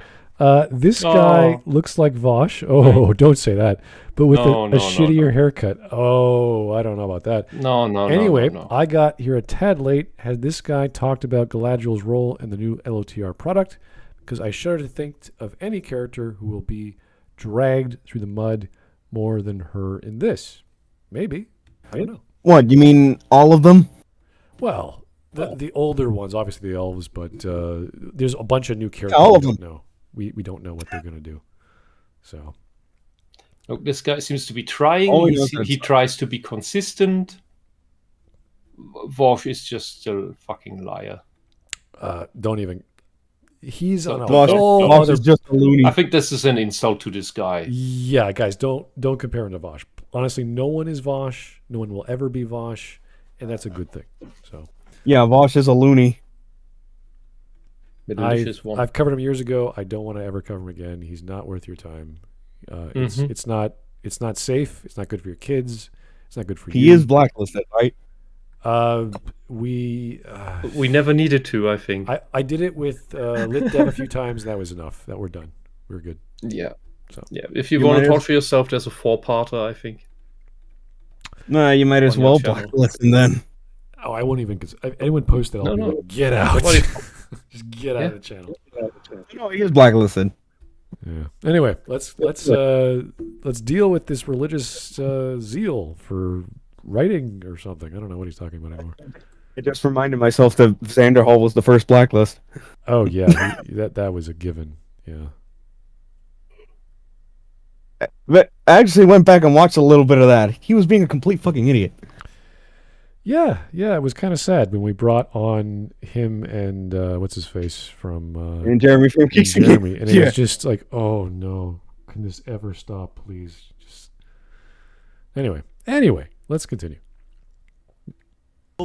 Speaker 1: This guy looks like Vosh. Oh, don't say that. But with
Speaker 2: No,
Speaker 1: a
Speaker 2: no,
Speaker 1: shittier
Speaker 2: no.
Speaker 1: haircut. Oh, I don't know about that.
Speaker 2: No.
Speaker 1: Anyway,
Speaker 2: no.
Speaker 1: I got here a tad late. Had this guy talked about Galadriel's role in the new LOTR product, because I shudder to think of any character who will be dragged through the mud more than her in this. Maybe. I don't know.
Speaker 6: What, you mean all of them?
Speaker 1: Well, the older ones, obviously the elves, but there's a bunch of new characters
Speaker 6: all
Speaker 1: we
Speaker 6: of
Speaker 1: don't
Speaker 6: them.
Speaker 1: know. We don't know what they're going to do. So,
Speaker 2: Look, this guy seems to be trying.
Speaker 6: All he
Speaker 2: He,
Speaker 6: knows
Speaker 2: se-
Speaker 6: is-
Speaker 2: he tries to be consistent. Vosh is just still a fucking liar.
Speaker 1: don't even... He's on a
Speaker 6: Vosh,
Speaker 1: whole
Speaker 6: Vosh
Speaker 1: other...
Speaker 6: is just a loony.
Speaker 2: I think this is an insult to this guy.
Speaker 1: Yeah, guys, don't compare him to Vosh. Honestly, no one is Vosh. No one will ever be Vosh, and that's a good thing. So
Speaker 6: Yeah, Vosh is a loony.
Speaker 2: Delicious one.
Speaker 1: I've covered him years ago. I don't want to ever cover him again. He's not worth your time. It's not safe. It's not good for your kids. It's not good for you.
Speaker 6: He is blacklisted, right?
Speaker 2: We never needed to, I think.
Speaker 1: I did it with LitDev a few times. And that was enough. That we're done. We're good.
Speaker 2: Yeah.
Speaker 1: So.
Speaker 2: Yeah. If you
Speaker 6: You
Speaker 2: want
Speaker 6: might
Speaker 2: to
Speaker 6: as-
Speaker 2: torture yourself, there's a 4-parter, I think.
Speaker 6: Nah, you might as
Speaker 2: On your
Speaker 6: well
Speaker 2: channel.
Speaker 6: blacklist him then.
Speaker 1: Oh, I won't even. If anyone posted, I'll be
Speaker 2: No.
Speaker 1: like, get out.
Speaker 2: What
Speaker 1: Just get out of the channel.
Speaker 6: No, he is blacklisted.
Speaker 1: Yeah. Anyway, let's deal with this religious zeal for writing or something. I don't know what he's talking about anymore.
Speaker 6: I just reminded myself that Xander Hall was the first blacklist.
Speaker 1: Oh yeah, that was a given. Yeah.
Speaker 6: But I actually went back and watched a little bit of that. He was being a complete fucking idiot.
Speaker 1: Yeah. It was kind of sad when we brought on him and what's his face from
Speaker 6: And Jeremy from
Speaker 1: and
Speaker 6: Keystone.
Speaker 1: Jeremy, and it
Speaker 6: Yeah.
Speaker 1: was just like, oh no, can this ever stop, please? Just anyway, let's continue.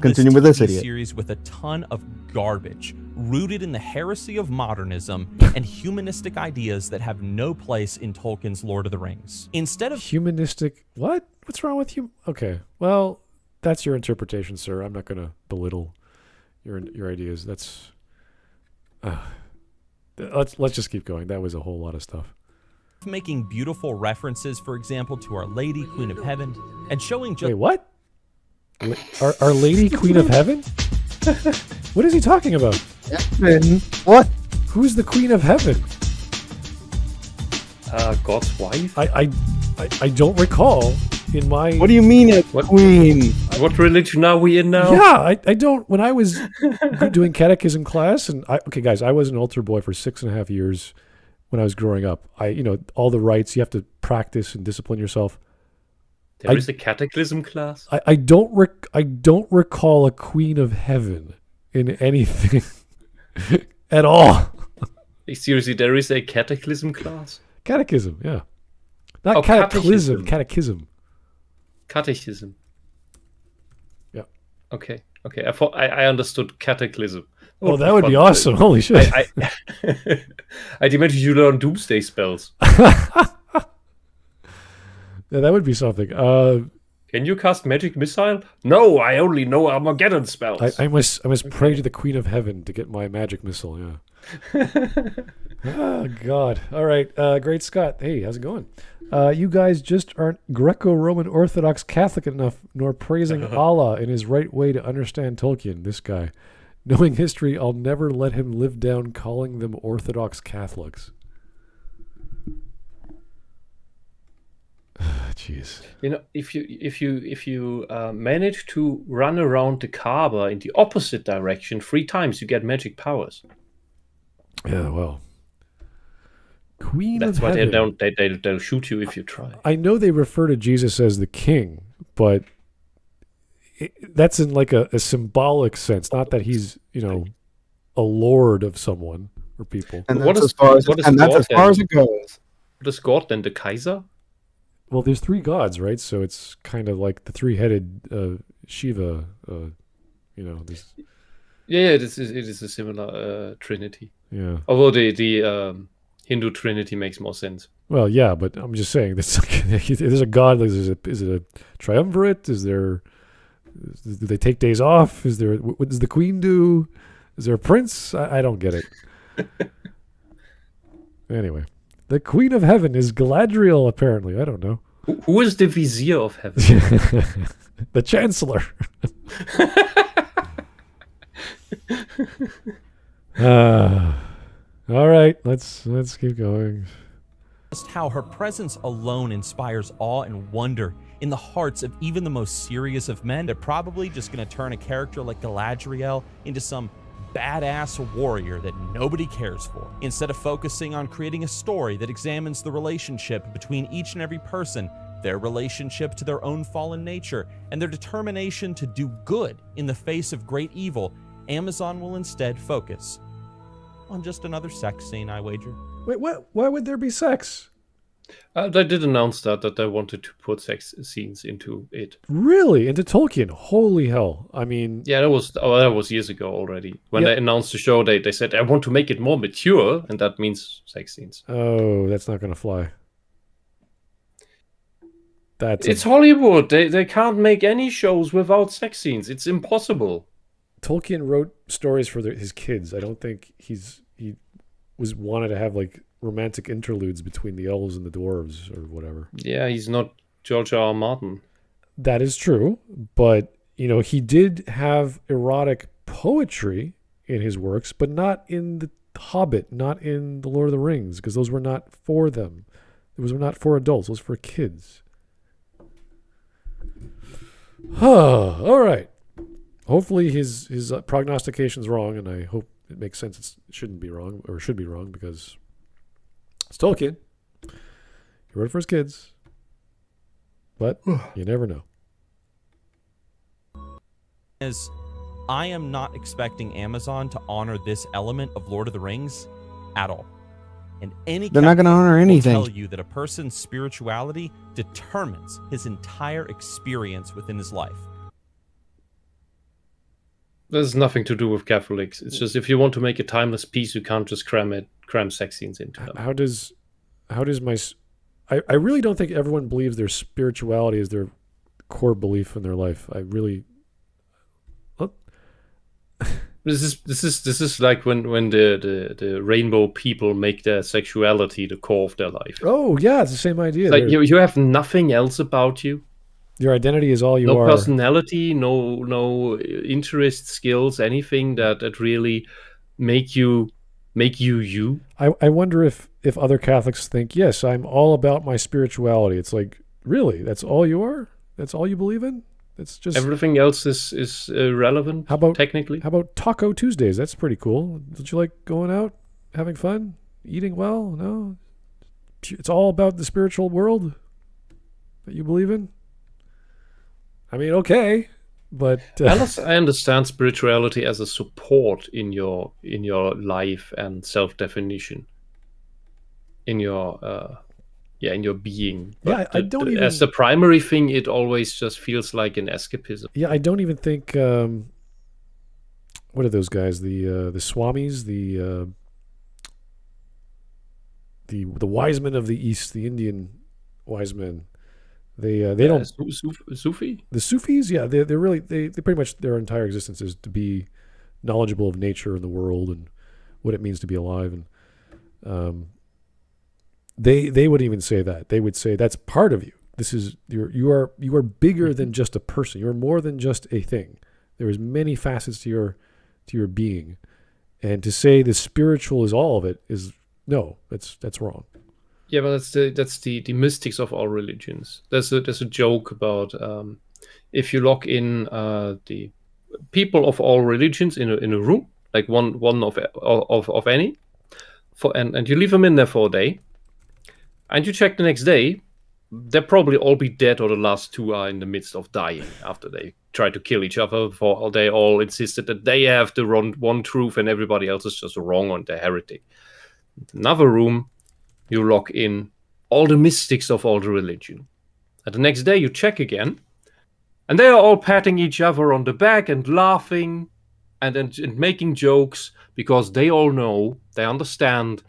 Speaker 6: Continue with this
Speaker 4: TV
Speaker 6: idiot.
Speaker 4: series with a ton of garbage, rooted in the heresy of modernism and humanistic ideas that have no place in Tolkien's Lord of the Rings. Instead of
Speaker 1: Humanistic? What? What's wrong with you? Okay, well, that's your interpretation, sir. I'm not going to belittle your ideas. That's let's just keep going. That was a whole lot of stuff.
Speaker 4: making beautiful references, for example, to Our Lady, Queen of Heaven, and showing just
Speaker 1: Wait, what? Our Lady Queen of Heaven? What is he talking about?
Speaker 6: What?
Speaker 1: Who's the Queen of Heaven?
Speaker 2: God's wife?
Speaker 1: I don't recall in my...
Speaker 6: What do you mean a
Speaker 2: What?
Speaker 6: queen?
Speaker 2: What religion are we in now?
Speaker 1: Yeah, I don't... When I was doing catechism class, and okay, guys, I was an altar boy for 6.5 years when I was growing up. All the rites, you have to practice and discipline yourself.
Speaker 2: There is a cataclysm class?
Speaker 1: I don't recall a Queen of Heaven in anything at all.
Speaker 2: Seriously, there is a cataclysm class?
Speaker 1: Catechism, yeah. Not
Speaker 2: Oh,
Speaker 1: cataclysm,
Speaker 2: catechism.
Speaker 1: catechism.
Speaker 2: Catechism.
Speaker 1: Yeah.
Speaker 2: Okay. I thought I understood cataclysm.
Speaker 1: Oh, that would be awesome. Holy shit.
Speaker 2: I demand you learn doomsday spells.
Speaker 1: Yeah, that would be something.
Speaker 2: Can you cast magic missile? No, I only know Armageddon spells.
Speaker 1: I must pray to the Queen of Heaven to get my magic missile, yeah. Oh, God. All right. Great Scott. Hey, how's it going? You guys just aren't Greco-Roman Orthodox Catholic enough, nor praising Allah in his right way to understand Tolkien, this guy. Knowing history, I'll never let him live down calling them Orthodox Catholics. Jeez.
Speaker 2: You know, if you manage to run around the Kaaba in the opposite direction 3 times, you get magic powers.
Speaker 1: Yeah, well. Queen
Speaker 2: That's
Speaker 1: of
Speaker 2: why
Speaker 1: Heaven.
Speaker 2: they'll shoot you if you try.
Speaker 1: I know they refer to Jesus as the king, but that's in like a symbolic sense, not that he's, a lord of someone or people.
Speaker 6: And
Speaker 2: What
Speaker 6: that's
Speaker 2: is-
Speaker 6: as far as
Speaker 2: what is
Speaker 6: and that's
Speaker 2: God
Speaker 6: as far
Speaker 2: then?
Speaker 6: as it goes.
Speaker 2: What is God then? The Kaiser?
Speaker 1: Well, there's 3 gods, right? So it's kind of like the 3-headed Shiva, this,
Speaker 2: Yeah, it is a similar trinity.
Speaker 1: yeah.
Speaker 2: Although the Hindu trinity makes more sense.
Speaker 1: Well, yeah, but I'm just saying, there's a god. Is it a triumvirate? Do they take days off? What does the queen do? Is there a prince? I don't get it. Anyway, the Queen of Heaven is Galadriel, apparently. I don't know.
Speaker 2: Who is the Vizier of Heaven?
Speaker 1: The Chancellor. All right, let's keep going.
Speaker 4: Just how her presence alone inspires awe and wonder in the hearts of even the most serious of men. They're probably just going to turn a character like Galadriel into some badass warrior that nobody cares for, instead of focusing on creating a story that examines the relationship between each and every person, their relationship to their own fallen nature, and their determination to do good in the face of great evil. Amazon will instead focus on just another sex scene, I wager.
Speaker 1: Wait, what? Why would there be sex?
Speaker 2: They did announce that they wanted to put sex scenes into it.
Speaker 1: Really? Into Tolkien? Holy hell. I mean...
Speaker 2: Yeah, that was years ago already. When they announced the show, they said, I want to make it more mature, and that means sex scenes.
Speaker 1: Oh, that's not going to fly.
Speaker 2: It's Hollywood. They can't make any shows without sex scenes. It's impossible.
Speaker 1: Tolkien wrote stories for his kids. I don't think he wanted to have like romantic interludes between the elves and the dwarves or whatever.
Speaker 2: Yeah, he's not George R. R. Martin.
Speaker 1: That is true, but he did have erotic poetry in his works, but not in the Hobbit, not in the Lord of the Rings, because those were not for them. Those were not for adults. Those were for kids. All right. Hopefully his prognostication's wrong, and I hope it makes sense. It shouldn't be wrong, or should be wrong, because it's Tolkien. He wrote it for his kids, but you never know.
Speaker 4: As I am not expecting Amazon to honor this element of Lord of the Rings at all. And
Speaker 6: they're not going to honor anything.
Speaker 4: Will tell you that a person's spirituality determines his entire experience within his life.
Speaker 2: There's nothing to do with Catholics. It's just if you want to make a timeless piece, you can't just cram sex scenes into them.
Speaker 1: How does I really don't think everyone believes their spirituality is their core belief in their life. I really.
Speaker 2: This is like when the rainbow people make their sexuality the core of their life.
Speaker 1: Oh yeah, it's the same idea.
Speaker 2: Like you have nothing else about you.
Speaker 1: Your identity is all you are.
Speaker 2: No personality, no interest, skills, anything that really make you you.
Speaker 1: I wonder if other Catholics think, yes, I'm all about my spirituality. It's like, really? That's all you are? That's all you believe in? It's just
Speaker 2: everything else is irrelevant. Technically?
Speaker 1: How about Taco Tuesdays? That's pretty cool. Don't you like going out, having fun, eating well? No, it's all about the spiritual world that you believe in. I mean, okay, but
Speaker 2: I understand spirituality as a support in your life and self-definition, in your being. But
Speaker 1: I don't even.
Speaker 2: As the primary thing, it always just feels like an escapism.
Speaker 1: Yeah, I don't even think what are those guys? The Swamis, the wise men of the East, the Indian wise men. They don't
Speaker 2: Sufi.
Speaker 1: The Sufis, yeah, they're really they pretty much their entire existence is to be knowledgeable of nature and the world and what it means to be alive, and they would even say that. They would say that's part of you. This is you are bigger than just a person. You're more than just a thing. There is many facets to your being, and to say the spiritual is all of it is no, that's wrong.
Speaker 2: Yeah, but that's the mystics of all religions. There's a joke about if you lock in the people of all religions in a room, like one of any, and you leave them in there for a day, and you check the next day, they'll probably all be dead, or the last two are in the midst of dying after they try to kill each other. For they all insisted that they have the one truth and everybody else is just wrong and they're heretic. Another room, you lock in all the mystics of all the religion. And the next day you check again, and they are all patting each other on the back and laughing and making jokes, because they all know, they understand,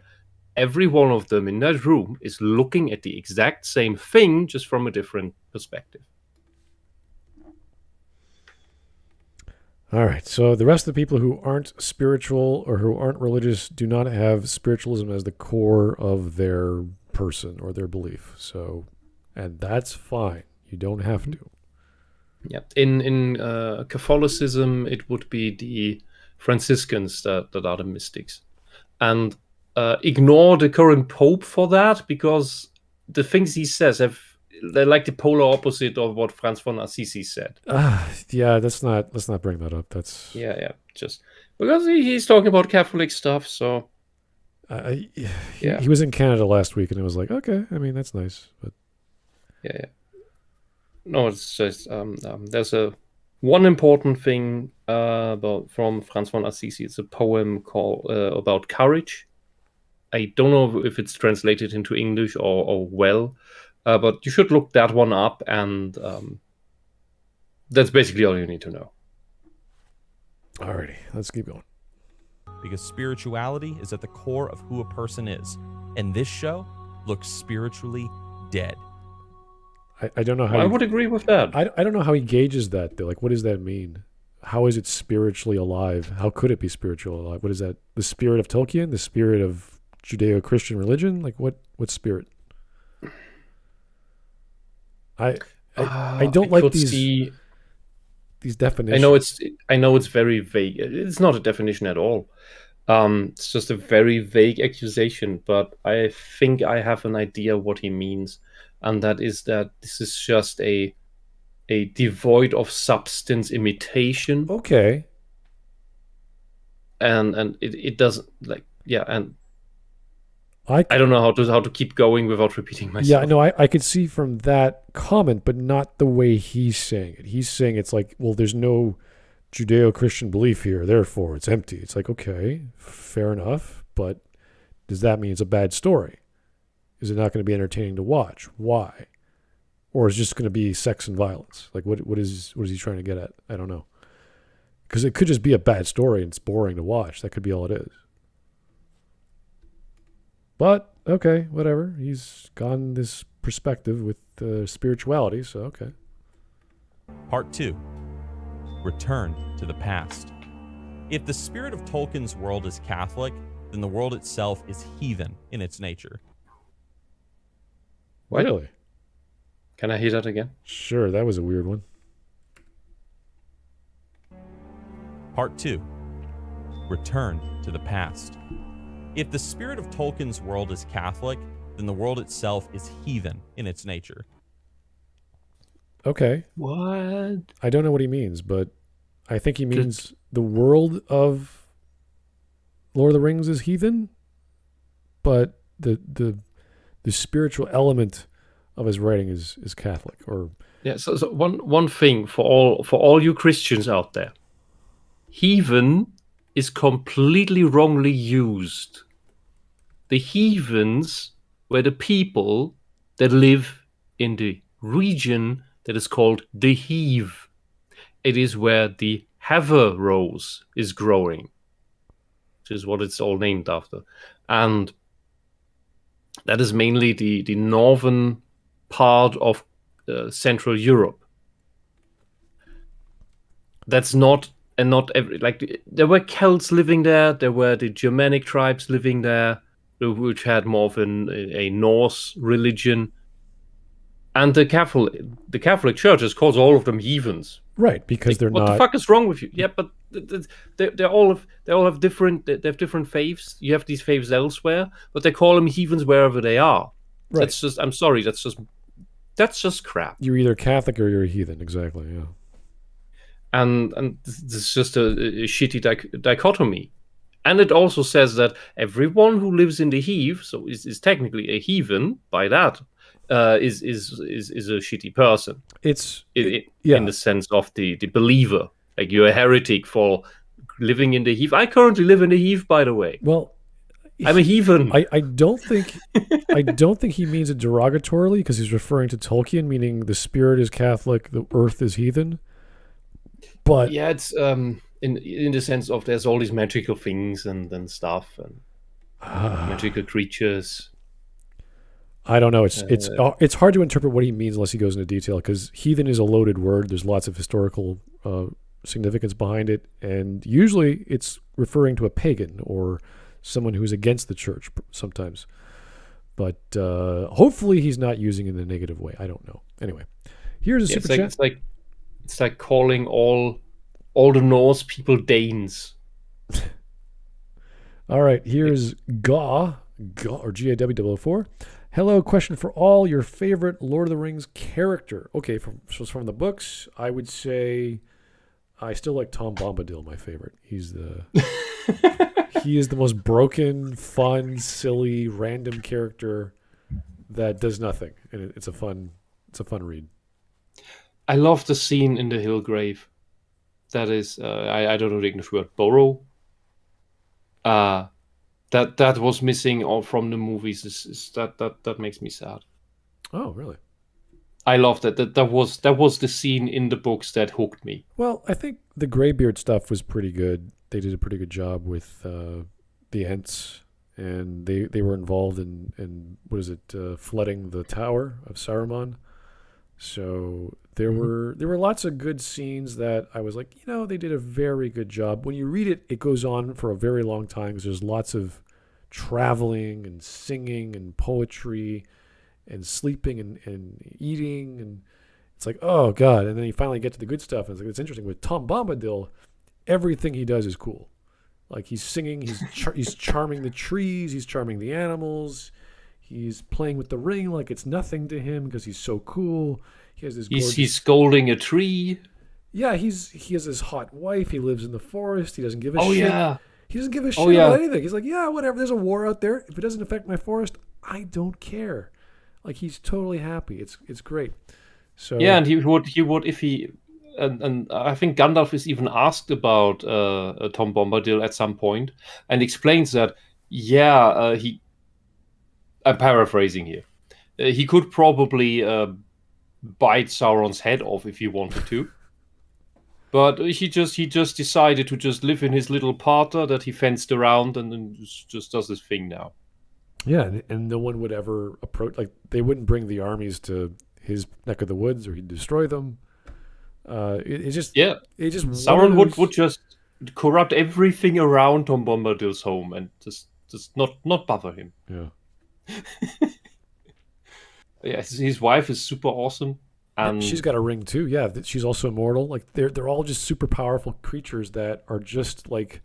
Speaker 2: every one of them in that room is looking at the exact same thing, just from a different perspective.
Speaker 1: All right, so the rest of the people who aren't spiritual or who aren't religious do not have spiritualism as the core of their person or their belief. So, and that's fine. You don't have to.
Speaker 2: Yeah, in Catholicism, it would be the Franciscans that are the mystics, and ignore the current Pope for that, because the things he says they're like the polar opposite of what Franz von Assisi said.
Speaker 1: Yeah, let's not bring that up. That's
Speaker 2: just because he's talking about Catholic stuff. So
Speaker 1: he was in Canada last week, and it was like, okay, I mean that's nice, but
Speaker 2: no, it's just there's one important thing from Franz von Assisi. It's a poem called about courage. I don't know if it's translated into English or well. But you should look that one up, and that's basically all you need to know.
Speaker 1: Alrighty, let's keep going.
Speaker 4: Because spirituality is at the core of who a person is, and this show looks spiritually dead.
Speaker 1: I don't know how
Speaker 2: I would agree with that.
Speaker 1: I don't know how he gauges that, though. Like, what does that mean? How is it spiritually alive? How could it be spiritually alive? What is that? The spirit of Tolkien? The spirit of Judeo-Christian religion? Like, what spirit? I don't like these definitions.
Speaker 2: I know it's very vague. It's not a definition at all. It's just a very vague accusation, but I think I have an idea what he means, and that is that this is just a devoid of substance imitation.
Speaker 1: Okay.
Speaker 2: And it doesn't, like, and I don't know how to keep going without repeating myself.
Speaker 1: Yeah, no, I could see from that comment, but not the way he's saying it. He's saying it's like, well, there's no Judeo-Christian belief here, therefore it's empty. It's like, okay, fair enough, but does that mean it's a bad story? Is it not going to be entertaining to watch? Why? Or is it just going to be sex and violence? Like, what is he trying to get at? I don't know. Because it could just be a bad story and it's boring to watch. That could be all it is. But, okay, whatever. He's gone this perspective with spirituality, so okay.
Speaker 4: Part 2. Return to the past. If the spirit of Tolkien's world is Catholic, then the world itself is heathen in its nature.
Speaker 2: What?
Speaker 1: Really?
Speaker 2: Can I hear that again?
Speaker 1: Sure, that was a weird one.
Speaker 4: Part 2. Return to the past. If the spirit of Tolkien's world is Catholic, then the world itself is heathen in its nature.
Speaker 1: Okay.
Speaker 2: What?
Speaker 1: I don't know what he means, but I think he means the world of Lord of the Rings is heathen, but the spiritual element of his writing is Catholic. Or
Speaker 2: so one thing for all you Christians out there. Heathen is completely wrongly used. The heathens were the people that live in the region that is called the Heave. It is where the Haverose is growing, which is what it's all named after. And that is mainly the northern part of Central Europe. That's not every, like, there were Celts living there. There were the Germanic tribes living there, which had more of a Norse religion. And the Catholic Church has called all of them heathens.
Speaker 1: Right, because they're
Speaker 2: what
Speaker 1: not.
Speaker 2: What the fuck is wrong with you? Yeah, but they all have different faiths. You have these faiths elsewhere, but they call them heathens wherever they are.
Speaker 1: Right.
Speaker 2: That's just. I'm sorry. That's just crap.
Speaker 1: You're either Catholic or you're a heathen. Exactly. Yeah.
Speaker 2: And this is just a shitty dichotomy. And it also says that everyone who lives in the heath, so is technically a heathen by that, is a shitty person. In the sense of the believer. Like, you're a heretic for living in the heath. I currently live in the heath, by the way.
Speaker 1: Well,
Speaker 2: I'm a heathen.
Speaker 1: I don't think he means it derogatorily, because he's referring to Tolkien, meaning the spirit is Catholic, the earth is heathen. But
Speaker 2: yeah, it's in the sense of there's all these magical things and stuff and magical creatures.
Speaker 1: I don't know. It's hard to interpret what he means unless he goes into detail, because heathen is a loaded word. There's lots of historical significance behind it, and usually it's referring to a pagan or someone who's against the church sometimes. But hopefully he's not using it in a negative way. I don't know. Anyway, here's a super chat.
Speaker 2: It's like calling all the Norse people Danes.
Speaker 1: All right, here's Gaw or GAW004. Hello, question for all. Your favorite Lord of the Rings character? Okay, from the books, I would say I still like Tom Bombadil, my favorite. He is the most broken, fun, silly, random character that does nothing, and it's a fun read.
Speaker 2: I love the scene in the Hillgrave. That is, I don't know the English word, burrow. That was missing all from the movies. That makes me sad.
Speaker 1: Oh, really?
Speaker 2: I love that. That was the scene in the books that hooked me.
Speaker 1: Well, I think the Greybeard stuff was pretty good. They did a pretty good job with the Ents, and they were involved in flooding the Tower of Saruman. So there were lots of good scenes that I was like, they did a very good job. When you read it, it goes on for a very long time because there's lots of traveling and singing and poetry and sleeping and eating, and it's like, oh god. And then you finally get to the good stuff, and it's interesting. With Tom Bombadil, everything he does is cool. Like, he's singing, he's charming the trees, he's charming the animals. He's playing with the ring like it's nothing to him because he's so cool. He has this.
Speaker 2: He's scolding a tree.
Speaker 1: Yeah, he has this hot wife. He lives in the forest. He doesn't give a shit.
Speaker 2: Yeah.
Speaker 1: He doesn't give a shit about anything. He's like, yeah, whatever. There's a war out there. If it doesn't affect my forest, I don't care. Like, he's totally happy. It's great. So
Speaker 2: yeah, and he would if he. And I think Gandalf is even asked about Tom Bombadil at some point, and explains that I'm paraphrasing here. He could probably bite Sauron's head off if he wanted to, but he just decided to just live in his little parter that he fenced around, and then just does his thing now.
Speaker 1: Yeah, and no one would ever approach. Like, they wouldn't bring the armies to his neck of the woods, or he'd destroy them.
Speaker 2: Sauron would just corrupt everything around Tom Bombadil's home and just not bother him.
Speaker 1: Yeah.
Speaker 2: Yeah, his wife is super awesome, and
Speaker 1: she's got a ring too. Yeah, she's also immortal. Like, they're all just super powerful creatures that are just like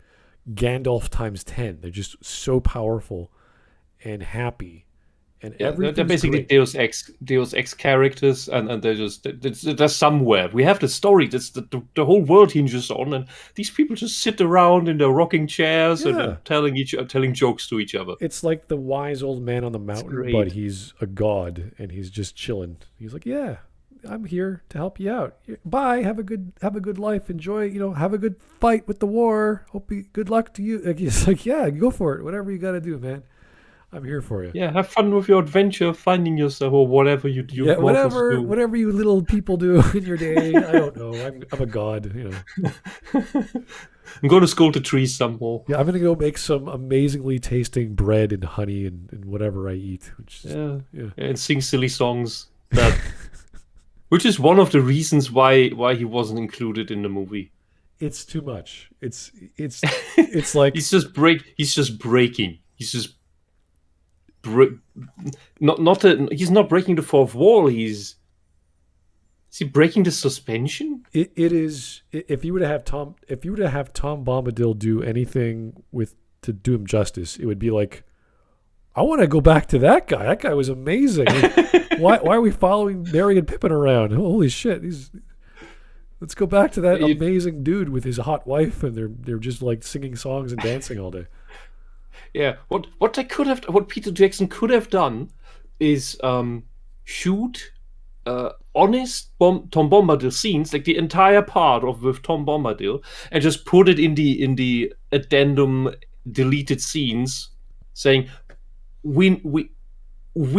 Speaker 1: Gandalf times 10. They're just so powerful and happy, and
Speaker 2: they're basically
Speaker 1: great.
Speaker 2: Deus Ex characters, and they're somewhere. We have the story that's the whole world hinges on, and these people just sit around in their rocking chairs and telling jokes to each other.
Speaker 1: It's like the wise old man on the mountain, but he's a god and he's just chilling. He's like, yeah, I'm here to help you out. Bye. Have a good life. Enjoy. Have a good fight with the war. Good luck to you. Like, he's like, yeah, go for it. Whatever you got to do, man. I'm here for you.
Speaker 2: Yeah, have fun with your adventure, finding yourself or whatever you do.
Speaker 1: Yeah, whatever you little people do in your day. I don't know. I'm a god, you know.
Speaker 2: I'm going to school to trees some more.
Speaker 1: Yeah, I'm gonna go make some amazingly tasting bread and honey and whatever I eat.
Speaker 2: And sing silly songs. Which is one of the reasons why he wasn't included in the movie.
Speaker 1: It's too much. It's like
Speaker 2: he's just breaking. He's just he's not breaking the fourth wall. Is he breaking the suspension?
Speaker 1: It is. If you were to have Tom Bombadil do anything to do him justice, it would be like, I want to go back to that guy. That guy was amazing. why are we following Merry and Pippin around? Holy shit! Let's go back to that amazing dude with his hot wife, and they're just like singing songs and dancing all day.
Speaker 2: Yeah, what Peter Jackson could have done is shoot honest Tom Bombadil scenes, like the entire part with Tom Bombadil, and just put it in the addendum deleted scenes, saying we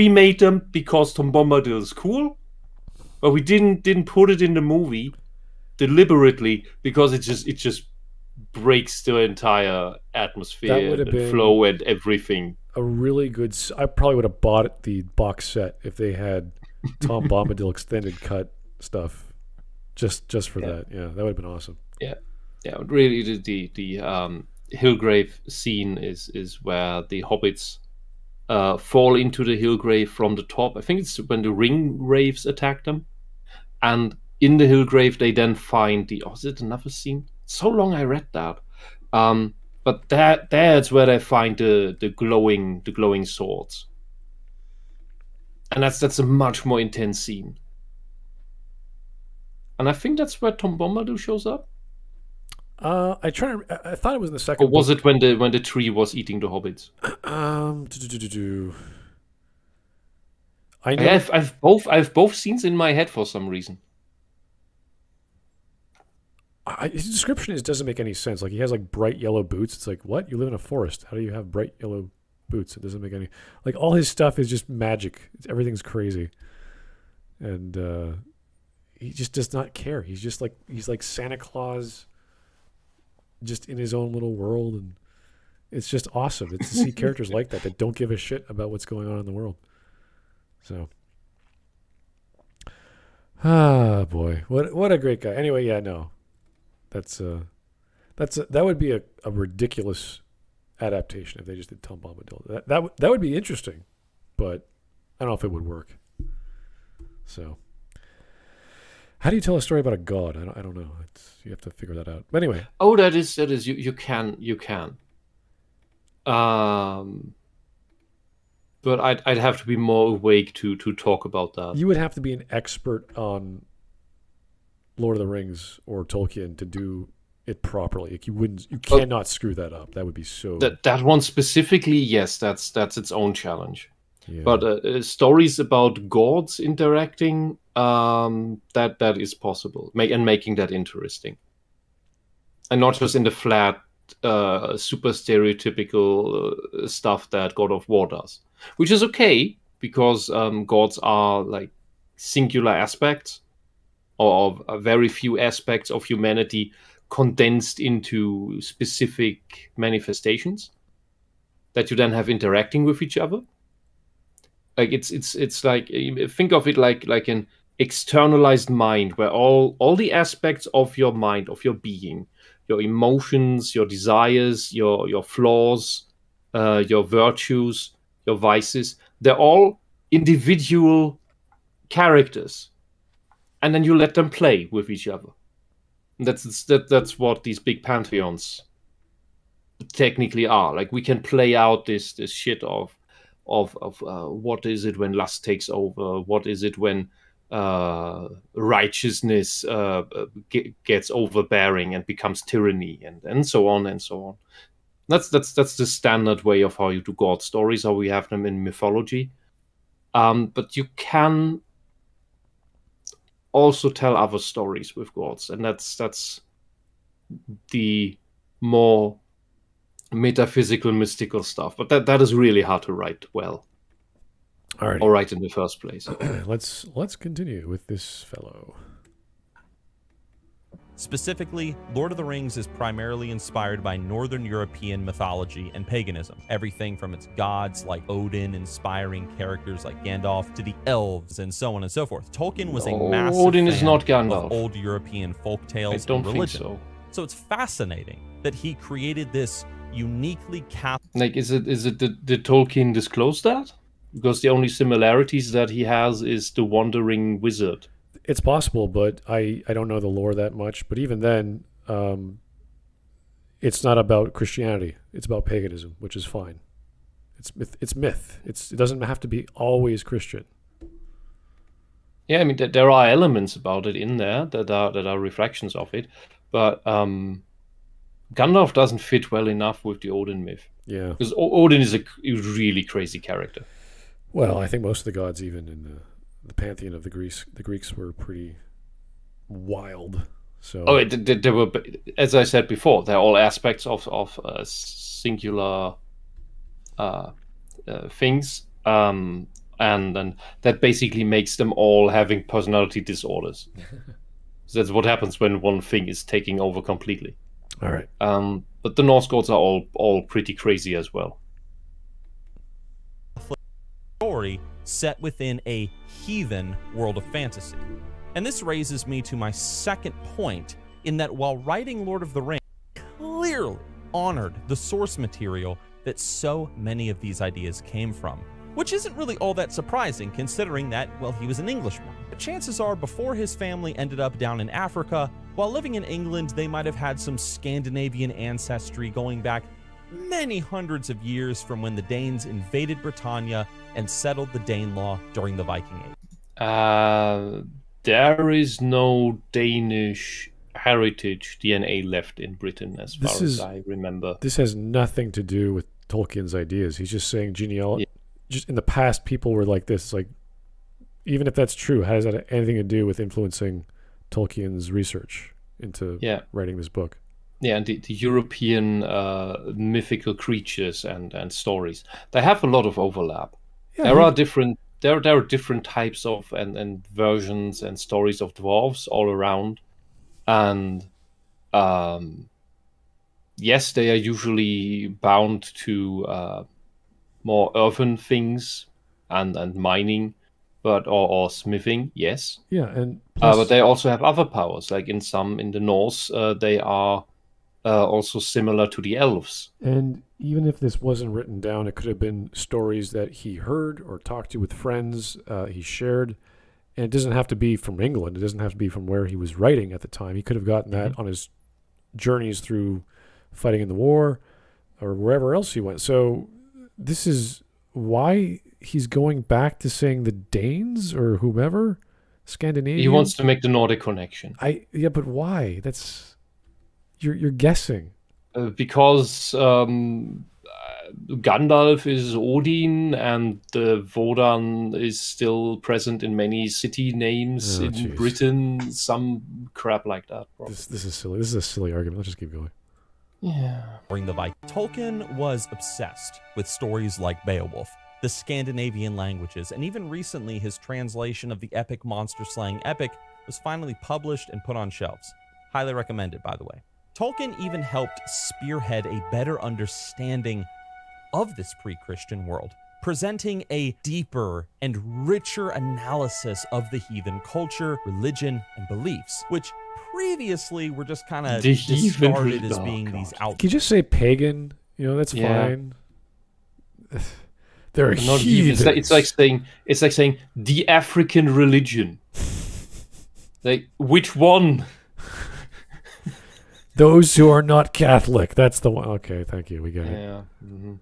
Speaker 2: made them because Tom Bombadil is cool, but we didn't put it in the movie deliberately because it just breaks the entire atmosphere and flow and everything.
Speaker 1: A really good. I probably would have bought the box set if they had Tom Bombadil extended cut stuff, just for that. Yeah, that would have been awesome.
Speaker 2: Yeah. Really, the Hillgrave scene is where the hobbits fall into the Hillgrave from the top. I think it's when the ring wraiths attack them, and in the Hillgrave they then find is it another scene? So long I read that, but that's where they find the glowing swords, and that's a much more intense scene. And I think that's where Tom Bombadil shows up.
Speaker 1: I thought it was in the second.
Speaker 2: Or was it when the tree was eating the hobbits? I have both scenes in my head for some reason.
Speaker 1: His description doesn't make any sense. Like, he has like bright yellow boots. It's like, what? You live in a forest. How do you have bright yellow boots? It doesn't make any. Like, all his stuff is just magic. Everything's crazy, and he just does not care. He's like Santa Claus, just in his own little world, and it's just awesome. It's to see characters like that don't give a shit about what's going on in the world. So, boy, what a great guy. Anyway, yeah, no. That would be a ridiculous adaptation if they just did Tom Bombadil. That would be interesting, but I don't know if it would work. So, how do you tell a story about a god? I don't know. You have to figure that out. But anyway.
Speaker 2: Oh, that is you can. But I'd have to be more awake to talk about that.
Speaker 1: You would have to be an expert on Lord of the Rings or Tolkien to do it properly. Like, you cannot screw that up. That would be so.
Speaker 2: That one specifically, yes, that's its own challenge.
Speaker 1: Yeah.
Speaker 2: But stories about gods interacting, that is possible, making that interesting, and not just in the flat, super stereotypical stuff that God of War does, which is okay because gods are like singular aspects or very few aspects of humanity condensed into specific manifestations that you then have interacting with each other. Like it's like, think of it like an externalized mind where all the aspects of your mind, of your being, your emotions, your desires, your flaws, your virtues, your vices, they're all individual characters, and then you let them play with each other. And that's what these big pantheons technically are. Like, we can play out this shit of what is it when lust takes over? What is it when righteousness gets overbearing and becomes tyranny, and so on and so on. That's the standard way of how you do God stories, how we have them in mythology. But you can also tell other stories with gods, and that's the more metaphysical, mystical stuff. But that is really hard to write well.
Speaker 1: All right.
Speaker 2: Or write in the first place.
Speaker 1: Let's continue with this fellow.
Speaker 4: Specifically, Lord of the Rings is primarily inspired by Northern European mythology and paganism. Everything from its gods like Odin inspiring characters like Gandalf to the elves and so on and so forth. Tolkien was a massive
Speaker 2: Odin is
Speaker 4: fan
Speaker 2: not Gandalf.
Speaker 4: of old European folktales
Speaker 2: I don't
Speaker 4: and religion.
Speaker 2: think so.
Speaker 4: So it's fascinating that he created this uniquely
Speaker 2: Like, is it did Tolkien disclose that? Because the only similarities that he has is the wandering wizard.
Speaker 1: It's possible, but I don't know the lore that much. But even then, it's not about Christianity. It's about paganism, which is fine. It's myth. It doesn't have to be always Christian.
Speaker 2: Yeah, I mean, there are elements about it in there that are reflections of it, but Gandalf doesn't fit well enough with the Odin myth.
Speaker 1: Yeah,
Speaker 2: because Odin is a really crazy character.
Speaker 1: Well, I think most of the gods, even in the pantheon of the Greeks were pretty wild. So
Speaker 2: they were, as I said before, they're all aspects of singular things, and then that basically makes them all having personality disorders. So that's what happens when one thing is taking over completely.
Speaker 1: All right.
Speaker 2: But the Norse gods are all pretty crazy as well.
Speaker 4: Story set within a heathen world of fantasy. And this raises me to my second point, in that while writing Lord of the Rings, clearly honored the source material that so many of these ideas came from, which isn't really all that surprising considering that, well, he was an Englishman. But chances are before his family ended up down in Africa, while living in England, they might have had some Scandinavian ancestry going back many hundreds of years from when the Danes invaded Britannia and settled the Danelaw during the Viking Age.
Speaker 2: There is no Danish heritage DNA left in Britain, as far as I remember.
Speaker 1: This has nothing to do with Tolkien's ideas. He's just saying genealogy. Yeah. Just in the past, people were like this. It's like, even if that's true, how does that have anything to do with influencing Tolkien's research into writing this book?
Speaker 2: Yeah, and the European mythical creatures and stories, they have a lot of overlap. Yeah, there are different types of and versions and stories of dwarves all around, and yes, they are usually bound to more earthen things and mining, or smithing. Yes.
Speaker 1: Yeah, and
Speaker 2: but they also have other powers. Like in the Norse, they are also similar to the elves.
Speaker 1: And even if this wasn't written down, it could have been stories that he heard or talked to with friends he shared. And it doesn't have to be from England. It doesn't have to be from where he was writing at the time. He could have gotten that on his journeys through fighting in the war or wherever else he went. So this is why he's going back to saying the Danes or whomever, Scandinavia.
Speaker 2: He wants to make the Nordic connection.
Speaker 1: Yeah, but why? That's... You're guessing.
Speaker 2: Because Gandalf is Odin, and Wodan is still present in many city names in Britain. Some crap like that.
Speaker 1: This is silly. This is a silly argument. Let's just keep going.
Speaker 2: Yeah.
Speaker 4: During the Viking, Tolkien was obsessed with stories like Beowulf, the Scandinavian languages, and even recently his translation of the epic monster-slaying epic was finally published and put on shelves. Highly recommended, by the way. Tolkien even helped spearhead a better understanding of this pre-Christian world, presenting a deeper and richer analysis of the heathen culture, religion, and beliefs, which previously were just kind of discarded as being these out.
Speaker 1: Can you just say pagan? That's fine. They're heathen.
Speaker 2: It's like saying the African religion. Like, which one?
Speaker 1: Those who are not Catholic. That's the one. Okay, thank you. We got it.
Speaker 2: Yeah. Mm-hmm.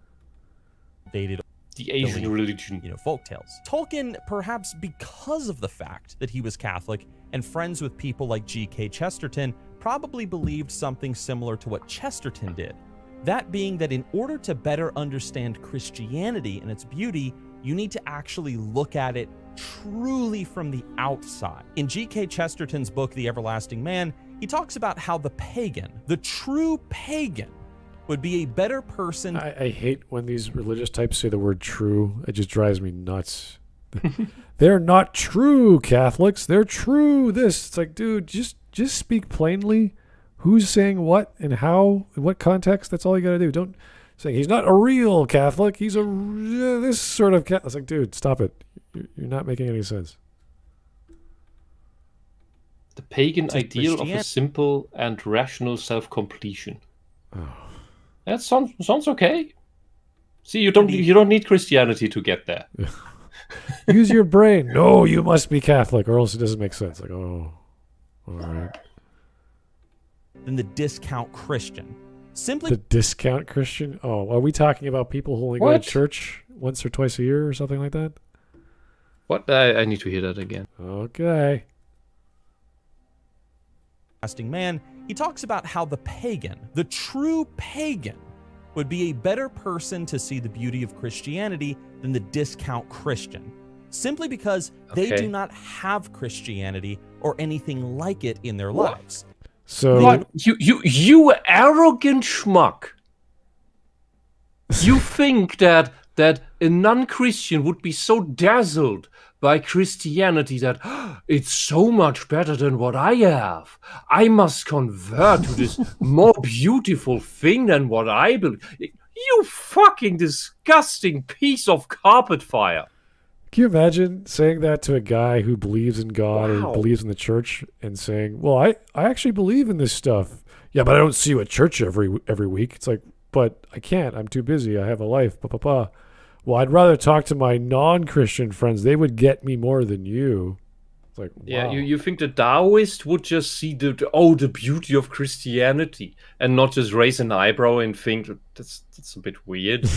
Speaker 4: Dated
Speaker 2: the Asian religion.
Speaker 4: Folktales. Tolkien, perhaps because of the fact that he was Catholic and friends with people like G.K. Chesterton, probably believed something similar to what Chesterton did. That being that in order to better understand Christianity and its beauty, you need to actually look at it truly from the outside. In G.K. Chesterton's book, The Everlasting Man, he talks about how the pagan, the true pagan, would be a better person.
Speaker 1: I hate when these religious types say the word true. It just drives me nuts. They're not true Catholics. They're true this. It's like, dude, just speak plainly. Who's saying what and how, in what context? That's all you got to do. Don't say he's not a real Catholic. He's a this sort of Catholic. It's like, dude, stop it. You're not making any sense.
Speaker 2: The pagan ideal of a simple and rational self-completion.
Speaker 1: Oh.
Speaker 2: That sounds okay. See, you don't need Christianity to get there.
Speaker 1: Use your brain. No, you must be Catholic, or else it doesn't make sense. Like, oh, all right.
Speaker 4: Than the discount Christian. Simply
Speaker 1: The discount Christian? Oh, are we talking about people who only go to church once or twice a year or something like that?
Speaker 2: What? I need to hear that again.
Speaker 1: Okay.
Speaker 4: man, he talks about how the pagan, the true pagan, would be a better person to see the beauty of Christianity than the discount Christian, simply because they do not have Christianity or anything like it in their lives.
Speaker 1: So
Speaker 2: what? You arrogant schmuck. You think that a non-Christian would be so dazzled by Christianity that it's so much better than what I have. I must convert to this more beautiful thing than what I believe. You fucking disgusting piece of carpet fire.
Speaker 1: Can you imagine saying that to a guy who believes in God or believes in the church and saying, well, I actually believe in this stuff. Yeah, but I don't see you at church every week. It's like, but I can't. I'm too busy. I have a life. Well, I'd rather talk to my non-Christian friends. They would get me more than you. It's like, wow.
Speaker 2: Yeah, you think the Taoist would just see the beauty of Christianity and not just raise an eyebrow and think that's a bit weird.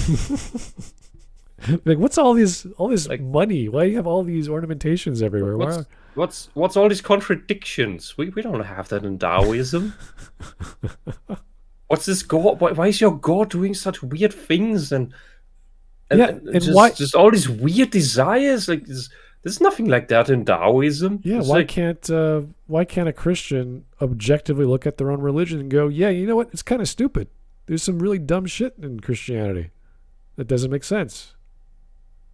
Speaker 1: Like, what's all this like, money? Why do you have all these ornamentations everywhere?
Speaker 2: What's all these contradictions? We don't have that in Taoism. What's this God? Why is your God doing such weird things and just all these weird desires? Like there's nothing like that in Taoism.
Speaker 1: Yeah, why can't a Christian objectively look at their own religion and go, yeah, you know what? It's kind of stupid. There's some really dumb shit in Christianity that doesn't make sense.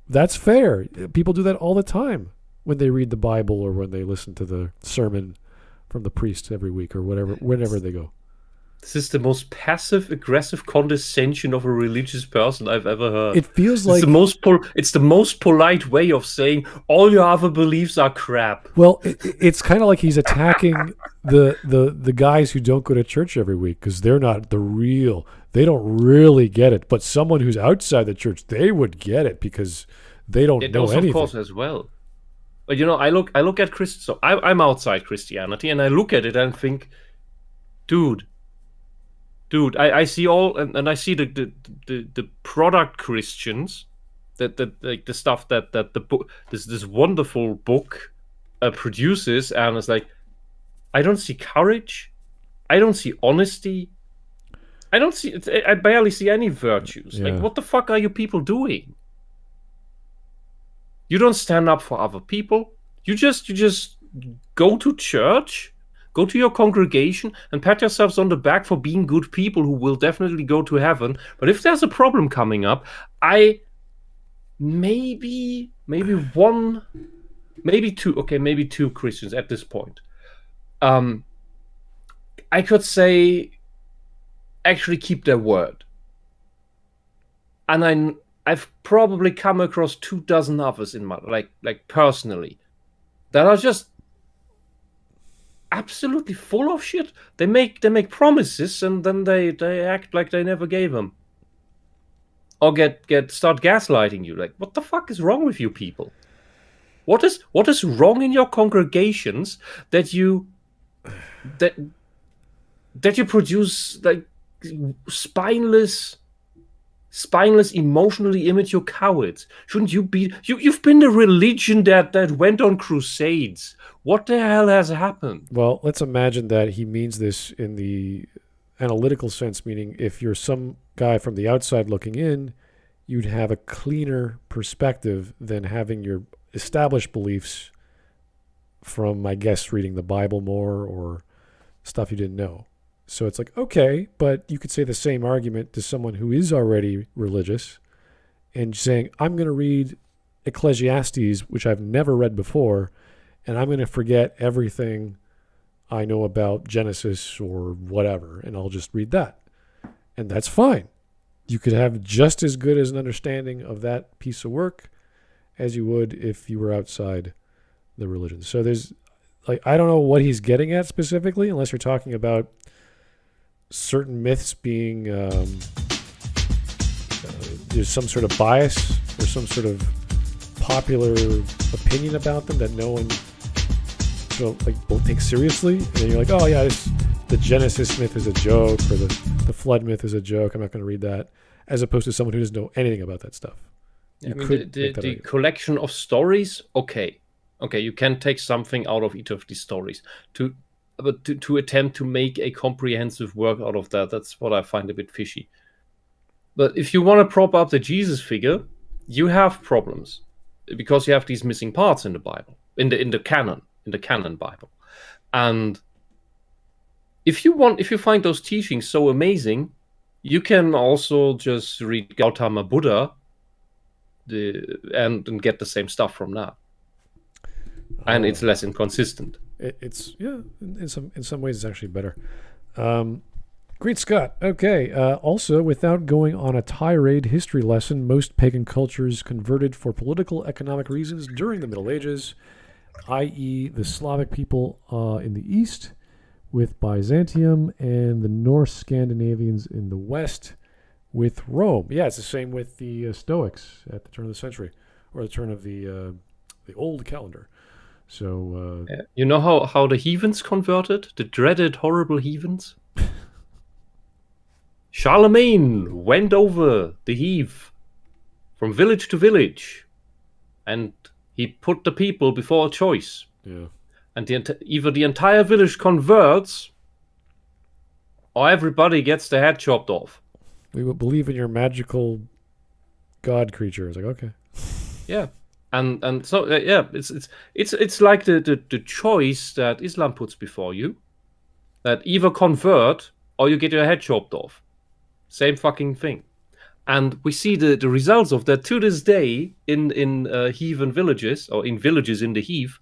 Speaker 1: That's fair. People do that all the time when they read the Bible or when they listen to the sermon from the priest every week or whenever they go.
Speaker 2: This is the most passive-aggressive condescension of a religious person I've ever heard.
Speaker 1: It feels like
Speaker 2: it's the most polite way of saying all your other beliefs are crap.
Speaker 1: Well, it's kind of like he's attacking the guys who don't go to church every week because they're not the real. They don't really get it. But someone who's outside the church, they would get it because they don't know anything. Of
Speaker 2: course, as well. But I look at Christians. So I'm outside Christianity, and I look at it and think, dude, I see all, and I see the product Christians, that like the stuff that the book, this wonderful book produces, and it's like, I don't see courage, I don't see honesty, I barely see any virtues.
Speaker 1: Yeah.
Speaker 2: Like, what the fuck are you people doing? You don't stand up for other people. You just go to church. Go to your congregation and pat yourselves on the back for being good people who will definitely go to heaven. But if there's a problem coming up, maybe two Christians at this point. I could say actually keep their word. And I've probably come across 24 others in my like personally that are just absolutely full of shit. They make promises and then they act like they never gave them, or start gaslighting you. Like, what the fuck is wrong with you people? What is wrong in your congregations that you produce like spineless, emotionally immature cowards? Shouldn't you be? You've been the religion that went on crusades. What the hell has happened?
Speaker 1: Well, let's imagine that he means this in the analytical sense, meaning if you're some guy from the outside looking in, you'd have a cleaner perspective than having your established beliefs from, I guess, reading the Bible more or stuff you didn't know. So it's like, okay, but you could say the same argument to someone who is already religious and saying, I'm going to read Ecclesiastes, which I've never read before, and I'm going to forget everything I know about Genesis or whatever, and I'll just read that. And that's fine. You could have just as good as an understanding of that piece of work as you would if you were outside the religion. So there's, like, I don't know what he's getting at specifically, unless you're talking about certain myths being, there's some sort of bias or some sort of popular opinion about them that no one won't take seriously. And then you're like, oh yeah, the Genesis myth is a joke, or the flood myth is a joke. I'm not going to read that. As opposed to someone who doesn't know anything about that stuff.
Speaker 2: I mean, the collection of stories, okay, you can take something out of each of these stories but to attempt to make a comprehensive work out of that, that's what I find a bit fishy. But if you want to prop up the Jesus figure, you have problems because you have these missing parts in the Bible, in the canon Bible. And if you find those teachings so amazing, you can also just read Gautama Buddha and get the same stuff from that. And it's less inconsistent.
Speaker 1: It's in some ways it's actually better. Great Scott. Okay. Also, without going on a tirade history lesson, most pagan cultures converted for political, economic reasons during the Middle Ages, i.e. the Slavic people in the east with Byzantium and the Norse Scandinavians in the west with Rome. Yeah, it's the same with the Stoics at the turn of the century, or the turn of the old calendar. So
Speaker 2: you know how the heathens converted? The dreaded, horrible heathens? Charlemagne went over the heath from village to village, and he put the people before a choice.
Speaker 1: Yeah.
Speaker 2: And either the entire village converts, or everybody gets their head chopped off.
Speaker 1: We will believe in your magical god creature. It's like, okay.
Speaker 2: Yeah. And so it's like the choice that Islam puts before you, that either convert or you get your head chopped off. Same fucking thing. And we see the results of that to this day in heathen villages, or in villages in the heath,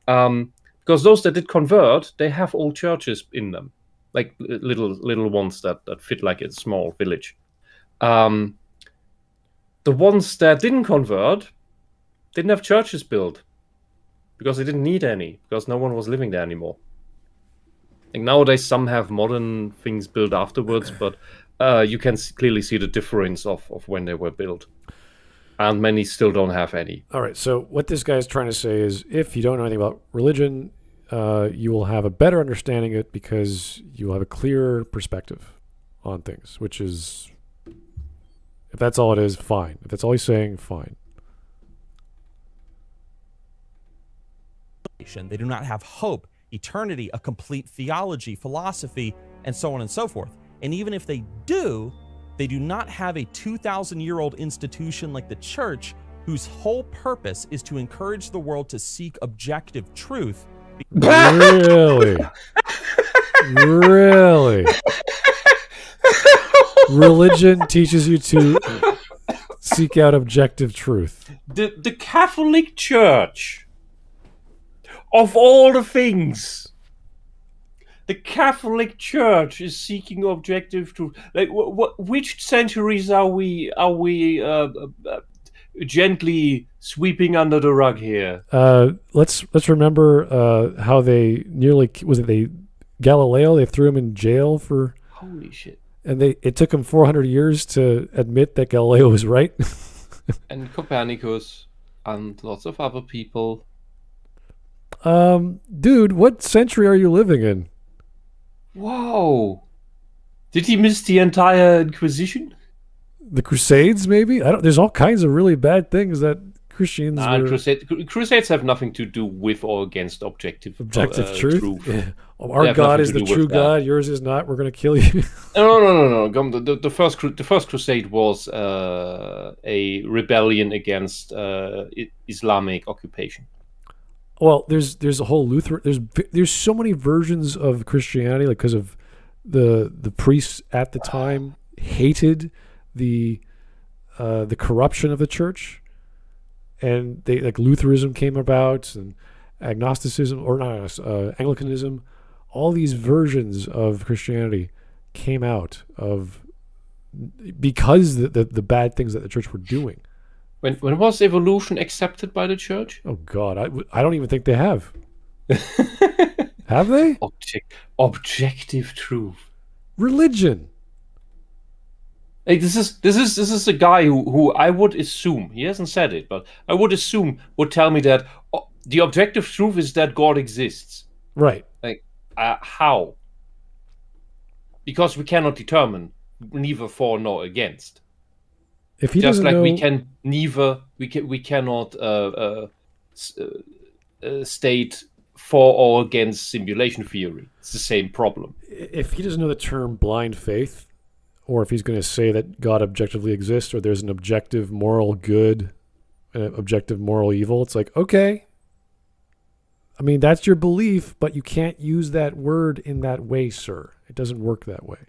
Speaker 2: because those that did convert, they have old churches in them, like little ones that fit like a small village. The ones that didn't convert didn't have churches built because they didn't need any, because no one was living there anymore. Like nowadays, some have modern things built afterwards, but you can clearly see the difference of when they were built. And many still don't have any.
Speaker 1: All right, so what this guy is trying to say is if you don't know anything about religion, you will have a better understanding of it because you'll have a clearer perspective on things, which is, if that's all it is, fine. If that's all he's saying, fine.
Speaker 4: They do not have hope, eternity, a complete theology, philosophy, and so on and so forth. And even if they do, they do not have a 2,000-year-old institution like the church, whose whole purpose is to encourage the world to seek objective truth.
Speaker 1: Really? Really? Religion teaches you to seek out objective truth.
Speaker 2: The Catholic Church, of all the things, the Catholic Church is seeking objective truth. Like, which centuries are we gently sweeping under the rug here?
Speaker 1: Let's remember how they nearly Galileo. They threw him in jail for
Speaker 2: holy shit,
Speaker 1: and it took him 400 years to admit that Galileo was right.
Speaker 2: And Copernicus and lots of other people.
Speaker 1: Dude, what century are you living in?
Speaker 2: Wow. Did he miss the entire Inquisition?
Speaker 1: The Crusades, maybe? There's all kinds of really bad things that Christians
Speaker 2: Crusades have nothing to do with or against objective truth.
Speaker 1: Yeah. Our God is the true God. Yours is not. We're going to kill you.
Speaker 2: No. The first Crusade was a rebellion against Islamic occupation.
Speaker 1: Well, there's a whole Lutheran. There's so many versions of Christianity, like because of the priests at the time hated the corruption of the church, and they like Lutheranism came about, and agnosticism or not Anglicanism, all these versions of Christianity came out of because the bad things that the church were doing.
Speaker 2: When was evolution accepted by the church?
Speaker 1: Oh God, I don't even think they have. Have they?
Speaker 2: Objective truth.
Speaker 1: Religion.
Speaker 2: Hey, this is a guy who I would assume, he hasn't said it, but I would assume would tell me that the objective truth is that God exists.
Speaker 1: Right.
Speaker 2: Like, how? Because we cannot determine neither for nor against.
Speaker 1: If he
Speaker 2: just
Speaker 1: doesn't
Speaker 2: like
Speaker 1: know...
Speaker 2: we cannot state for or against simulation theory. It's the same problem.
Speaker 1: If he doesn't know the term blind faith, or if he's going to say that God objectively exists, or there's an objective moral good, an objective moral evil, it's like, okay. I mean, that's your belief, but you can't use that word in that way, sir. It doesn't work that way.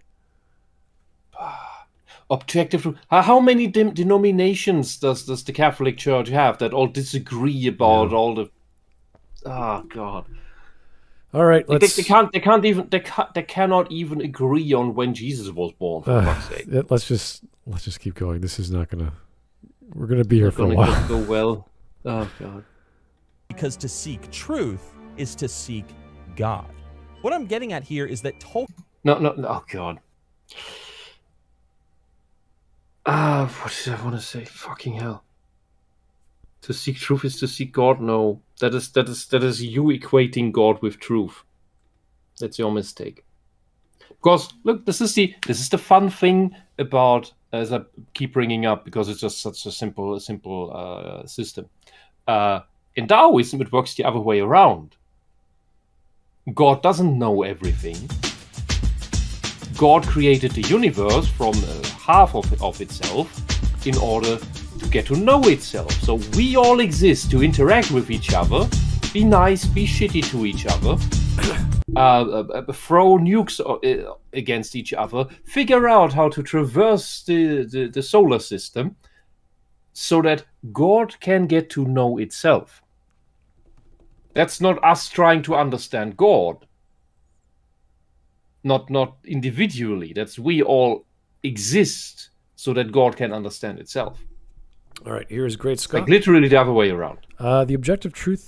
Speaker 2: Objective. How many denominations does the Catholic Church have that all disagree about all the? Oh God!
Speaker 1: All right, let's.
Speaker 2: They cannot even agree on when Jesus was born. For fuck's sake.
Speaker 1: Let's just keep going. This is not gonna. We're gonna be here for a while.
Speaker 2: It's not gonna go well. Oh God!
Speaker 4: Because to seek truth is to seek God. What I'm getting at here is that Tolkien.
Speaker 2: No. Oh God. What did I want to say? Fucking hell. To seek truth is to seek God? No. That is you equating God with truth. That's your mistake. Because look, this is the fun thing about, as I keep bringing up, because it's just such a simple system. In Taoism, it works the other way around. God doesn't know everything. God created the universe from half of itself in order to get to know itself. So we all exist to interact with each other, be nice, be shitty to each other, throw nukes against each other, figure out how to traverse the solar system so that God can get to know itself. That's not us trying to understand God. Not individually. That's we all exist so that God can understand itself.
Speaker 1: All right, here's Great Scott.
Speaker 2: Like literally the other way around.
Speaker 1: The objective truth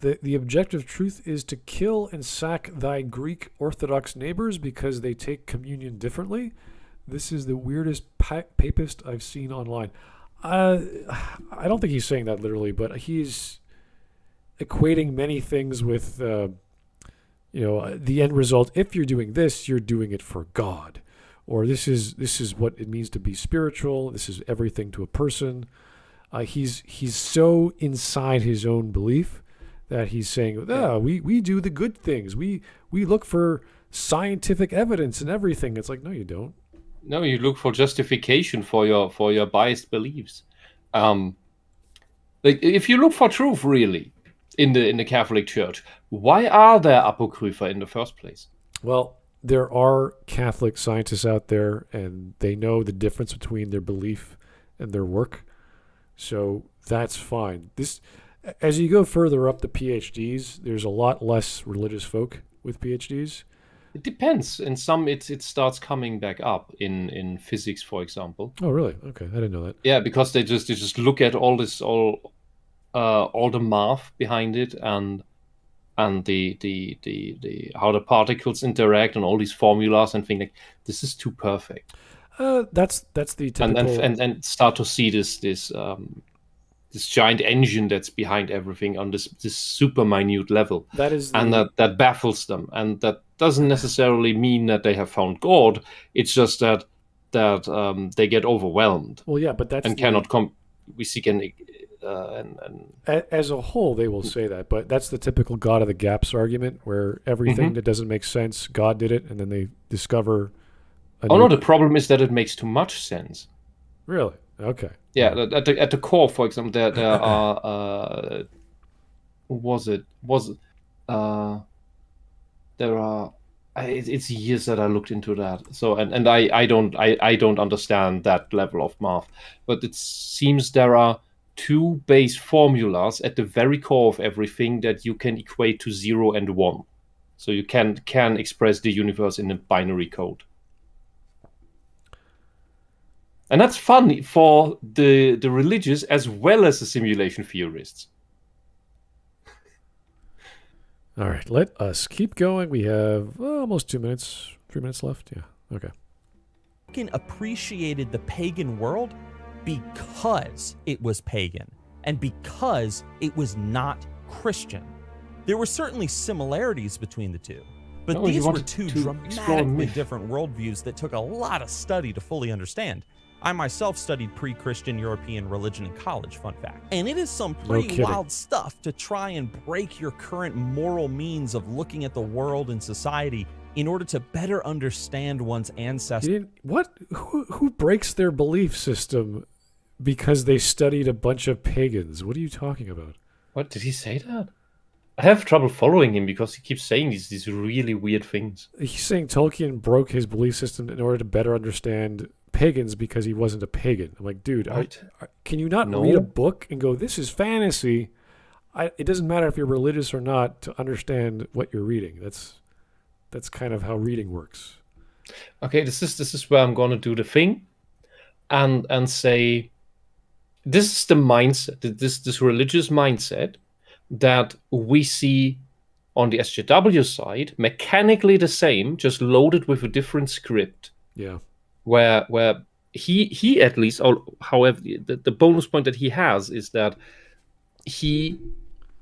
Speaker 1: the objective truth is to kill and sack thy Greek Orthodox neighbors because they take communion differently. This is the weirdest papist I've seen online. I don't think he's saying that literally, but he's equating many things with the end result. If you're doing this, you're doing it for God, or this is what it means to be spiritual. This is everything to a person. He's so inside his own belief that he's saying, we do the good things. We look for scientific evidence and everything. It's like, no, you don't.
Speaker 2: No, you look for justification for your biased beliefs. Like if you look for truth, really, in the Catholic Church, why are there apocrypha in the first place?
Speaker 1: Well, there are Catholic scientists out there, and they know the difference between their belief and their work. So that's fine. As you go further up the PhDs, there's a lot less religious folk with PhDs.
Speaker 2: It depends. In some, it starts coming back up in physics, for example.
Speaker 1: Oh, really? Okay, I didn't know that.
Speaker 2: Yeah, because they just look at all the math behind it and the how the particles interact and all these formulas and think like this is too perfect.
Speaker 1: That's the typical
Speaker 2: and start to see this giant engine that's behind everything on this super minute level. That baffles them, and that doesn't necessarily mean that they have found God. It's just that they get overwhelmed.
Speaker 1: Well, yeah, but that's
Speaker 2: and cannot come. We seek and
Speaker 1: as a whole, they will say that, but that's the typical God of the gaps argument, where everything that doesn't make sense, God did it, and then they discover.
Speaker 2: The problem is that it makes too much sense.
Speaker 1: Really? Okay.
Speaker 2: Yeah, at the core, for example, there are there are it's years that I looked into that. So and I don't understand that level of math, but it seems there are two base formulas at the very core of everything that you can equate to 0 and 1. So you can express the universe in a binary code. And that's fun for the religious as well as the simulation theorists.
Speaker 1: All right, let us keep going. We have almost 2 minutes, 3 minutes left. Yeah, okay.
Speaker 4: Tolkien appreciated the pagan world because it was pagan and because it was not Christian. There were certainly similarities between the two, but these were two dramatically different worldviews that took a lot of study to fully understand. I myself studied pre-Christian European religion in college, fun fact. And it is some pretty wild stuff to try and break your current moral means of looking at the world and society in order to better understand one's ancestors.
Speaker 1: What? Who breaks their belief system because they studied a bunch of pagans? What are you talking about?
Speaker 2: What, did he say that? I have trouble following him because he keeps saying these really weird things.
Speaker 1: He's saying Tolkien broke his belief system in order to better understand pagans because he wasn't a pagan. I'm like, dude, can you not read a book and go, this is fantasy? It doesn't matter if you're religious or not to understand what you're reading. That's kind of how reading works.
Speaker 2: Okay, this is where I'm going to do the thing and say, this is the mindset, this religious mindset that we see on the SJW side, mechanically the same, just loaded with a different script.
Speaker 1: Yeah.
Speaker 2: Where he at least, however, the bonus point that he has is that he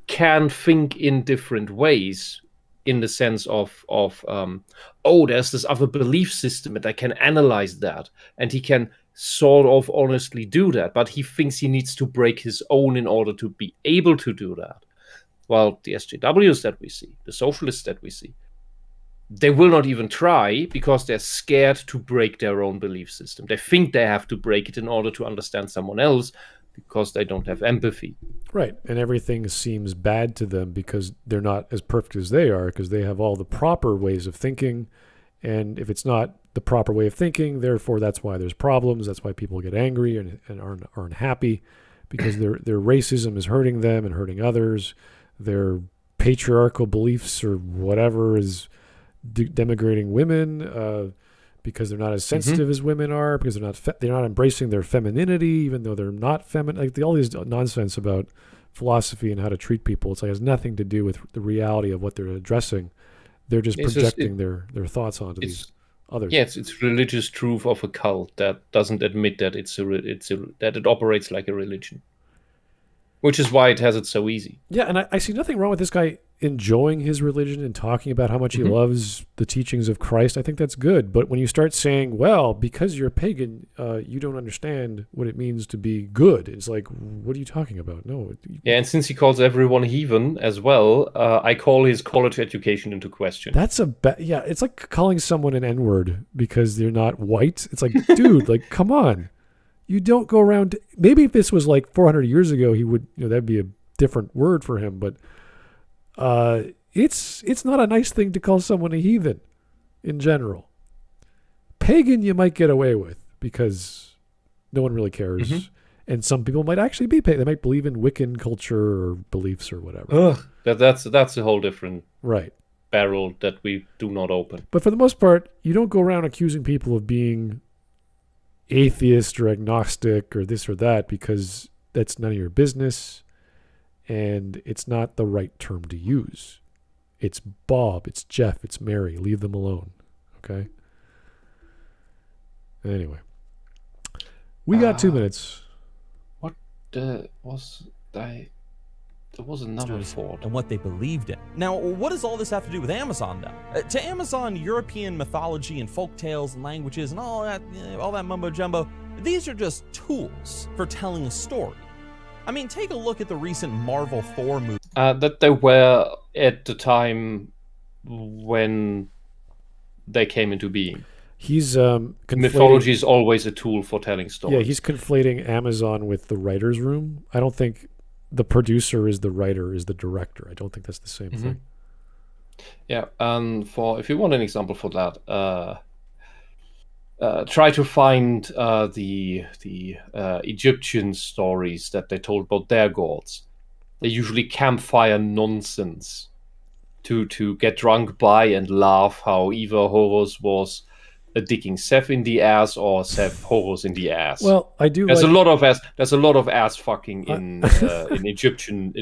Speaker 2: can think in different ways, in the sense of there's this other belief system and I can analyze that, and he can sort of honestly do that, but he thinks he needs to break his own in order to be able to do that. While the SJWs that we see, the socialists that we see, they will not even try because they're scared to break their own belief system. They think they have to break it in order to understand someone else because they don't have empathy.
Speaker 1: Right. And everything seems bad to them because they're not as perfect as they are, because they have all the proper ways of thinking. And if it's not the proper way of thinking, therefore that's why there's problems. That's why people get angry and aren't happy, because their racism is hurting them and hurting others. Their patriarchal beliefs or whatever is denigrating women because they're not as sensitive as women are, because they're not embracing their femininity, even though they're not feminine. Like all these nonsense about philosophy and how to treat people. It's like it has nothing to do with the reality of what they're addressing. They're just projecting their thoughts onto these others.
Speaker 2: Yeah, it's religious truth of a cult that doesn't admit that that it operates like a religion, which is why it has it so easy.
Speaker 1: Yeah, and I see nothing wrong with this guy enjoying his religion and talking about how much he loves the teachings of Christ. I think that's good. But when you start saying, well, because you're a pagan, you don't understand what it means to be good, it's like, what are you talking about? No.
Speaker 2: Yeah, and since he calls everyone heathen as well, I call his college education into question.
Speaker 1: That's it's like calling someone an N-word because they're not white. It's like, dude, like, come on. You don't go around. Maybe if this was like 400 years ago, he would, that'd be a different word for him. But it's not a nice thing to call someone a heathen in general. Pagan, you might get away with because no one really cares. And some people might actually be pagan. They might believe in Wiccan culture or beliefs or whatever.
Speaker 2: That's a whole different barrel that we do not open.
Speaker 1: But for the most part, you don't go around accusing people of being atheist or agnostic or this or that, because that's none of your business and it's not the right term to use. It's Bob, it's Jeff, it's Mary. Leave them alone. Okay? Anyway. We got 2 minutes.
Speaker 2: What was I... There was another thought.
Speaker 4: And what they believed in. Now, what does all this have to do with Amazon, though? To Amazon, European mythology and folk tales and languages and all that mumbo jumbo, these are just tools for telling a story. I mean, take a look at the recent Marvel Thor movie.
Speaker 2: That they were at the time when they came into being.
Speaker 1: He's
Speaker 2: mythology is always a tool for telling stories.
Speaker 1: Yeah, he's conflating Amazon with the writer's room. I don't think the producer is the writer, is the director. I don't think that's the same thing.
Speaker 2: Yeah, if you want an example for that, try to find the Egyptian stories that they told about their gods. They're usually campfire nonsense to get drunk by and laugh how either Horus was dicking Seth in the ass or Seth Horus in the ass.
Speaker 1: Well, I do.
Speaker 2: There's a lot of ass fucking in Egyptian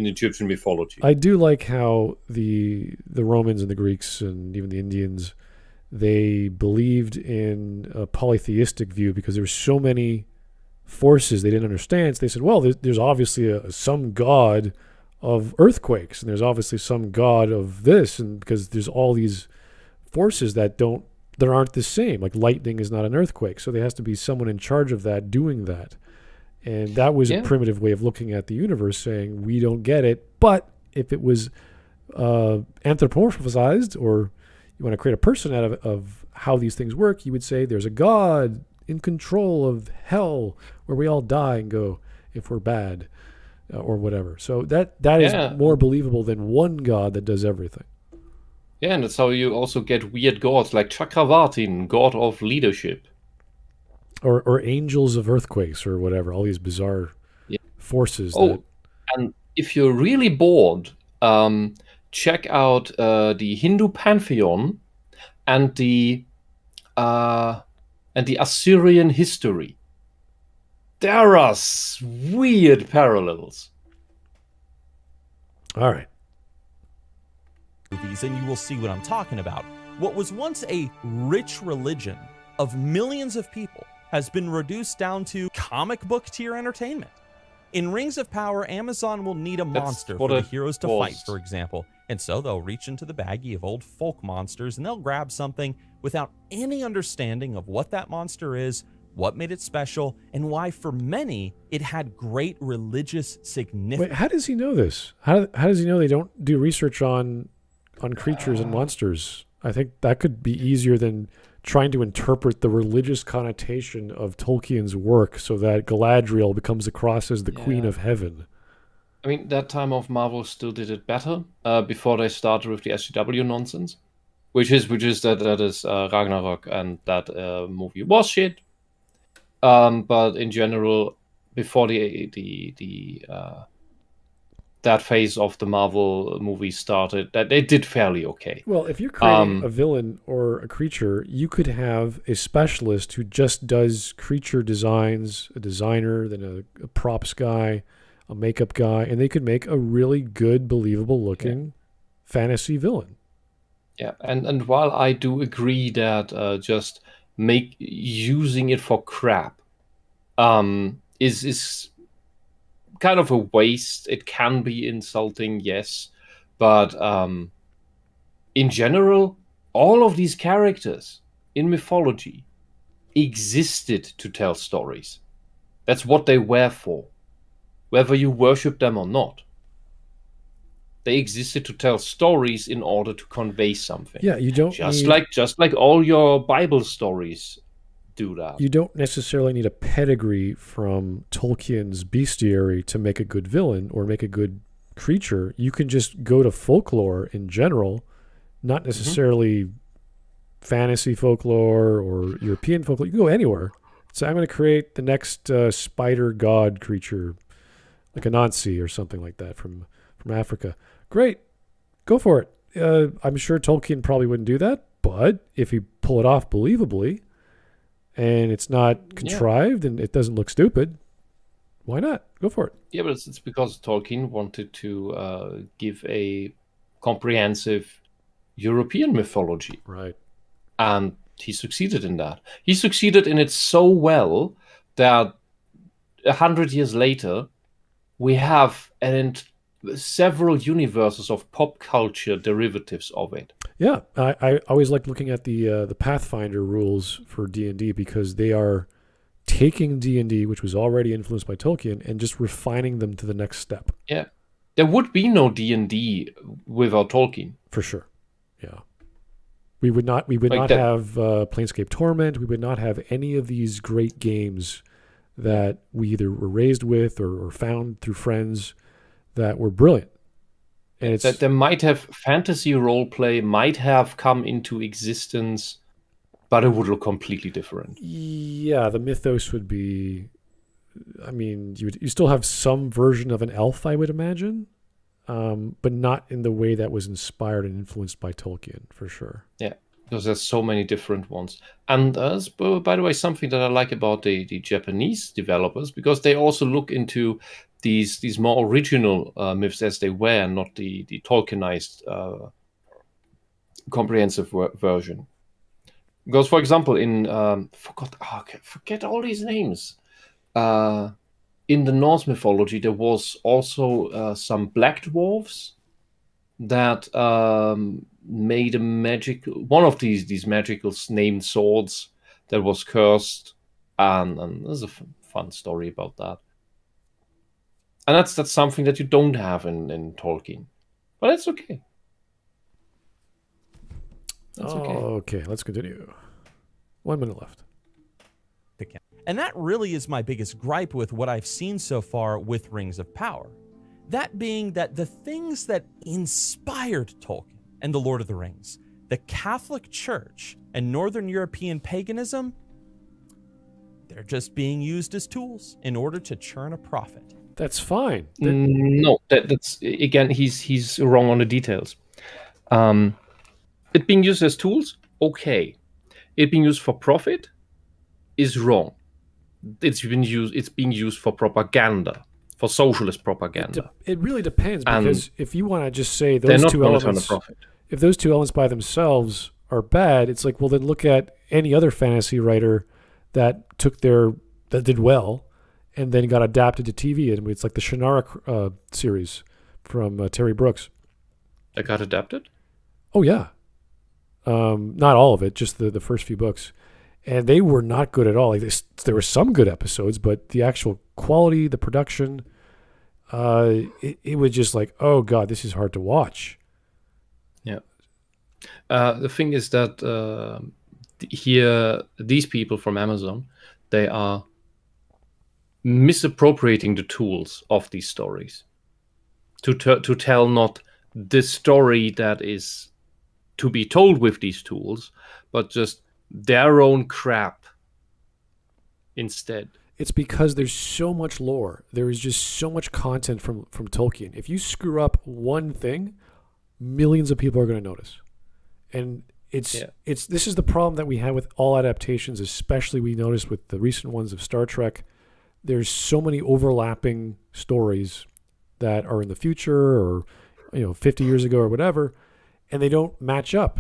Speaker 2: mythology.
Speaker 1: I do like how the Romans and the Greeks and even the Indians, they believed in a polytheistic view because there were so many forces they didn't understand. So they said, well, there's obviously some god of earthquakes, and there's obviously some god of this, and because there's all these forces that aren't the same. Like lightning is not an earthquake, so there has to be someone in charge of that doing that. And that was a primitive way of looking at the universe, saying we don't get it. But if it was anthropomorphized, or you want to create a person out of how these things work, you would say there's a god in control of hell where we all die and go if we're bad or whatever. So that is more believable than one god that does everything.
Speaker 2: Yeah, and that's how you also get weird gods like Chakravartin, god of leadership.
Speaker 1: Or angels of earthquakes or whatever, all these bizarre forces.
Speaker 2: And if you're really bored, check out the Hindu pantheon and the Assyrian history. There are weird parallels.
Speaker 1: All right.
Speaker 4: Movies, and you will see what I'm talking about. What was once a rich religion of millions of people has been reduced down to comic book tier entertainment. In Rings of Power, Amazon will need a monster for the heroes to fight, for example, and so they'll reach into the baggie of old folk monsters and they'll grab something without any understanding of what that monster is, what made it special, and why for many it had great religious significance.
Speaker 1: Wait, how does he know this? How does he know they don't do research on creatures and monsters? I think that could be easier than trying to interpret the religious connotation of Tolkien's work so that Galadriel becomes across as the Queen of Heaven.
Speaker 2: I mean, that time of Marvel still did it better before they started with the SJW nonsense, which is Ragnarok, and that movie was shit. But in general, before that phase of the Marvel movie started, that they did fairly okay.
Speaker 1: Well, if you're creating a villain or a creature, you could have a specialist who just does creature designs, a designer, then a props guy, a makeup guy, and they could make a really good, believable looking fantasy villain.
Speaker 2: Yeah, and while I do agree that just using it for crap is kind of a waste. It can be insulting, yes, but in general, all of these characters in mythology existed to tell stories. That's what they were for, whether you worship them or not. They existed to tell stories in order to convey something.
Speaker 1: Yeah, you don't
Speaker 2: just like all your Bible stories do that.
Speaker 1: You don't necessarily need a pedigree from Tolkien's bestiary to make a good villain or make a good creature. You can just go to folklore in general, not necessarily fantasy folklore or European folklore. You can go anywhere. So I'm going to create the next spider god creature, like Anansi or something like that from Africa. Great. Go for it. I'm sure Tolkien probably wouldn't do that, but if you pull it off believably, and it's not contrived and it doesn't look stupid, why not? Go for it.
Speaker 2: Yeah, but it's because Tolkien wanted to give a comprehensive European mythology.
Speaker 1: Right.
Speaker 2: And he succeeded in that. He succeeded in it so well that 100 years later, we have several universes of pop culture derivatives of it.
Speaker 1: Yeah, I always like looking at the Pathfinder rules for D&D because they are taking D&D, which was already influenced by Tolkien, and just refining them to the next step.
Speaker 2: Yeah, there would be no D&D without Tolkien.
Speaker 1: For sure. Yeah, we would not have Planescape Torment. We would not have any of these great games that we either were raised with or found through friends that were brilliant. And
Speaker 2: that there might have fantasy roleplay might have come into existence, but it would look completely different.
Speaker 1: Yeah, the mythos would be. I mean, you still have some version of an elf, I would imagine, but not in the way that was inspired and influenced by Tolkien, for sure.
Speaker 2: Yeah, because there's so many different ones. And by the way, something that I like about the Japanese developers, because they also look into these more original myths as they were, not the Tolkienized comprehensive version. Because, for example, in forget all these names. In the Norse mythology, there was also some black dwarves that made one of these magical named swords that was cursed, and there's a fun story about that. And that's something that you don't have in Tolkien, but that's okay.
Speaker 1: Okay, let's continue. 1 minute left.
Speaker 4: And that really is my biggest gripe with what I've seen so far with Rings of Power. That being that the things that inspired Tolkien and the Lord of the Rings, the Catholic Church and Northern European paganism, they're just being used as tools in order to churn a profit.
Speaker 1: That's fine.
Speaker 2: No, that's again, he's wrong on the details. It being used as tools, okay. It being used for profit is wrong. It's being used for propaganda, for socialist propaganda.
Speaker 1: It really depends, because if you want to just say those two elements, if those two elements by themselves are bad, it's like, well, then look at any other fantasy writer that did well and then got adapted to TV. And it's like the Shannara series from Terry Brooks.
Speaker 2: That got adapted?
Speaker 1: Oh, yeah. Not all of it, just the first few books. And they were not good at all. Like there were some good episodes, but the actual quality, the production, it was just like, oh God, this is hard to watch.
Speaker 2: Yeah. The thing is that here, these people from Amazon, they are misappropriating the tools of these stories to tell not the story that is to be told with these tools, but just their own crap instead.
Speaker 1: It's because there's so much lore. There is just so much content from Tolkien. If you screw up one thing, millions of people are going to notice. And this is the problem that we have with all adaptations, especially we noticed with the recent ones of Star Trek. There's so many overlapping stories that are in the future or 50 years ago or whatever, and they don't match up.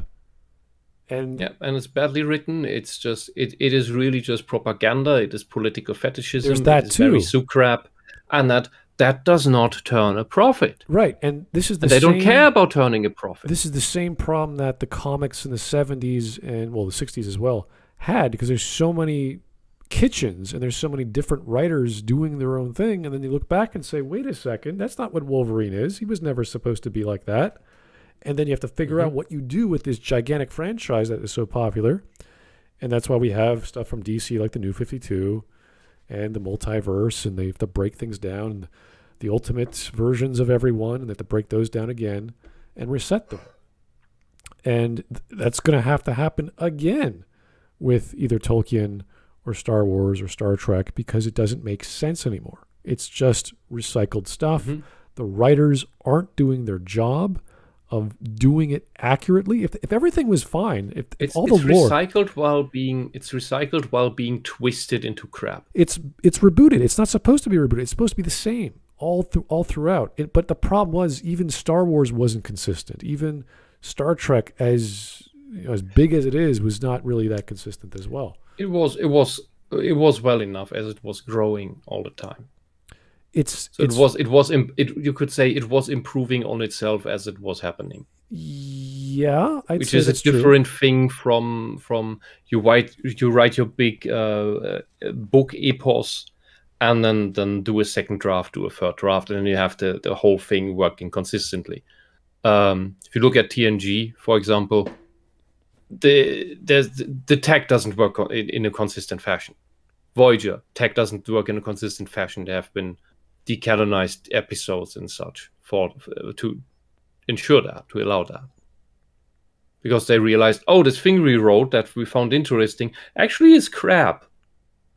Speaker 1: And
Speaker 2: it's badly written. It's just it is really just propaganda. It is political fetishism.
Speaker 1: There's that
Speaker 2: it is
Speaker 1: too.
Speaker 2: Very crap, and that does not turn a profit.
Speaker 1: Right, and this is
Speaker 2: they don't care about turning a profit.
Speaker 1: This is the same problem that the comics in the 70s and the 60s as well had, because there's so many kitchens and there's so many different writers doing their own thing, and then you look back and say, wait a second, that's not what Wolverine is. He was never supposed to be like that. And then you have to figure out what you do with this gigantic franchise that is so popular. And that's why we have stuff from DC like the New 52 and the multiverse, and they have to break things down, and the ultimate versions of every one, and they have to break those down again and reset them. And that's going to have to happen again with either Tolkien or Star Wars or Star Trek, because it doesn't make sense anymore. It's just recycled stuff. The writers aren't doing their job of doing it accurately. If everything was fine, if all the lore,
Speaker 2: it's recycled while being twisted into crap.
Speaker 1: It's rebooted. It's not supposed to be rebooted. It's supposed to be the same all throughout. But the problem was, even Star Wars wasn't consistent. Even Star Trek, as big as it is, was not really that consistent as well.
Speaker 2: It was well enough as it was growing all the time. You could say it was improving on itself as it was happening.
Speaker 1: Yeah,
Speaker 2: which is a different thing from you write your big book epos, and then do a second draft, do a third draft, and then you have the whole thing working consistently. If you look at TNG, for example, the tech doesn't work in a consistent fashion. Voyager, tech doesn't work in a consistent fashion. There have been decanonized episodes and such ensure that, to allow that. Because they realized, oh, this thing we wrote that we found interesting actually is crap.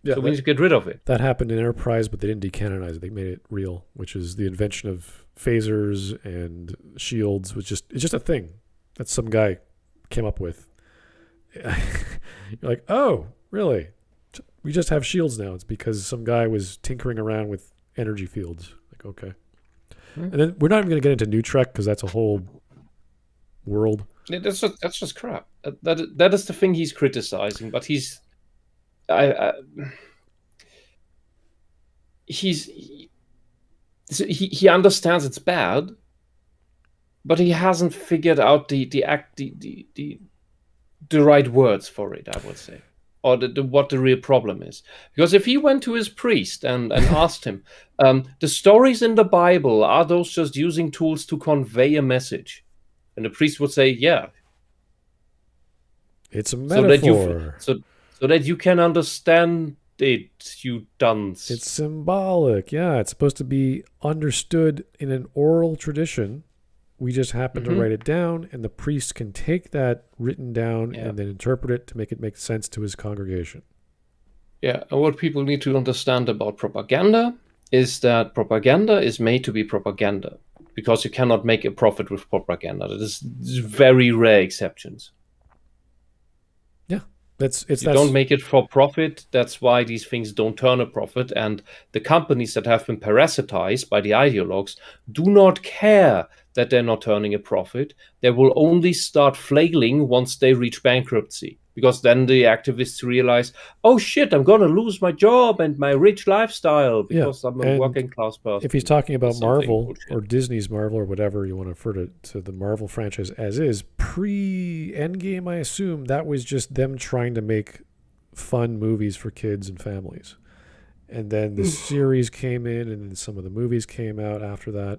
Speaker 1: Yeah,
Speaker 2: so we need to get rid of it.
Speaker 1: That happened in Enterprise, but they didn't decanonize it. They made it real, which is the invention of phasers and shields. It's just a thing that some guy came up with. You're like, oh, really? We just have shields now. It's because some guy was tinkering around with energy fields. Like, okay. And then we're not even going to get into New Trek because that's a whole world.
Speaker 2: Yeah, that's just crap. That is the thing he's criticizing, but he understands it's bad, but he hasn't figured out the right words for it, I would say, or what the real problem is. Because if he went to his priest and asked him, the stories in the Bible, are those just using tools to convey a message? And the priest would say, yeah.
Speaker 1: It's a metaphor.
Speaker 2: So that you can understand it, you dunce.
Speaker 1: It's symbolic. Yeah, it's supposed to be understood in an oral tradition. We just happen to write it down, and the priest can take that written down and then interpret it to make sense to his congregation.
Speaker 2: Yeah, and what people need to understand about propaganda is that propaganda is made to be propaganda, because you cannot make a profit with propaganda. There's very rare exceptions.
Speaker 1: Yeah,
Speaker 2: don't make it for profit. That's why these things don't turn a profit. And the companies that have been parasitized by the ideologues do not care that they're not turning a profit. They will only start flailing once they reach bankruptcy. Because then the activists realize, oh shit, I'm going to lose my job and my rich lifestyle because I'm a working class person.
Speaker 1: If he's talking about Marvel or Disney's Marvel or whatever you want to refer to the Marvel franchise as is, pre-Endgame, I assume, that was just them trying to make fun movies for kids and families. And then the series came in, and then some of the movies came out after that.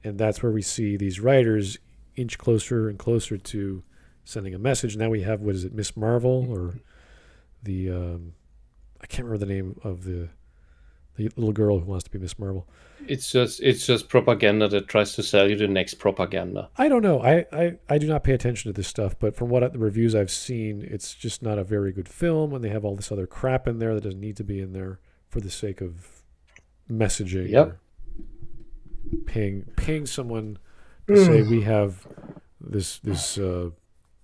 Speaker 1: And that's where we see these writers inch closer and closer to sending a message. Now we have, what is it, Miss Marvel, or the I can't remember the name of the little girl who wants to be Miss Marvel.
Speaker 2: It's just propaganda that tries to sell you the next propaganda.
Speaker 1: I don't know. I do not pay attention to this stuff, but from what the reviews I've seen, it's just not a very good film, and they have all this other crap in there that doesn't need to be in there for the sake of messaging.
Speaker 2: Yep.
Speaker 1: Or paying someone to say we have this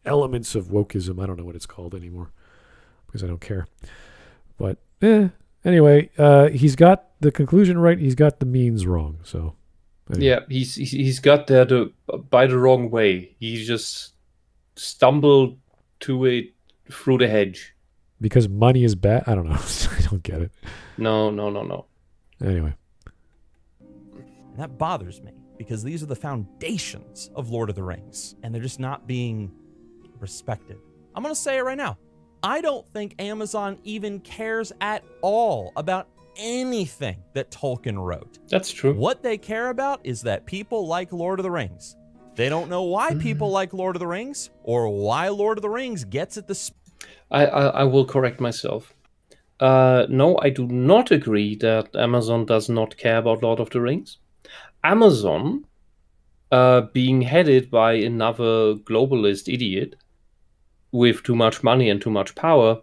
Speaker 1: elements of wokeism. I don't know what it's called anymore because I don't care. But anyway, he's got the conclusion right. He's got the means wrong. So anyway.
Speaker 2: Yeah, he's got there by the wrong way. He just stumbled through the hedge.
Speaker 1: Because money is bad. I don't know. I don't get it.
Speaker 2: No.
Speaker 1: Anyway,
Speaker 4: and that bothers me because these are the foundations of Lord of the Rings, and they're just not being respected. I'm going to say it right now. I don't think Amazon even cares at all about anything that Tolkien wrote.
Speaker 2: That's true.
Speaker 4: What they care about is that people like Lord of the Rings. They don't know why people like Lord of the Rings or why Lord of the Rings gets at the...
Speaker 2: I will correct myself. No, I do not agree that Amazon does not care about Lord of the Rings. Amazon, being headed by another globalist idiot, with too much money and too much power,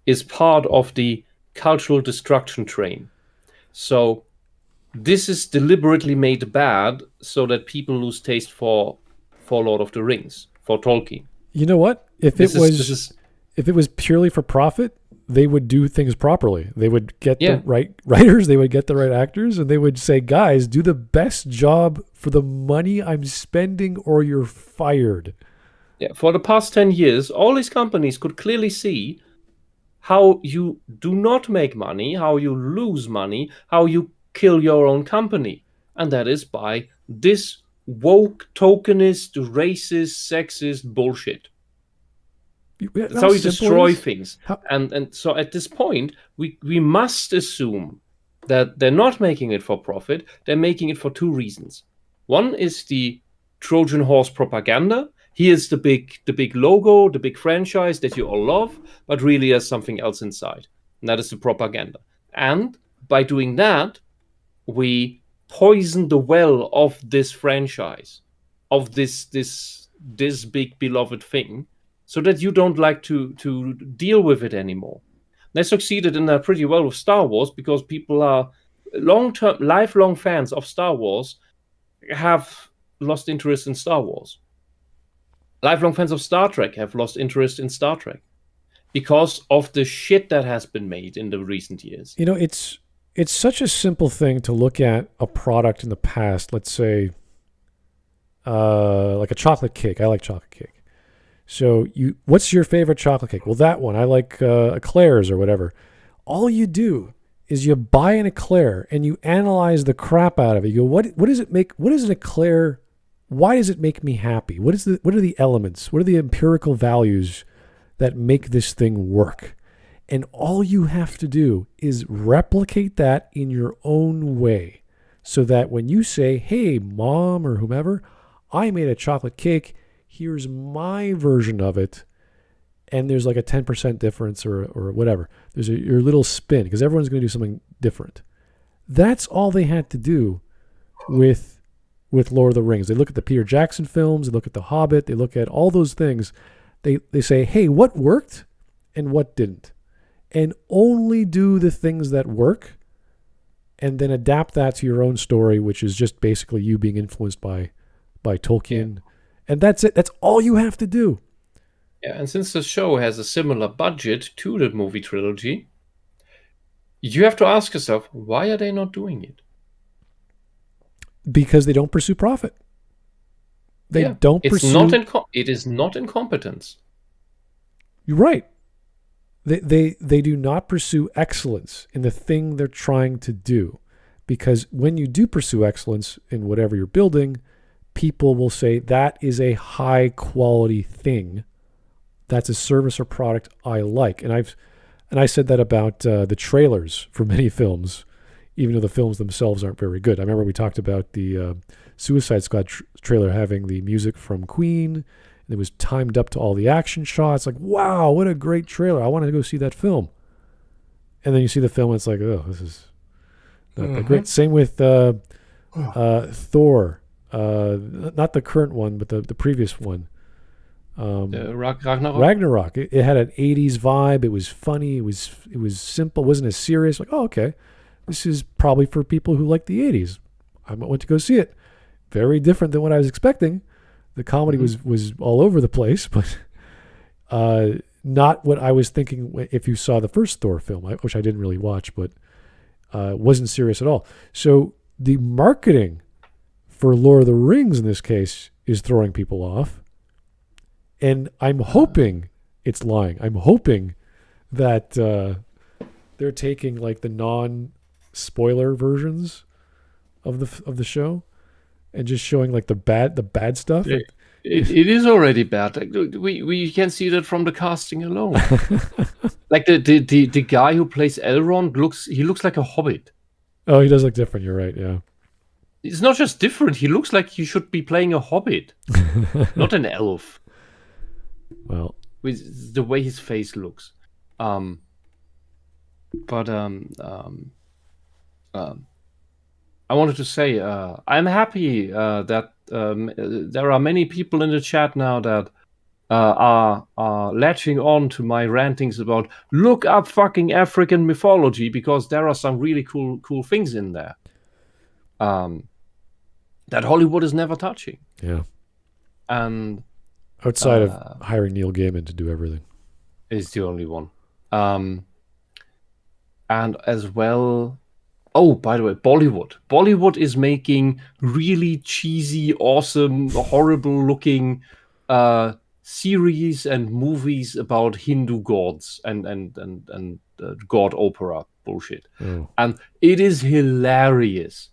Speaker 2: is part of the cultural destruction train. So this is deliberately made bad so that people lose taste for Lord of the Rings, for Tolkien.
Speaker 1: You know what? If it was purely for profit, they would do things properly. They would get the right writers, they would get the right actors, and they would say, guys, do the best job for the money I'm spending or you're fired.
Speaker 2: Yeah, for the past 10 years, all these companies could clearly see how you do not make money, how you lose money, how you kill your own company. And that is by this woke, tokenist, racist, sexist bullshit. That's how you destroy things. And so at this point, we must assume that they're not making it for profit. They're making it for two reasons. One is the Trojan horse propaganda. Here's the big logo, the big franchise that you all love, but really has something else inside. And that is the propaganda. And by doing that, we poison the well of this franchise. of this big beloved thing, so that you don't like to deal with it anymore. They succeeded in that pretty well with Star Wars, because people are lifelong fans of Star Wars have lost interest in Star Wars. Lifelong fans of Star Trek have lost interest in Star Trek because of the shit that has been made in the recent years.
Speaker 1: You know, it's such a simple thing to look at a product in the past. Let's say, like a chocolate cake. I like chocolate cake. So what's your favorite chocolate cake? Well, that one. I like eclairs or whatever. All you do is you buy an eclair and you analyze the crap out of it. You go, what does it make? What is an eclair? Why does it make me happy? What are the elements? What are the empirical values that make this thing work? And all you have to do is replicate that in your own way, so that when you say, hey, mom or whomever, I made a chocolate cake, here's my version of it, and there's like a 10% difference or whatever. There's your little spin, because everyone's going to do something different. That's all they had to do with Lord of the Rings. They look at the Peter Jackson films, they look at The Hobbit, they look at all those things. They say, hey, what worked and what didn't? And only do the things that work, and then adapt that to your own story, which is just basically you being influenced by Tolkien. Yeah. And that's it. That's all you have to do.
Speaker 2: Yeah, and since the show has a similar budget to the movie trilogy, you have to ask yourself, why are they not doing it?
Speaker 1: Because they don't pursue profit. They don't pursue...
Speaker 2: It is not incompetence.
Speaker 1: You're right. They do not pursue excellence in the thing they're trying to do. Because when you do pursue excellence in whatever you're building, people will say, that is a high quality thing. That's a service or product I like. And I said that about the trailers for many films, even though the films themselves aren't very good. I remember we talked about the Suicide Squad trailer having the music from Queen, and it was timed up to all the action shots. Like, wow, what a great trailer. I wanted to go see that film. And then you see the film, and it's like, oh, this is not that great. Same with Thor. Not the current one, but the previous one.
Speaker 2: Ragnarok.
Speaker 1: Ragnarok. It had an 80s vibe. It was funny. It was simple. It wasn't as serious. Like, oh, okay. This is probably for people who like the 80s. I went to go see it. Very different than what I was expecting. The comedy was all over the place, but not what I was thinking if you saw the first Thor film, which I didn't really watch, but wasn't serious at all. So the marketing for Lord of the Rings in this case is throwing people off. And I'm hoping it's lying. I'm hoping that they're taking like the non-spoiler versions of the show and just showing like the bad stuff.
Speaker 2: It is already bad. Like, we can see that from the casting alone. Like the guy who plays Elrond looks like a hobbit.
Speaker 1: Oh, he does look different. You're right. Yeah.
Speaker 2: It's not just different. He looks like he should be playing a hobbit, not an elf.
Speaker 1: Well,
Speaker 2: with the way his face looks, I wanted to say I'm happy that there are many people in the chat now that are latching on to my rantings about look up fucking African mythology, because there are some really cool things in there that Hollywood is never touching.
Speaker 1: Yeah,
Speaker 2: and.
Speaker 1: Outside of hiring Neil Gaiman to do everything.
Speaker 2: Is the only one. And as well... Oh, by the way, Bollywood. Bollywood is making really cheesy, awesome, horrible-looking series and movies about Hindu gods and god opera bullshit.
Speaker 1: Oh.
Speaker 2: And it is hilarious.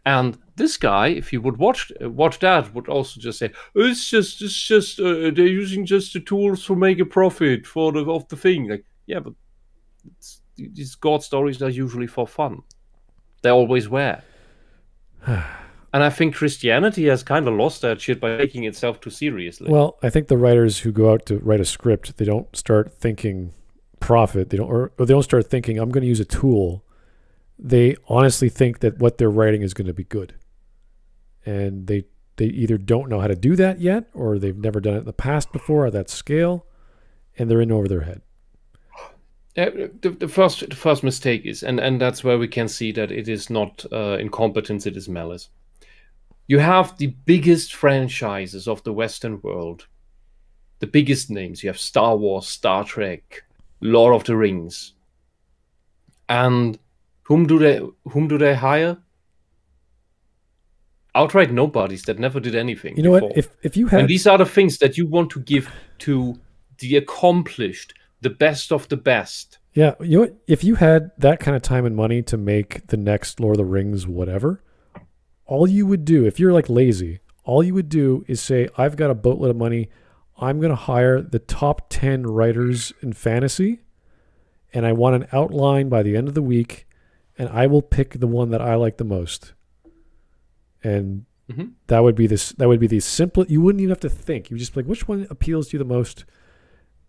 Speaker 2: And this guy, if you would watch that, would also just say, it's just they're using just the tools to make a profit of the thing. Like, yeah, but these god stories are usually for fun. They always were. And I think Christianity has kind of lost that shit by taking itself too seriously.
Speaker 1: Well, I think the writers who go out to write a script, they don't start thinking profit. They don't start thinking, I'm going to use a tool. They honestly think that what they're writing is going to be good. And they they either don't know how to do that yet, or they've never done it in the past before at that scale, and they're in over their head.
Speaker 2: The first mistake is, and that's where we can see that it is not incompetence, it is malice. You have the biggest franchises of the Western world, the biggest names. You have Star Wars, Star Trek, Lord of the Rings, and whom do they hire? Outright nobodies that never did anything.
Speaker 1: You know
Speaker 2: before.
Speaker 1: what? If you had,
Speaker 2: and these are the things that you want to give to the accomplished, the best of the best.
Speaker 1: Yeah, you know what? If you had that kind of time and money to make the next Lord of the Rings whatever, all you would do, if you're like lazy, all you would do is say, I've got a boatload of money. I'm going to hire the top 10 writers in fantasy, and I want an outline by the end of the week, and I will pick the one that I like the most. And that would be the simple. You wouldn't even have to think. You would just be like, which one appeals to you the most?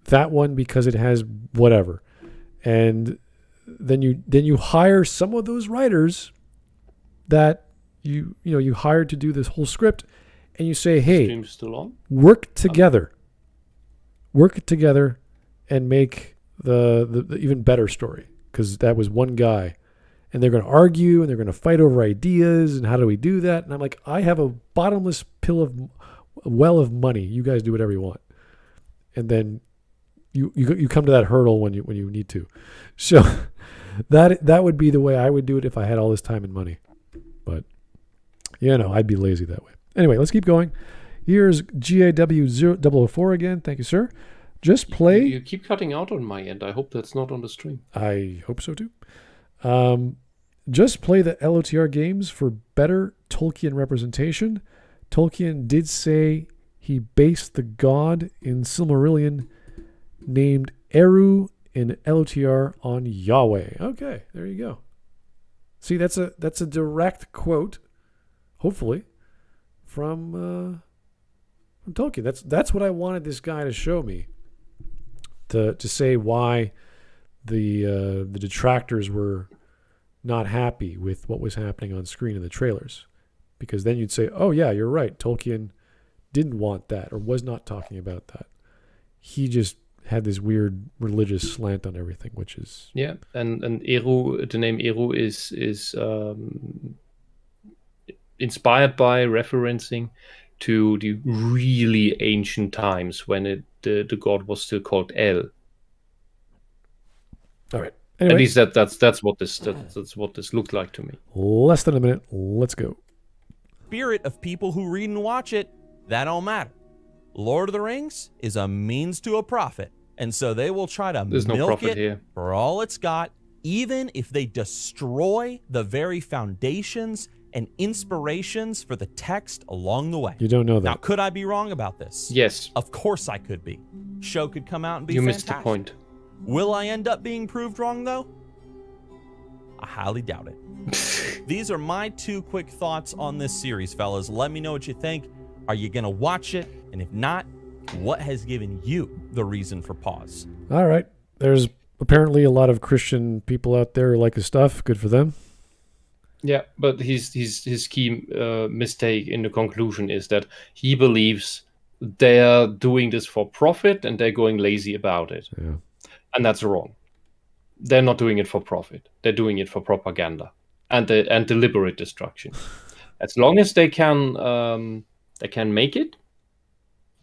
Speaker 1: That one, because it has whatever. And then you hire some of those writers that you hired to do this whole script, and you say, hey, work together and make the even better story, because that was one guy. And they're going to argue, and they're going to fight over ideas, and how do we do that? And I'm like, I have a bottomless well of money. You guys do whatever you want. And then you come to that hurdle when you need to. So that would be the way I would do it if I had all this time and money. But I'd be lazy that way. Anyway, let's keep going. Here's GAW004 again. Thank you, sir. Just play.
Speaker 2: You keep cutting out on my end. I hope that's not on the stream.
Speaker 1: I hope so too. Just play the LOTR games for better Tolkien representation. Tolkien did say he based the god in Silmarillion named Eru in LOTR on Yahweh. Okay, there you go. See, that's a direct quote, hopefully, from Tolkien. That's what I wanted this guy to show me, to say why the detractors were not happy with what was happening on screen in the trailers, because then you'd say, oh yeah, you're right, Tolkien didn't want that or was not talking about that. He just had this weird religious slant on everything, which is
Speaker 2: and Eru, the name Eru is inspired by referencing to the really ancient times when the god was still called El.
Speaker 1: All right. Anyway,
Speaker 2: at least that's what this looked like to me.
Speaker 1: Less than a minute. Let's go.
Speaker 4: Spirit of people who read and watch it, that don't matter. Lord of the Rings is a means to a profit, and so they will try to milk it here for all it's got, even if they destroy the very foundations and inspirations for the text along the way.
Speaker 1: You don't know that.
Speaker 4: Now, could I be wrong about this?
Speaker 2: Yes.
Speaker 4: Of course I could be. Show could come out and be
Speaker 2: fantastic.
Speaker 4: You
Speaker 2: missed the point.
Speaker 4: Will I end up being proved wrong, though? I highly doubt it. These are my 2 quick thoughts on this series, fellas. Let me know what you think. Are you going to watch it? And if not, what has given you the reason for pause?
Speaker 1: All right. There's apparently a lot of Christian people out there who like his stuff. Good for them.
Speaker 2: Yeah, but his key mistake in the conclusion is that he believes they're doing this for profit and they're going lazy about it.
Speaker 1: Yeah.
Speaker 2: And that's wrong. They're not doing it for profit. They're doing it for propaganda and deliberate destruction. As long as they can make it,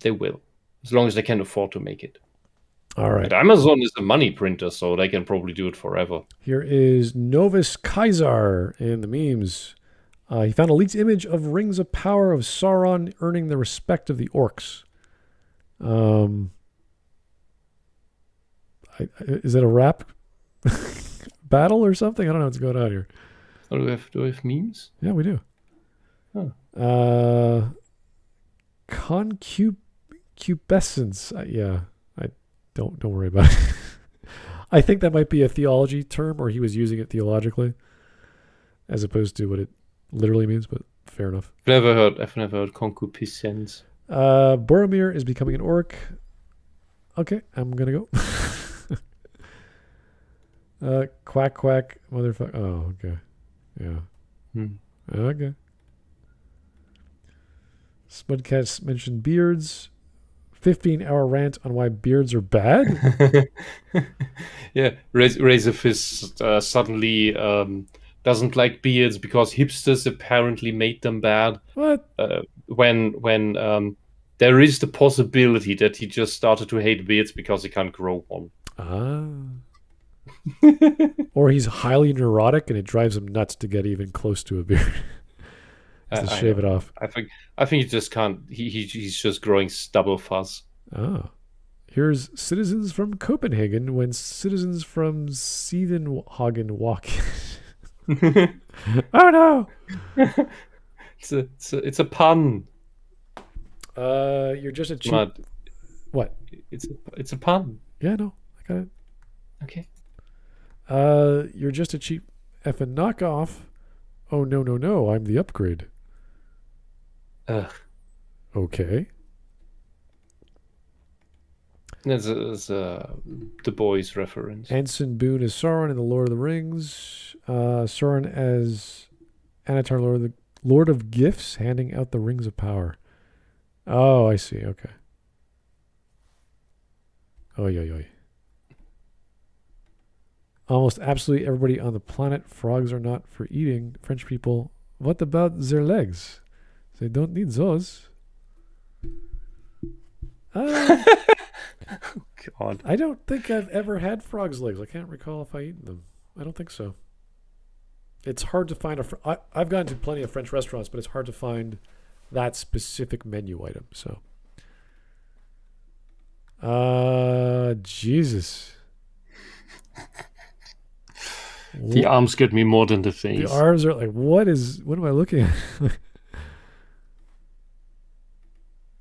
Speaker 2: they will. As long as they can afford to make it.
Speaker 1: All right.
Speaker 2: And Amazon is a money printer, so they can probably do it forever.
Speaker 1: Here is Novus Kaisar in the memes. He found a leaked image of Rings of Power of Sauron earning the respect of the orcs. Is it a rap battle or something? I don't know what's going on here.
Speaker 2: Oh, do we have memes?
Speaker 1: Yeah, we do.
Speaker 2: Oh.
Speaker 1: Concupiscence. Yeah, I don't worry about it. I think that might be a theology term, or he was using it theologically, as opposed to what it literally means. But fair enough.
Speaker 2: I've never heard concupiscence.
Speaker 1: Boromir is becoming an orc. Okay, I'm gonna go. Quack quack motherfucker. Oh, okay. Yeah. Okay. Smudcast mentioned beards. 15-hour rant on why beards are bad.
Speaker 2: Yeah, Razor Fist suddenly doesn't like beards because hipsters apparently made them bad.
Speaker 1: What?
Speaker 2: When there is the possibility that he just started to hate beards because he can't grow one.
Speaker 1: Or he's highly neurotic and it drives him nuts to get even close to a beard. To shave it off.
Speaker 2: I think he just can't. He's just growing stubble fuzz.
Speaker 1: Oh. Here's citizens from Copenhagen when citizens from Siedenhagen walk in. Oh no!
Speaker 2: It's a pun.
Speaker 1: You're just a cheap. What?
Speaker 2: It's a pun.
Speaker 1: Yeah, no, I got it.
Speaker 2: Okay.
Speaker 1: You're just a cheap effing knockoff. Oh no! I'm the upgrade.
Speaker 2: Ugh.
Speaker 1: Okay.
Speaker 2: There's a The Boys reference.
Speaker 1: Ensign Boone as Sauron in the Lord of the Rings. Sauron as Anatar, Lord of Gifts, handing out the Rings of Power. Oh, I see. Okay. Oy. Almost absolutely everybody on the planet, frogs are not for eating. French people, what about their legs? They don't need those.
Speaker 2: God.
Speaker 1: I don't think I've ever had frog's legs. I can't recall if I eaten them. I don't think so. It's hard to find I've gone to plenty of French restaurants, but it's hard to find that specific menu item. So, Jesus.
Speaker 2: The arms get me more than the face.
Speaker 1: The arms are like, what am I looking at?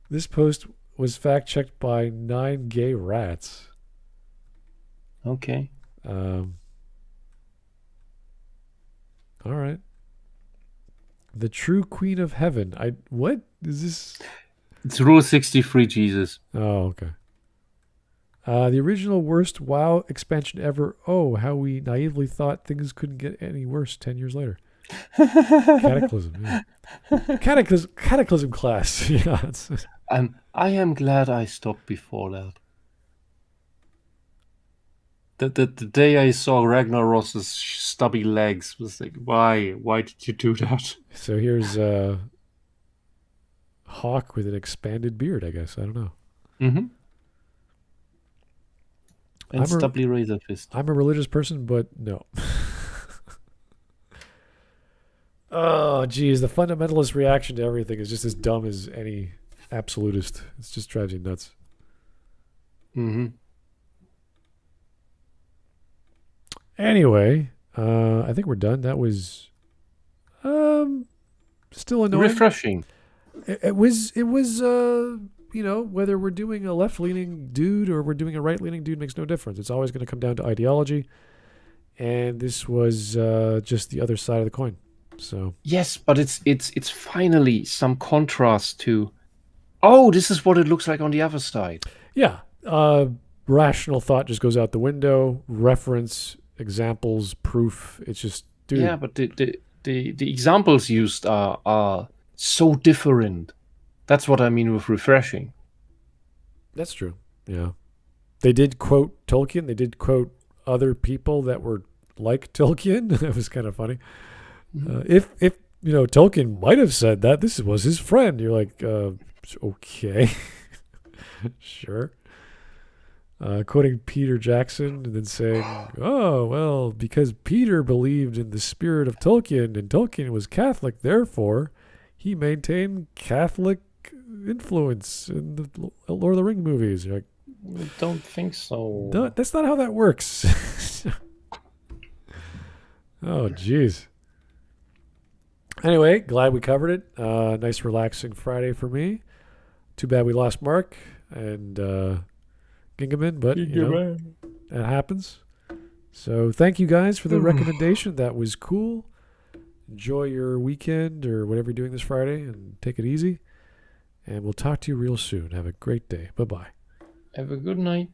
Speaker 1: This post was fact-checked by 9 gay rats.
Speaker 2: Okay.
Speaker 1: All right. The true queen of heaven. What is this?
Speaker 2: It's Rule 63, Jesus.
Speaker 1: Oh, okay. The original worst WoW expansion ever. Oh, how we naively thought things couldn't get any worse 10 years later. Cataclysm. Yeah. Cataclysm class. Yeah.
Speaker 2: I am glad I stopped before that. The day I saw Ragnaros's stubby legs was like, why did you do that?
Speaker 1: So here's Hawk with an expanded beard, I guess. I don't know.
Speaker 2: Mm-hmm. And stubbly Razor Fist.
Speaker 1: I'm a religious person, but no. Oh, geez. The fundamentalist reaction to everything is just as dumb as any absolutist. It just drives you nuts.
Speaker 2: Mm-hmm.
Speaker 1: Anyway, I think we're done. That was still annoying.
Speaker 2: Refreshing.
Speaker 1: It was whether we're doing a left-leaning dude or we're doing a right-leaning dude makes no difference. It's always going to come down to ideology. And this was just the other side of the coin. So
Speaker 2: yes, but it's finally some contrast to, oh, this is what it looks like on the other side.
Speaker 1: Yeah. Rational thought just goes out the window. Reference, examples, proof. It's just, dude.
Speaker 2: Yeah, but the examples used are so different. That's what I mean with refreshing.
Speaker 1: That's true. Yeah. They did quote Tolkien. They did quote other people that were like Tolkien. That was kind of funny. If Tolkien might have said that, this was his friend. You're like, okay. Sure. Quoting Peter Jackson and then saying, oh, well, because Peter believed in the spirit of Tolkien and Tolkien was Catholic, therefore he maintained Catholic influence in the Lord of the Rings movies. You're like,
Speaker 2: I don't think so.
Speaker 1: That's not how that works. Oh, jeez. Anyway, glad we covered it. Nice relaxing Friday for me. Too bad we lost Mark and Gingaman, but that happens. So thank you guys for the recommendation. That was cool. Enjoy your weekend or whatever you're doing this Friday and take it easy. And we'll talk to you real soon. Have a great day. Bye-bye.
Speaker 2: Have a good night.